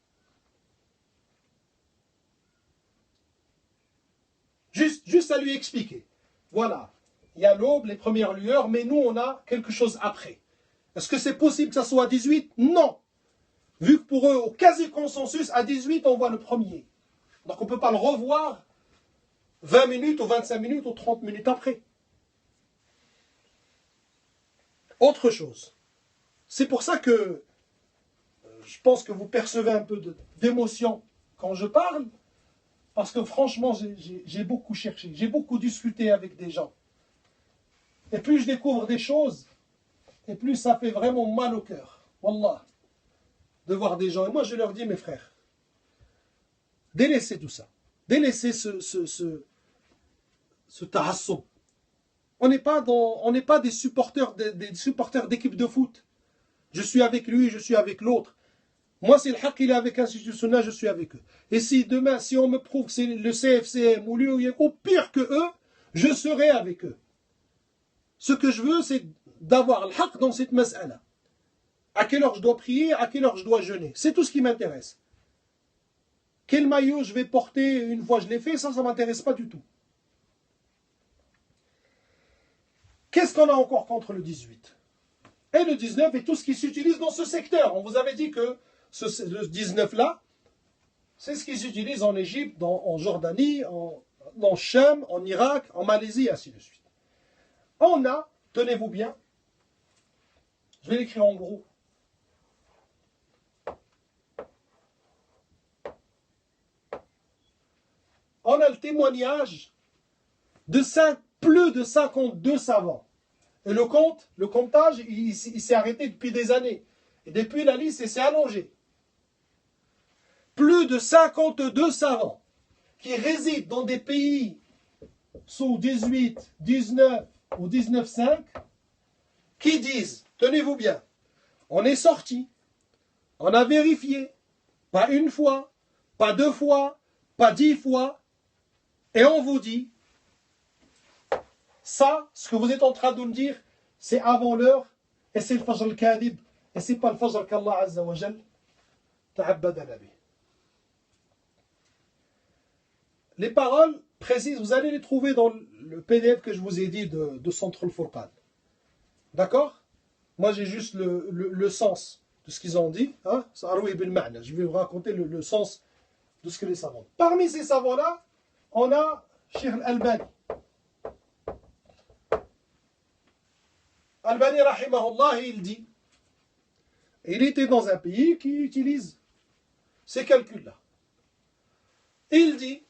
Juste à lui expliquer. Voilà, il y a l'aube, les premières lueurs, mais nous, on a quelque chose après. Est-ce que c'est possible que ça soit à 18? Non. Vu que pour eux, au quasi-consensus, à 18, on voit le premier. Donc on ne peut pas le revoir 20 minutes ou 25 minutes ou 30 minutes après. Autre chose. C'est pour ça que je pense que vous percevez un peu d'émotion quand je parle, parce que franchement, j'ai beaucoup cherché, j'ai beaucoup discuté avec des gens. Et plus je découvre des choses, et plus ça fait vraiment mal au cœur. Wallah. De voir des gens. Et moi, je leur dis, mes frères, délaissez tout ça. Délaissez ce tahassub. On n'est pas des supporters d'équipe de foot. Je suis avec lui, je suis avec l'autre. Moi, c'est le haq, il est avec Institutionnel, je suis avec eux. Et si demain, si on me prouve que c'est le CFCM ou l'UOIF, ou pire que eux, je serai avec eux. Ce que je veux, c'est d'avoir le haq dans cette mas'ala. À quelle heure je dois prier, à quelle heure je dois jeûner. C'est tout ce qui m'intéresse. Quel maillot je vais porter une fois je l'ai fait, ça ne m'intéresse pas du tout. Qu'est-ce qu'on a encore contre le 18 et le 19 et tout ce qui s'utilise dans ce secteur? On vous avait dit que le 19-là, c'est ce qui s'utilise en Égypte, en Jordanie, en Cham, en Irak, en Malaisie, ainsi de suite. On a, tenez-vous bien, Je vais l'écrire en gros. On a le témoignage de plus de 52 savants. Et le comptage, il s'est arrêté depuis des années. Et depuis, la liste s'est allongée. Plus de 52 savants qui résident dans des pays sous 18, 19 ou 19,5 qui disent, tenez-vous bien, on est sorti, on a vérifié, pas une fois, pas 2 fois, pas 10 fois, et on vous dit, ça, ce que vous êtes en train de nous dire, c'est avant l'heure, et c'est le Fajr al-Kadib, et c'est pas le Fajr qu'Allah Azza wa Jal ta'abbada nabi. Les paroles précises, vous allez les trouver dans le PDF que je vous ai dit de Centre al-Furqan. D'accord? Moi j'ai juste le sens de ce qu'ils ont dit. Hein? Je vais vous raconter le sens de ce que les savants. Parmi ces savants-là, on a Cheikh Al-Albani. Albani, rahimahullah, il dit, il était dans un pays qui utilise ces calculs-là. Il dit,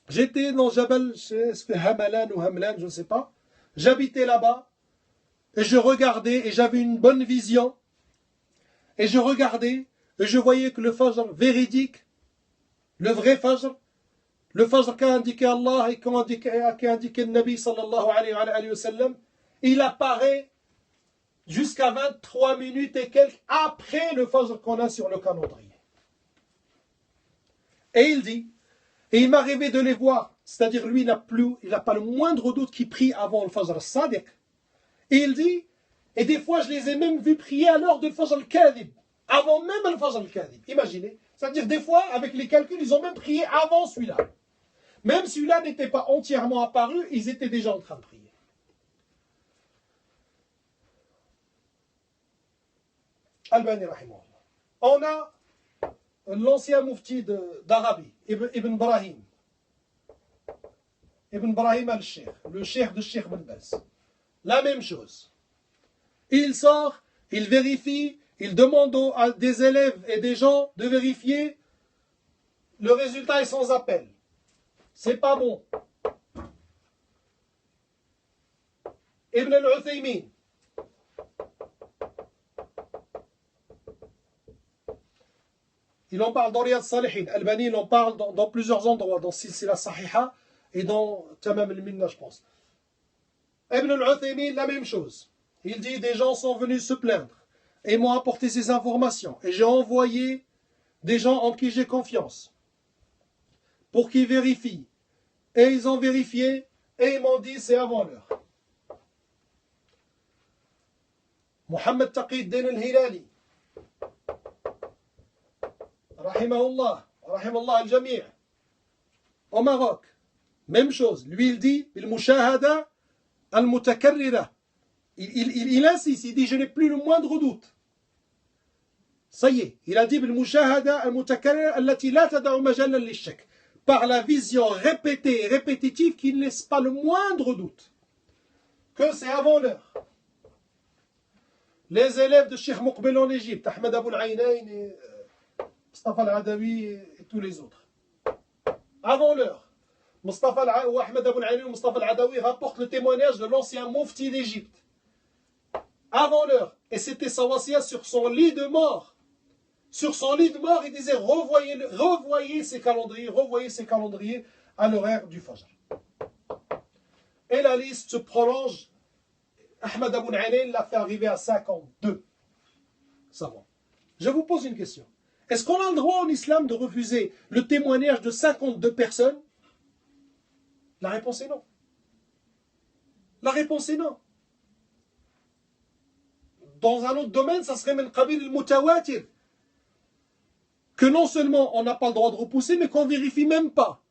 j'étais dans Jabal, est-ce que Hamalan ou Hamlan, je ne sais pas, j'habitais là-bas, et je regardais, et j'avais une bonne vision, et je regardais, et je voyais que le Fajr véridique, le vrai Fajr, le Fajr qu'a indiqué Allah et qu'a indiqué le Nabi sallallahu alayhi wa sallam, il apparaît jusqu'à 23 minutes et quelques après le Fajr qu'on a sur le calendrier. Et il dit, et il m'arrivait de les voir, c'est-à-dire lui, il n'a pas le moindre doute qu'il prie avant le Fajr Sadiq. Et il dit, et des fois je les ai même vus prier à l'heure du Fajr al-Kadib, avant même le Fajr al-Kadib. Imaginez, c'est-à-dire des fois, avec les calculs, ils ont même prié avant celui-là. Même celui-là n'était pas entièrement apparu, ils étaient déjà en train de prier. Albani rahimahullah. On a l'ancien mufti d'Arabie, Ibn Brahim. Ibn Brahim al-Sheikh, le cheikh de Sheikh Ben Baz. La même chose. Il sort, il vérifie, il demande à des élèves et des gens de vérifier. Le résultat est sans appel. C'est pas bon. Ibn al-Uthaymin. Il en parle dans Riyad Salihin. Albani, il en parle dans plusieurs endroits, dans Silsila Sahiha et dans Tamam al-Minna, je pense. Ibn al-Uthaymin, la même chose. Il dit, des gens sont venus se plaindre et m'ont apporté ces informations. Et j'ai envoyé des gens en qui j'ai confiance pour qu'ils vérifient. Et ils ont vérifié et ils m'ont dit, c'est avant l'heure. Mohammed Taqi-d-Din al-Hilali. Rahimahullah, Rahimahullah al-Jami'. Au Maroc, même chose. Lui, il dit, il-mushahada al-mutakarrira. Il insiste, il dit, je n'ai plus le moindre doute. Ça y est, il a dit, il-mushahada al-mutakarrira allati la tada'u majalan lish-shak. Par la vision répétée et répétitive qui ne laisse pas le moindre doute que c'est avant l'heure. Les élèves de Cheikh Muqbil en Égypte, Ahmed Abou al-Aynayn et Mustafa al-Adawi et tous les autres. Avant l'heure, Ahmed Abou al-Aynayn et Mustafa al-Adawi rapportent le témoignage de l'ancien mufti d'Égypte. Avant l'heure. Et c'était sa wasiya sur son lit de mort. Sur son lit de mort, il disait revoyez ces calendriers à l'horaire du Fajr. Et la liste se prolonge. Ahmed Abou al-Aynayn l'a fait arriver à 52 savants. Je vous pose une question. Est-ce qu'on a le droit en islam de refuser le témoignage de 52 personnes? La réponse est non. La réponse est non. Dans un autre domaine, ça serait min qabil al-mutawatir. Que non seulement on n'a pas le droit de repousser, mais qu'on ne vérifie même pas.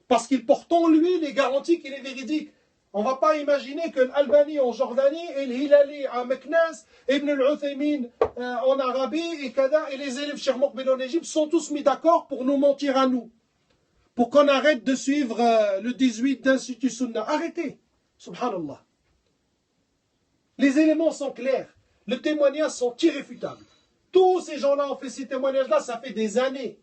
Parce qu'il porte en lui les garanties qu'il est véridique. On ne va pas imaginer que l'Albani en Jordanie, et l'Hilali à Meknas, Ibn al-Uthaymin en Arabie, et les élèves Cheikh Muqbil en Égypte sont tous mis d'accord pour nous mentir à nous. Pour qu'on arrête de suivre le 18 d'Institut Sunna. Arrêtez. Subhanallah. Les éléments sont clairs. Les témoignages sont irréfutables. Tous ces gens-là ont fait ces témoignages-là, ça fait des années.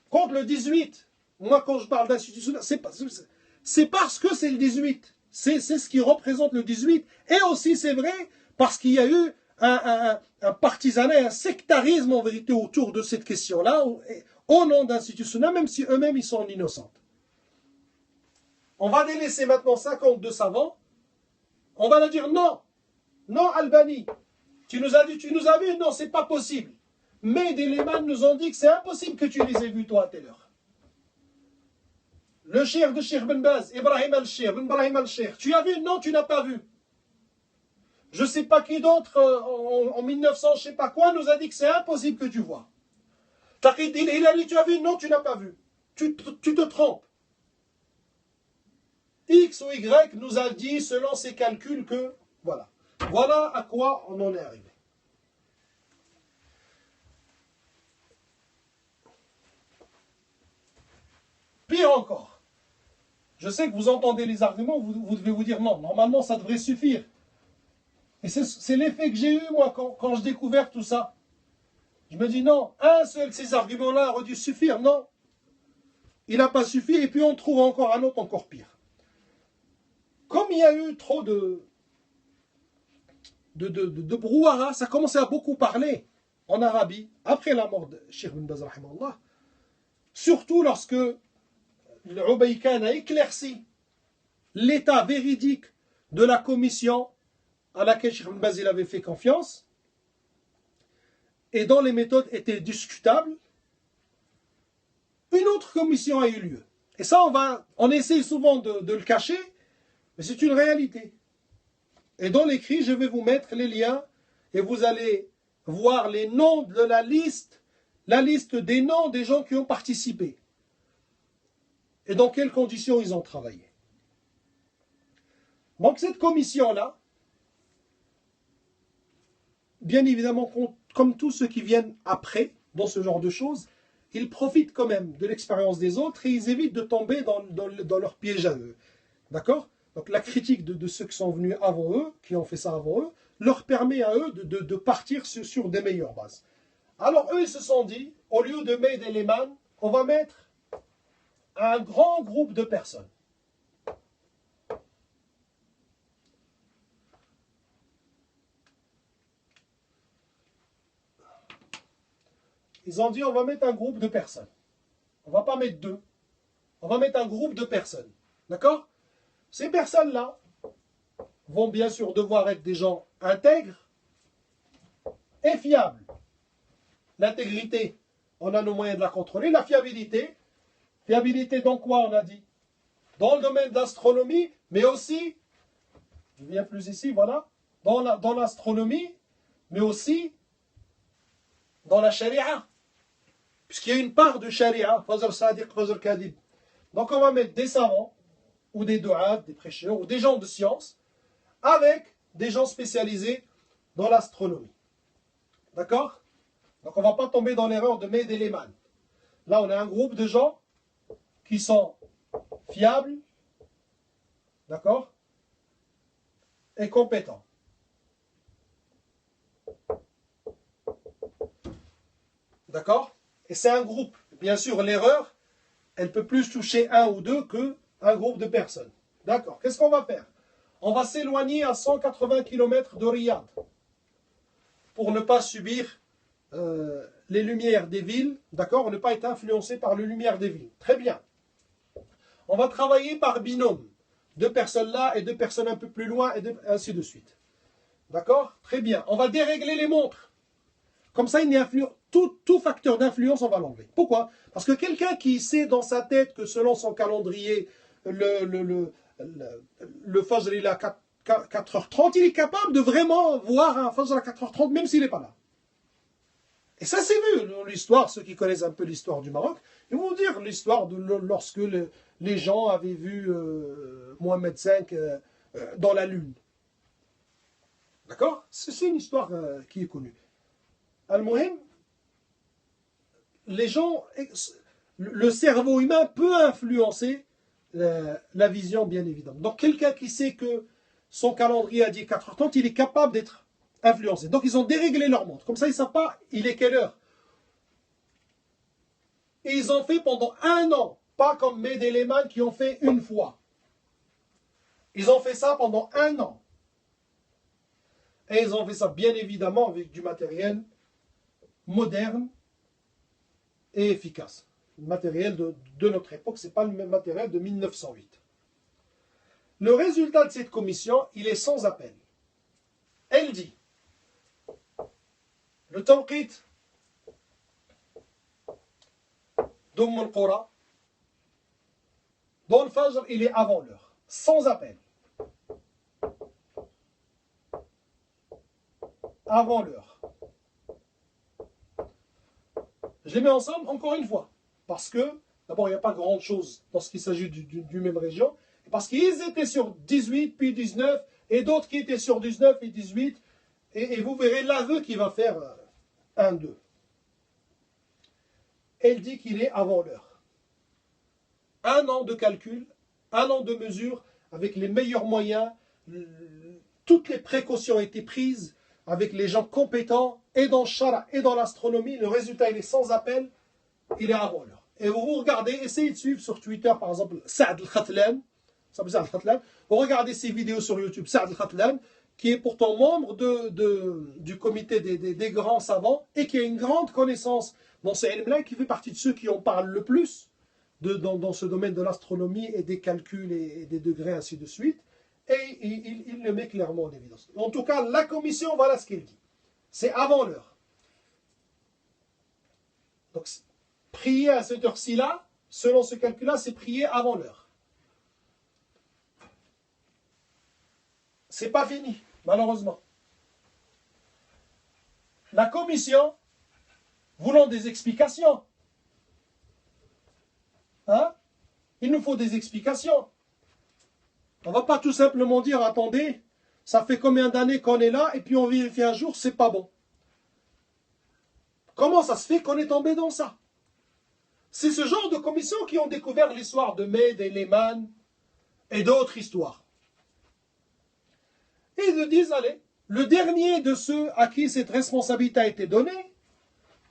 Contre le 18, moi quand je parle d'institutionnel, c'est parce que c'est le 18. C'est ce qui représente le 18. Et aussi c'est vrai parce qu'il y a eu un partisanat, un sectarisme en vérité autour de cette question-là, au nom d'institutionnel, même si eux-mêmes ils sont innocents. On va délaisser maintenant 52 savants. On va leur dire non. Non, Albani. Tu nous as vus? Non, c'est pas possible. Mais des Lehman nous ont dit que c'est impossible que tu les aies vus, toi, à telle heure. Le cheikh de Cheikh Ben Baz, Ibrahim al-Cheikh. Tu as vu? Non, tu n'as pas vu. Je ne sais pas qui d'autre, en 1900, je ne sais pas quoi, nous a dit que c'est impossible que tu vois. Taqid al-Hilali, tu as vu? Non, tu n'as pas vu. Tu te trompes. X ou Y nous a dit, selon ses calculs, que voilà. Voilà à quoi on en est arrivé. Pire encore. Je sais que vous entendez les arguments, vous devez vous dire non, normalement ça devrait suffire. Et c'est l'effet que j'ai eu, moi, quand je découvert tout ça. Je me dis non, un seul de ces arguments-là aurait dû suffire. Non, il n'a pas suffi, et puis on trouve encore un autre encore pire. Comme il y a eu trop de brouhaha, ça commençait à beaucoup parler en Arabie, après la mort de Cheikh Ben Baz, surtout lorsque l'Ubay Khan a éclairci l'état véridique de la commission à laquelle Cheikh Ben Baz avait fait confiance, et dont les méthodes étaient discutables. Une autre commission a eu lieu. Et ça, on essaie souvent de le cacher, mais c'est une réalité. Et dans l'écrit, je vais vous mettre les liens, et vous allez voir les noms de la liste des noms des gens qui ont participé. Et dans quelles conditions ils ont travaillé. Donc cette commission-là, bien évidemment, comme tous ceux qui viennent après, dans ce genre de choses, ils profitent quand même de l'expérience des autres et ils évitent de tomber dans leur piège à eux. D'accord? Donc la critique de ceux qui sont venus avant eux, qui ont fait ça avant eux, leur permet à eux de partir sur des meilleures bases. Alors eux, ils se sont dit, au lieu de Meid et Lehman, on va mettre un grand groupe de personnes. Ils ont dit, on va mettre un groupe de personnes. On ne va pas mettre deux. On va mettre un groupe de personnes. D'accord? Ces personnes-là vont bien sûr devoir être des gens intègres et fiables. L'intégrité, on a nos moyens de la contrôler. La fiabilité dans quoi on a dit? Dans le domaine de l'astronomie, mais aussi, je viens plus ici, voilà, dans l'astronomie, mais aussi dans la charia. Puisqu'il y a une part de charia, Fazl Sadiq, Fazl Kadib. Donc on va mettre des savants, ou des du'at, des prêcheurs, ou des gens de science, avec des gens spécialisés dans l'astronomie. D'accord? Donc on ne va pas tomber dans l'erreur de Meid et Lehman. Là on a un groupe de gens qui sont fiables, d'accord, et compétents. D'accord? Et c'est un groupe. Bien sûr, l'erreur, elle peut plus toucher un ou deux qu'un groupe de personnes. D'accord? Qu'est-ce qu'on va faire? On va s'éloigner à 180 km de Riyad pour ne pas subir les lumières des villes, d'accord? Ne pas être influencé par les lumières des villes. Très bien. On va travailler par binôme. Deux personnes là et deux personnes un peu plus loin, et ainsi de suite. D'accord? Très bien. On va dérégler les montres. Comme ça, il n'y a tout facteur d'influence, on va l'enlever. Pourquoi? Parce que quelqu'un qui sait dans sa tête que selon son calendrier, le Fajr il est à 4h30, il est capable de vraiment voir un Fajr à 4h30, même s'il n'est pas là. Et ça, c'est vu dans l'histoire, ceux qui connaissent un peu l'histoire du Maroc, ils vont dire l'histoire de lorsque les gens avaient vu Mohamed V dans la Lune. D'accord? C'est une histoire qui est connue. Al-Muhim, les gens, le cerveau humain peut influencer la vision, bien évidemment. Donc quelqu'un qui sait que son calendrier a dit 4h30, il est capable d'être influencé. Donc ils ont déréglé leur montre. Comme ça, ils ne savent pas il est quelle heure. Et ils ont fait pendant 1 an. Pas comme Mehdi Lehman qui ont fait une fois. Ils ont fait ça pendant 1 an. Et ils ont fait ça bien évidemment avec du matériel moderne et efficace. Le matériel de notre époque, ce n'est pas le même matériel de 1908. Le résultat de cette commission, il est sans appel. Elle dit, le Tawqit d'Umm al-Qura, dans le Fajr, il est avant l'heure, sans appel. Avant l'heure. Je les mets ensemble encore une fois. Parce que, d'abord, il n'y a pas grand chose lorsqu'il s'agit du même région. Parce qu'ils étaient sur 18, puis 19, et d'autres qui étaient sur 19 et 18. Et vous verrez l'aveu qui va faire 1, 2. Elle dit qu'il est avant l'heure. 1 an de calcul, 1 an de mesure, avec les meilleurs moyens. Toutes les précautions ont été prises avec les gens compétents, et dans le Shara, et dans l'astronomie. Le résultat, il est sans appel. Il est avant l'heure. Et vous regardez, essayez de suivre sur Twitter, par exemple, Saad Al-Khatlan. Vous regardez ses vidéos sur YouTube, Saad Al-Khatlan, qui est pourtant membre du comité des grands savants, et qui a une grande connaissance dans ces ilms-là, qui fait partie de ceux qui en parlent le plus dans ce domaine de l'astronomie et des calculs et des degrés, ainsi de suite. Et il le met clairement en évidence. En tout cas, la commission, voilà ce qu'elle dit. C'est avant l'heure. Donc, prier à cette heure-ci-là, selon ce calcul-là, c'est prier avant l'heure. C'est pas fini, malheureusement. La commission, voulant des explications, il nous faut des explications. On ne va pas tout simplement dire, attendez, ça fait combien d'années qu'on est là, et puis on vérifie un jour, c'est pas bon. Comment ça se fait qu'on est tombé dans ça? C'est ce genre de commissions qui ont découvert l'histoire de Mehdi Lehman et d'autres histoires. Et ils disent, allez, le dernier de ceux à qui cette responsabilité a été donnée,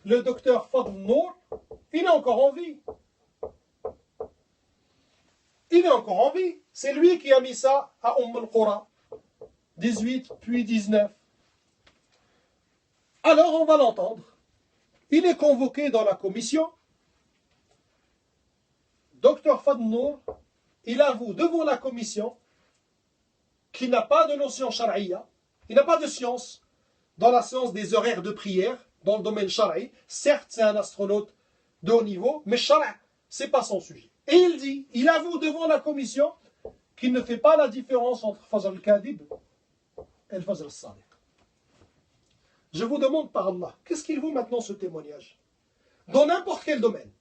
le docteur Fadl Nour, il est encore en vie. Il est encore en vie. C'est lui qui a mis ça à al-Qura. 18, puis 19. Alors on va l'entendre. Il est convoqué dans la commission. Docteur Fadl Nour, il avoue devant la commission qu'il n'a pas de notion shari'a, il n'a pas de science dans la science des horaires de prière, dans le domaine shari'i. Certes, c'est un astronaute de haut niveau, mais shari'a, ce n'est pas son sujet. Et il dit, il avoue devant la commission qu'il ne fait pas la différence entre Fajr al-Kadib et le Fajr al-Sadiq. Je vous demande par Allah, qu'est-ce qu'il vaut maintenant ce témoignage? Dans n'importe quel domaine.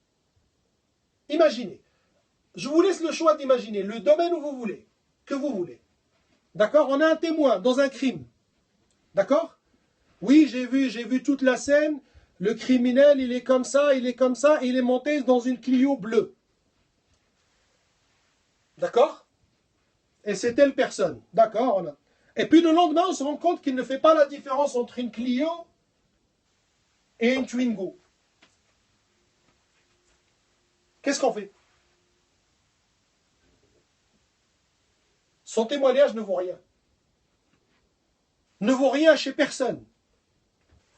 Imaginez. Je vous laisse le choix d'imaginer le domaine où vous voulez, que vous voulez. D'accord? On a un témoin dans un crime. D'accord? Oui, j'ai vu toute la scène. Le criminel, il est comme ça, il est monté dans une Clio bleue. D'accord? Et c'est telle personne. D'accord? Et puis le lendemain, on se rend compte qu'il ne fait pas la différence entre une Clio et une Twingo. Qu'est-ce qu'on fait? Son témoignage ne vaut rien. Ne vaut rien chez personne.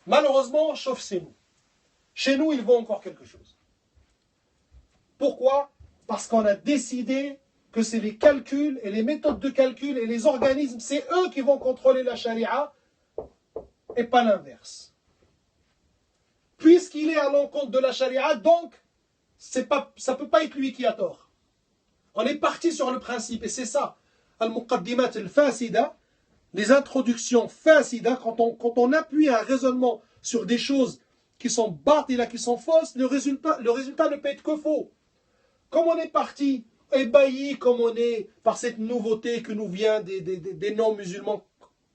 Malheureusement, sauf chez nous. Chez nous, il vaut encore quelque chose. Pourquoi? Parce qu'on a décidé que c'est les calculs et les méthodes de calcul et les organismes, c'est eux qui vont contrôler la charia et pas l'inverse. Puisqu'il est à l'encontre de la charia, donc ça ne peut pas être lui qui a tort. On est parti sur le principe et c'est ça. Al-Muqaddimat al-Fasida, les introductions fasida, quand on appuie un raisonnement sur des choses qui sont batila, qui sont fausses, le résultat ne peut être que faux. Comme on est parti ébahi comme on est par cette nouveauté que nous vient des non-musulmans,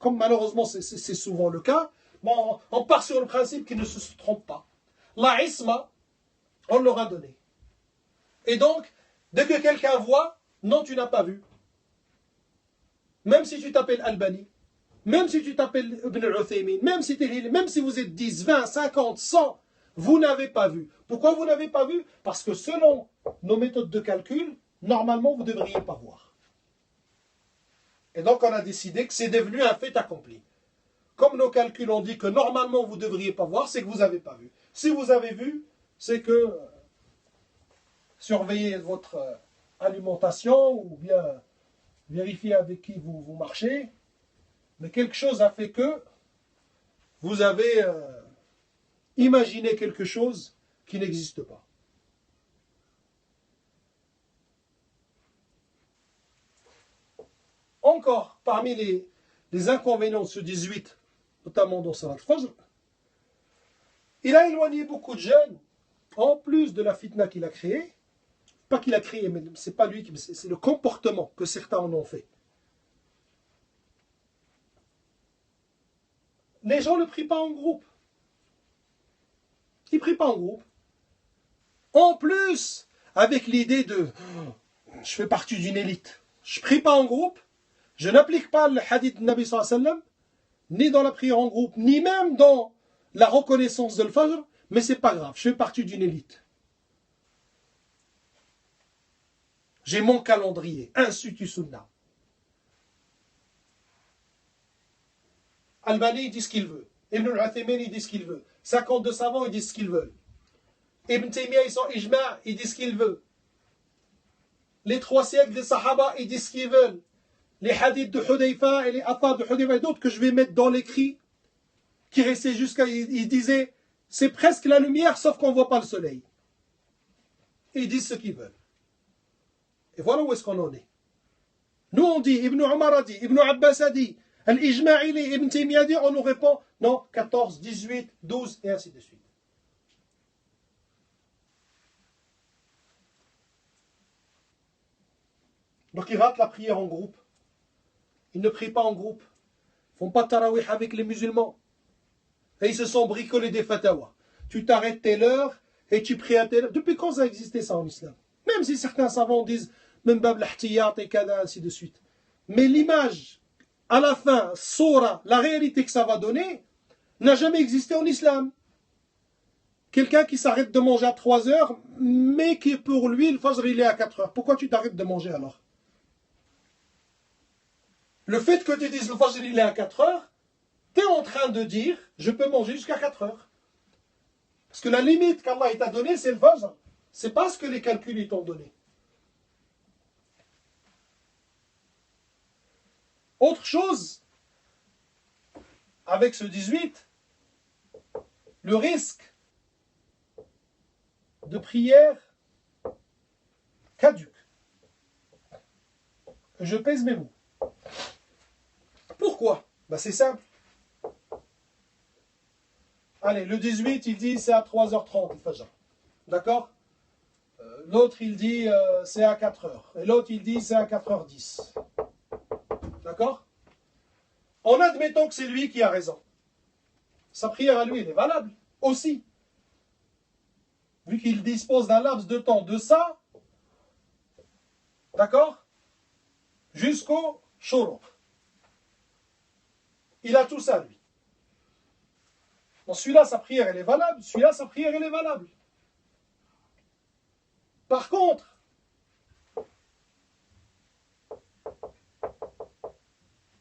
comme malheureusement c'est souvent le cas, bon, on part sur le principe qu'ils ne se trompent pas. La isma, on leur a donné. Et donc, dès que quelqu'un voit, non, tu n'as pas vu. même si tu t'appelles Albani, même si tu t'appelles Ibn al-Uthaymin, même si vous êtes 10, 20, 50, 100, vous n'avez pas vu. Pourquoi vous n'avez pas vu? Parce que selon nos méthodes de calcul, normalement, vous ne devriez pas voir. Et donc, on a décidé que c'est devenu un fait accompli. Comme nos calculs ont dit que normalement, vous ne devriez pas voir, c'est que vous n'avez pas vu. Si vous avez vu, c'est que surveillez votre alimentation ou bien vérifiez avec qui vous marchez. Mais quelque chose a fait que vous avez imaginé quelque chose qui n'existe pas. Encore, parmi les inconvénients de ce 18, notamment dans Salat al-Fajr, il a éloigné beaucoup de jeunes, en plus de la fitna qu'il a créée. Pas qu'il a créé, mais c'est pas lui, c'est le comportement que certains en ont fait. Les gens ne prient pas en groupe. Ils ne prient pas en groupe. En plus, avec l'idée de je fais partie d'une élite. Je ne prie pas en groupe. Je n'applique pas le hadith de Nabi sallallahu alayhi wa sallam, ni dans la prière en groupe, ni même dans la reconnaissance de l'Fajr, mais c'est pas grave, je fais partie d'une élite. J'ai mon calendrier, Institut Sunna. Albani, il dit ce qu'il veut. Ibn al-Uthaymin, il dit ce qu'il veut. 52 savants, ils disent ce qu'ils veulent. Ibn Taymiyyah, ils sont ijma', ils disent ce qu'ils veulent. Les 3 siècles des Sahaba, ils disent ce qu'ils veulent. Les hadiths de Hudayfa et les athars de Hudayfa et d'autres que je vais mettre dans l'écrit, qui restaient jusqu'à... Ils disaient, c'est presque la lumière, sauf qu'on ne voit pas le soleil. Et ils disent ce qu'ils veulent. Et voilà où est-ce qu'on en est. Nous on dit, Ibn Umar a dit, Ibn Abbas a dit, Al-Ijma'ili, Ibn Taymiyyah a dit, on nous répond, non, 14, 18, 12, et ainsi de suite. Donc ils ratent la prière en groupe. Ils ne prient pas en groupe. Ils ne font pas tarawih avec les musulmans. Et ils se sont bricolés des fatawas. Tu t'arrêtes telle heure et tu pries à telle heure. Depuis quand ça a existé ça en islam? Même si certains savants disent même bab l'ahtiyat et kada, ainsi de suite. Mais l'image, à la fin, sura, la réalité que ça va donner, n'a jamais existé en islam. Quelqu'un qui s'arrête de manger à 3 heures, mais qui pour lui, le fajr il est à 4 heures. Pourquoi tu t'arrêtes de manger alors? Le fait que tu dises le fajr il est à 4 heures, tu es en train de dire je peux manger jusqu'à 4 heures. Parce que la limite qu'Allah t'a donnée, c'est le fajr. C'est pas ce que les calculs t'ont donné. Autre chose, avec ce 18, le risque de prière caduque. Je pèse mes mots. Pourquoi? C'est simple. Allez, le 18, il dit c'est à 3h30 le fajr. D'accord? L'autre, il dit c'est à 4h. Et l'autre, il dit c'est à 4h10. D'accord? En admettant que c'est lui qui a raison. Sa prière à lui, elle est valable aussi. Vu qu'il dispose d'un laps de temps de ça, d'accord? Jusqu'au shourouq. Il a tout ça, lui. Donc celui-là, sa prière, elle est valable. Celui-là, sa prière, elle est valable. Par contre,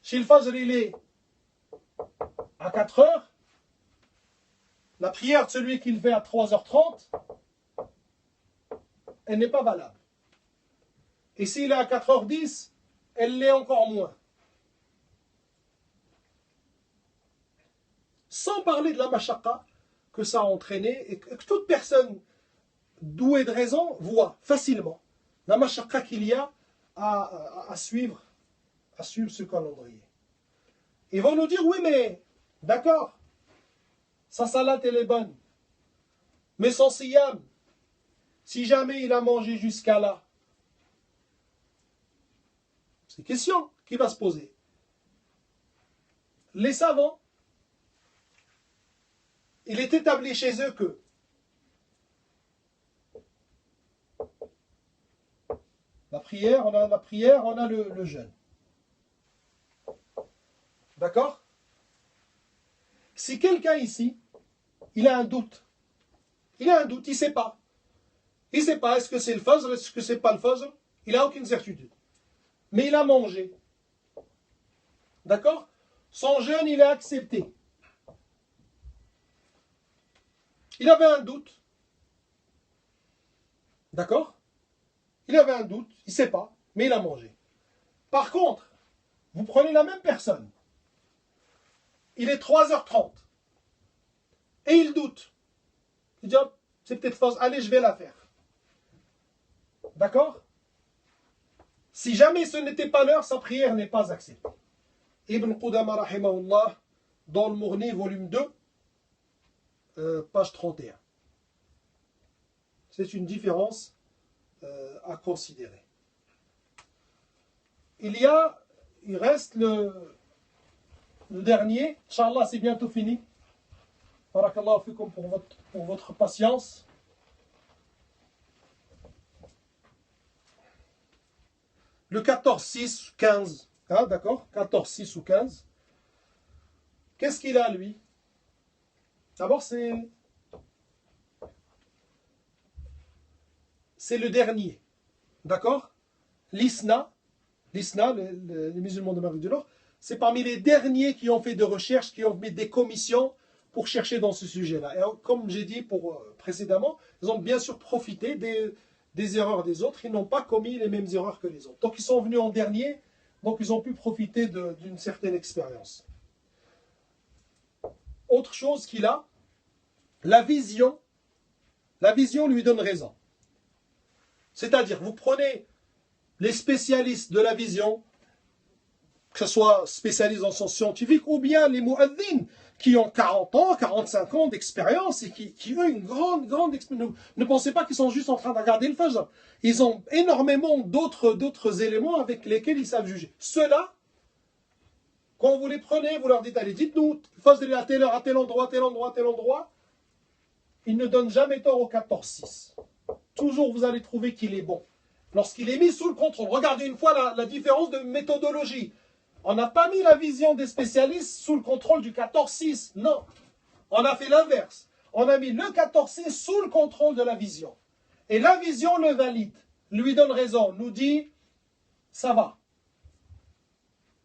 si le fajr, il est à 4 heures, la prière de celui qui le fait à 3h30, elle n'est pas valable. Et s'il est à 4h10, elle l'est encore moins. Sans parler de la mashaqqa que ça a entraîné et que toute personne douée de raison voit facilement la mashaqqa qu'il y a à suivre ce calendrier. Ils vont nous dire oui mais d'accord, sa salade elle est bonne, mais son siyam, si jamais il a mangé jusqu'à là, c'est une question qui va se poser. Les savants, il est établi chez eux que on a le jeûne. D'accord? Si quelqu'un ici, il a un doute, il ne sait pas. Il ne sait pas, est-ce que c'est le fajr, est-ce que c'est pas le fajr? Il n'a aucune certitude. Mais il a mangé. D'accord? Son jeûne, il est accepté. Il avait un doute. D'accord? Il avait un doute, il ne sait pas, mais il a mangé. Par contre, vous prenez la même personne. Il est 3h30. Et il doute. Il dit, oh, c'est peut-être fausse, allez, je vais la faire. D'accord? Si jamais ce n'était pas l'heure, sa prière n'est pas acceptée. Ibn Qudama, rahimahullah, dans le Mourni, volume 2, page 31. C'est une différence à considérer. Il reste le dernier. Inch'Allah, c'est bientôt fini. Barakallahu fikum pour votre patience. Le 14, 6, 15. Hein, d'accord? 14, 6 ou 15. Qu'est-ce qu'il a, lui? D'abord, c'est le dernier. D'accord? L'ISNA, les musulmans de Amérique du Nord, c'est parmi les derniers qui ont fait des recherches, qui ont mis des commissions pour chercher dans ce sujet-là. Et comme j'ai dit précédemment, ils ont bien sûr profité des erreurs des autres. Ils n'ont pas commis les mêmes erreurs que les autres. Donc ils sont venus en dernier, donc ils ont pu profiter d'une certaine expérience. Autre chose qu'il a, la vision lui donne raison. C'est-à-dire, vous prenez les spécialistes de la vision, que ce soit spécialistes en sciences scientifiques, ou bien les mu'adhin, qui ont 40 ans, 45 ans d'expérience, et qui ont une grande expérience. Ne pensez pas qu'ils sont juste en train de regarder le fajr. Ils ont énormément d'autres éléments avec lesquels ils savent juger. Ceux-là, quand vous les prenez, vous leur dites, allez, dites-nous, le fajr est à telle heure, à tel endroit, tel endroit, tel endroit, ils ne donnent jamais tort au 14-6. Toujours vous allez trouver qu'il est bon. Lorsqu'il est mis sous le contrôle, regardez une fois la différence de méthodologie. On n'a pas mis la vision des spécialistes sous le contrôle du 14-6. Non. On a fait l'inverse. On a mis le 14-6 sous le contrôle de la vision. Et la vision le valide, lui donne raison, nous dit, ça va.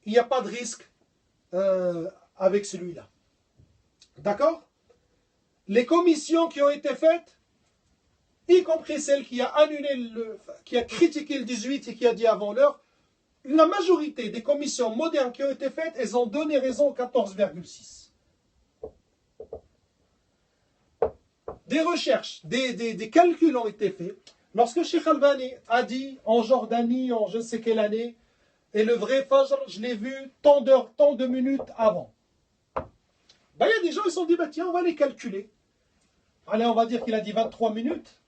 Il n'y a pas de risque avec celui-là. D'accord? Les commissions qui ont été faites, y compris celle qui a annulé qui a critiqué le 18 et qui a dit avant l'heure, la majorité des commissions modernes qui ont été faites, elles ont donné raison au 14,6. Des recherches, des calculs ont été faits. Lorsque Sheikh Albani a dit en Jordanie, en je ne sais quelle année, et le vrai Fajr, je l'ai vu tant d'heures, tant de minutes avant. Ben, il y a des gens qui se sont dit, bah, tiens, on va les calculer. Allez, on va dire qu'il a dit 23 minutes.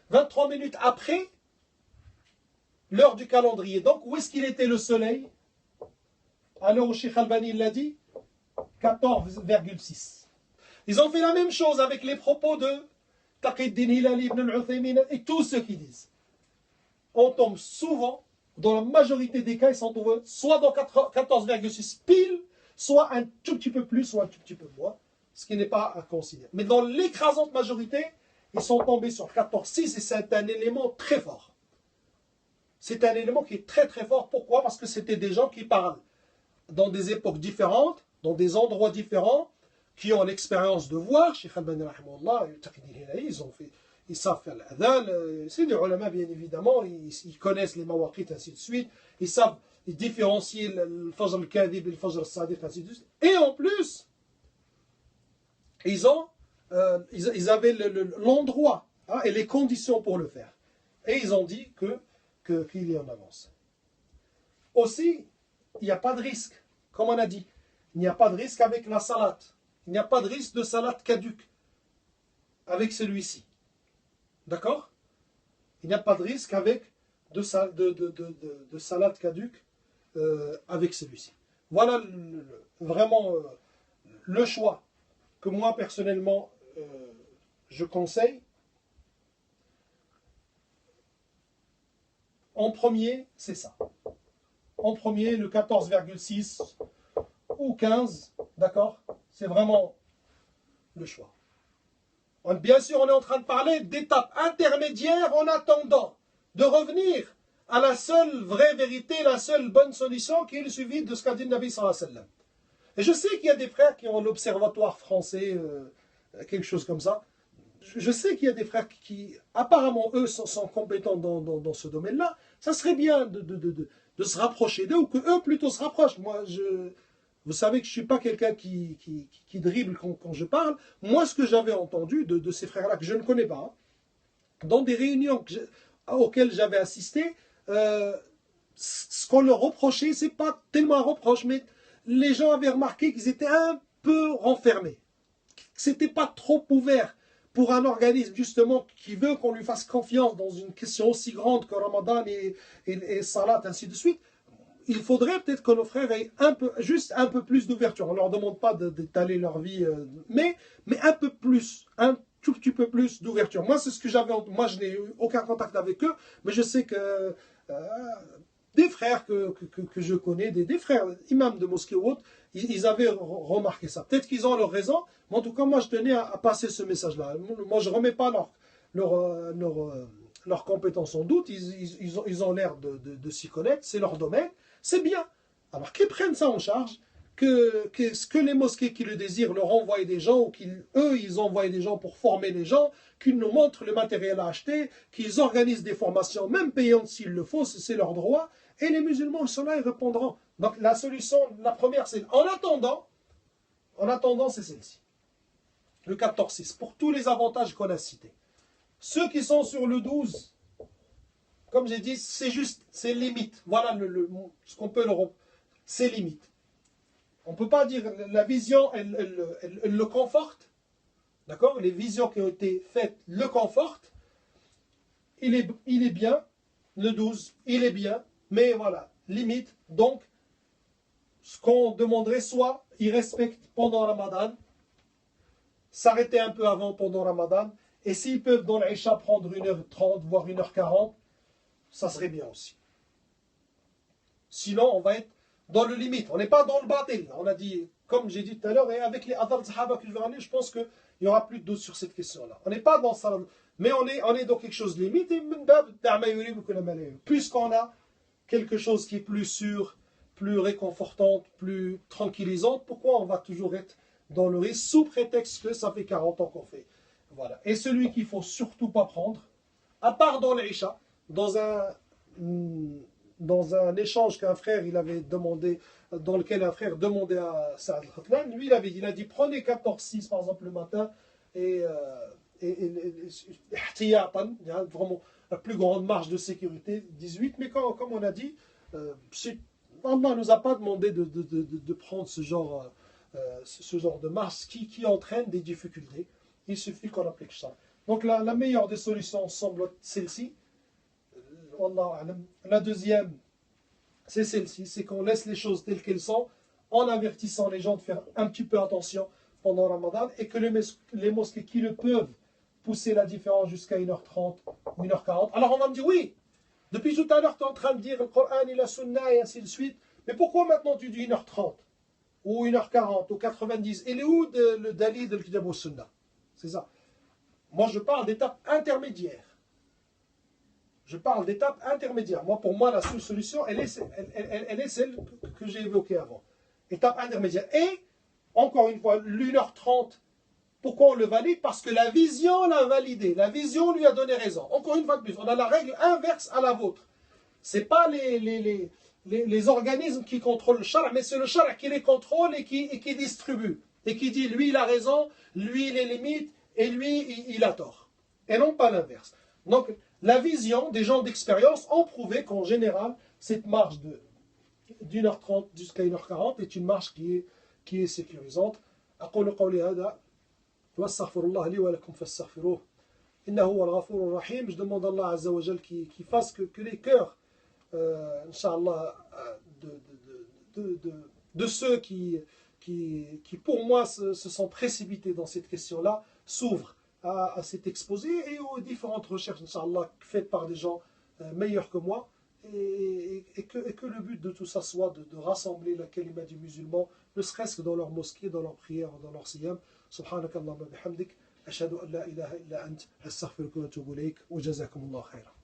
23 minutes après l'heure du calendrier. Donc, où est-ce qu'il était le soleil? À l'heure où Sheikh Albani l'a dit, 14,6. Ils ont fait la même chose avec les propos de Taqi-ud-Din Hilali ibn al-Uthaymin et tous ceux qui disent. On tombe souvent, dans la majorité des cas, ils sont tombés soit dans 14,6 pile, soit un tout petit peu plus, soit un tout petit peu moins, ce qui n'est pas à considérer. Mais dans l'écrasante majorité, ils sont tombés sur 14,6 et c'est un élément très fort. C'est un élément qui est très très fort. Pourquoi? Parce que c'était des gens qui parlent dans des époques différentes, dans des endroits différents, qui ont l'expérience de voir. Cheikh Albani rahimahullah, ils savent faire l'adhan. C'est des ulama bien évidemment, ils connaissent les mawaqit ainsi de suite. Ils savent différencier le fajr al-kadhib et le fajr al-sadiq ainsi de suite. Et en plus, ils avaient l'endroit et les conditions pour le faire. Et ils ont dit qu'il y en avance. Aussi, il n'y a pas de risque. Comme on a dit, il n'y a pas de risque avec la salat. Il n'y a pas de risque de salat caduque avec celui-ci. D'accord? Il n'y a pas de risque avec de salat caduque avec celui-ci. Voilà vraiment le choix que moi personnellement je conseille. En premier, c'est ça. En premier, le 14,6 ou 15, d'accord? C'est vraiment le choix. Bien sûr, on est en train de parler d'étapes intermédiaires en attendant de revenir à la seule vraie vérité, la seule bonne solution qui est le suivi de ce qu'a dit le Nabi sallallahu alayhi wa sallam. Et je sais qu'il y a des frères qui ont l'observatoire français, quelque chose comme ça. Je sais qu'il y a des frères qui, apparemment, eux, sont compétents dans ce domaine-là. Ça serait bien de se rapprocher d'eux, ou que eux plutôt se rapprochent. Moi, vous savez que je ne suis pas quelqu'un qui dribble quand je parle. Moi, ce que j'avais entendu de ces frères-là, que je ne connais pas, hein, dans des réunions auxquelles j'avais assisté, ce qu'on leur reprochait, c'est pas tellement un reproche, mais les gens avaient remarqué qu'ils étaient un peu renfermés. Que c'était pas trop ouvert pour un organisme, justement, qui veut qu'on lui fasse confiance dans une question aussi grande que Ramadan et Salat, ainsi de suite. Il faudrait peut-être que nos frères aient juste un peu plus d'ouverture. On ne leur demande pas d'étaler leur vie, mais un peu plus, un tout petit peu plus d'ouverture. Moi, c'est ce que j'avais. Moi, je n'ai eu aucun contact avec eux, mais je sais que des frères que je connais, des frères imams de mosquée ou autres, ils avaient remarqué ça. Peut-être qu'ils ont leur raison, mais en tout cas, moi, je tenais à passer ce message-là. Moi, je ne remets pas leurs compétences en doute. Ils ont l'air de s'y connaître, c'est leur domaine. C'est bien. Alors qu'ils prennent ça en charge, que les mosquées qui le désirent leur envoient des gens, ou qu'eux, ils envoient des gens pour former les gens, qu'ils nous montrent le matériel à acheter, qu'ils organisent des formations, même payantes s'il le faut, c'est leur droit. Et les musulmans sont là, ils répondront. Donc la solution, la première, c'est en attendant, c'est celle-ci. Le 14-6, pour tous les avantages qu'on a cités. Ceux qui sont sur le 12, comme j'ai dit, c'est limite. Voilà ce qu'on peut leur... C'est limite. On ne peut pas dire, la vision, elle le conforte. D'accord? Les visions qui ont été faites le confortent. Il est bien, le 12, il est bien, mais voilà, limite. Donc, ce qu'on demanderait, soit ils respectent pendant Ramadan, s'arrêter un peu avant pendant Ramadan, et s'ils peuvent dans l'Aïcha prendre 1h30, voire 1h40, ça serait bien aussi. Sinon, on va être dans le limite. On n'est pas dans le batil. On a dit, comme j'ai dit tout à l'heure, et avec les Adal Sahaba que je vais ramener, je pense qu'il n'y aura plus de doute sur cette question-là. On n'est pas dans ça, mais on est dans quelque chose de limite. Et puisqu'on a quelque chose qui est plus sûr, plus réconfortante, plus tranquillisante, pourquoi on va toujours être dans le risque sous prétexte que ça fait 40 ans qu'on fait. Voilà. Et celui qu'il ne faut surtout pas prendre, à part dans l'Isha, dans un échange qu'un frère il avait demandé, dans lequel un frère demandait à Saad al-Khatlan, lui il a dit prenez 14-6 par exemple le matin et vraiment la plus grande marge de sécurité 18, mais comme on a dit, Allah ne nous a pas demandé de prendre ce genre de marge qui entraîne des difficultés. Il suffit qu'on applique ça. Donc la meilleure des solutions semble celle-ci. La deuxième, c'est celle-ci, c'est qu'on laisse les choses telles qu'elles sont, en avertissant les gens de faire un petit peu attention pendant Ramadan, et que les mosquées qui le peuvent pousser la différence jusqu'à 1h30 ou 1h40. Alors on va me dire, oui, depuis tout à l'heure tu es en train de dire le Coran et la Sunna et ainsi de suite, mais pourquoi maintenant tu dis 1h30 ou 1h40 ou 90? Il est où le Dali de l'Kitab ou Sunna? C'est ça. Moi je parle d'étapes intermédiaires. Je parle d'étapes intermédiaires. Pour moi, la seule solution, elle est celle que j'ai évoquée avant. Étape intermédiaire. Et, encore une fois, l'1h30, pourquoi on le valide? Parce que la vision l'a validé. La vision lui a donné raison. Encore une fois de plus, on a la règle inverse à la vôtre. Ce n'est pas les organismes qui contrôlent le shara, mais c'est le shara qui les contrôle et qui distribue. Et qui dit, lui, il a raison, lui, il est limite, et lui, il a tort. Et non pas l'inverse. Donc, la vision des gens d'expérience ont prouvé qu'en général, cette marge d'1h30 jusqu'à 1h40 est une marge qui est sécurisante. أقول قولي هذا وأستغفر الله لي ولكم فاستغفروه إنه هو الغفور الرحيم. Je demande à Allah Azza wa Jal qui fasse que les cœurs, Inch'Allah, de ceux qui pour moi se sont précipités dans cette question-là, s'ouvrent à cet exposé et aux différentes recherches, Inch'Allah, faites par des gens meilleurs que moi. et que le but de tout ça soit de rassembler la kalima du musulman, ne serait-ce que dans leur mosquée, dans leur prière, dans leur siyam. Subhanakallahumma bihamdik, ashhadu an la ilaha illa ant, astaghfiruka wa atubu ilayk, wa jazakumullah khairan.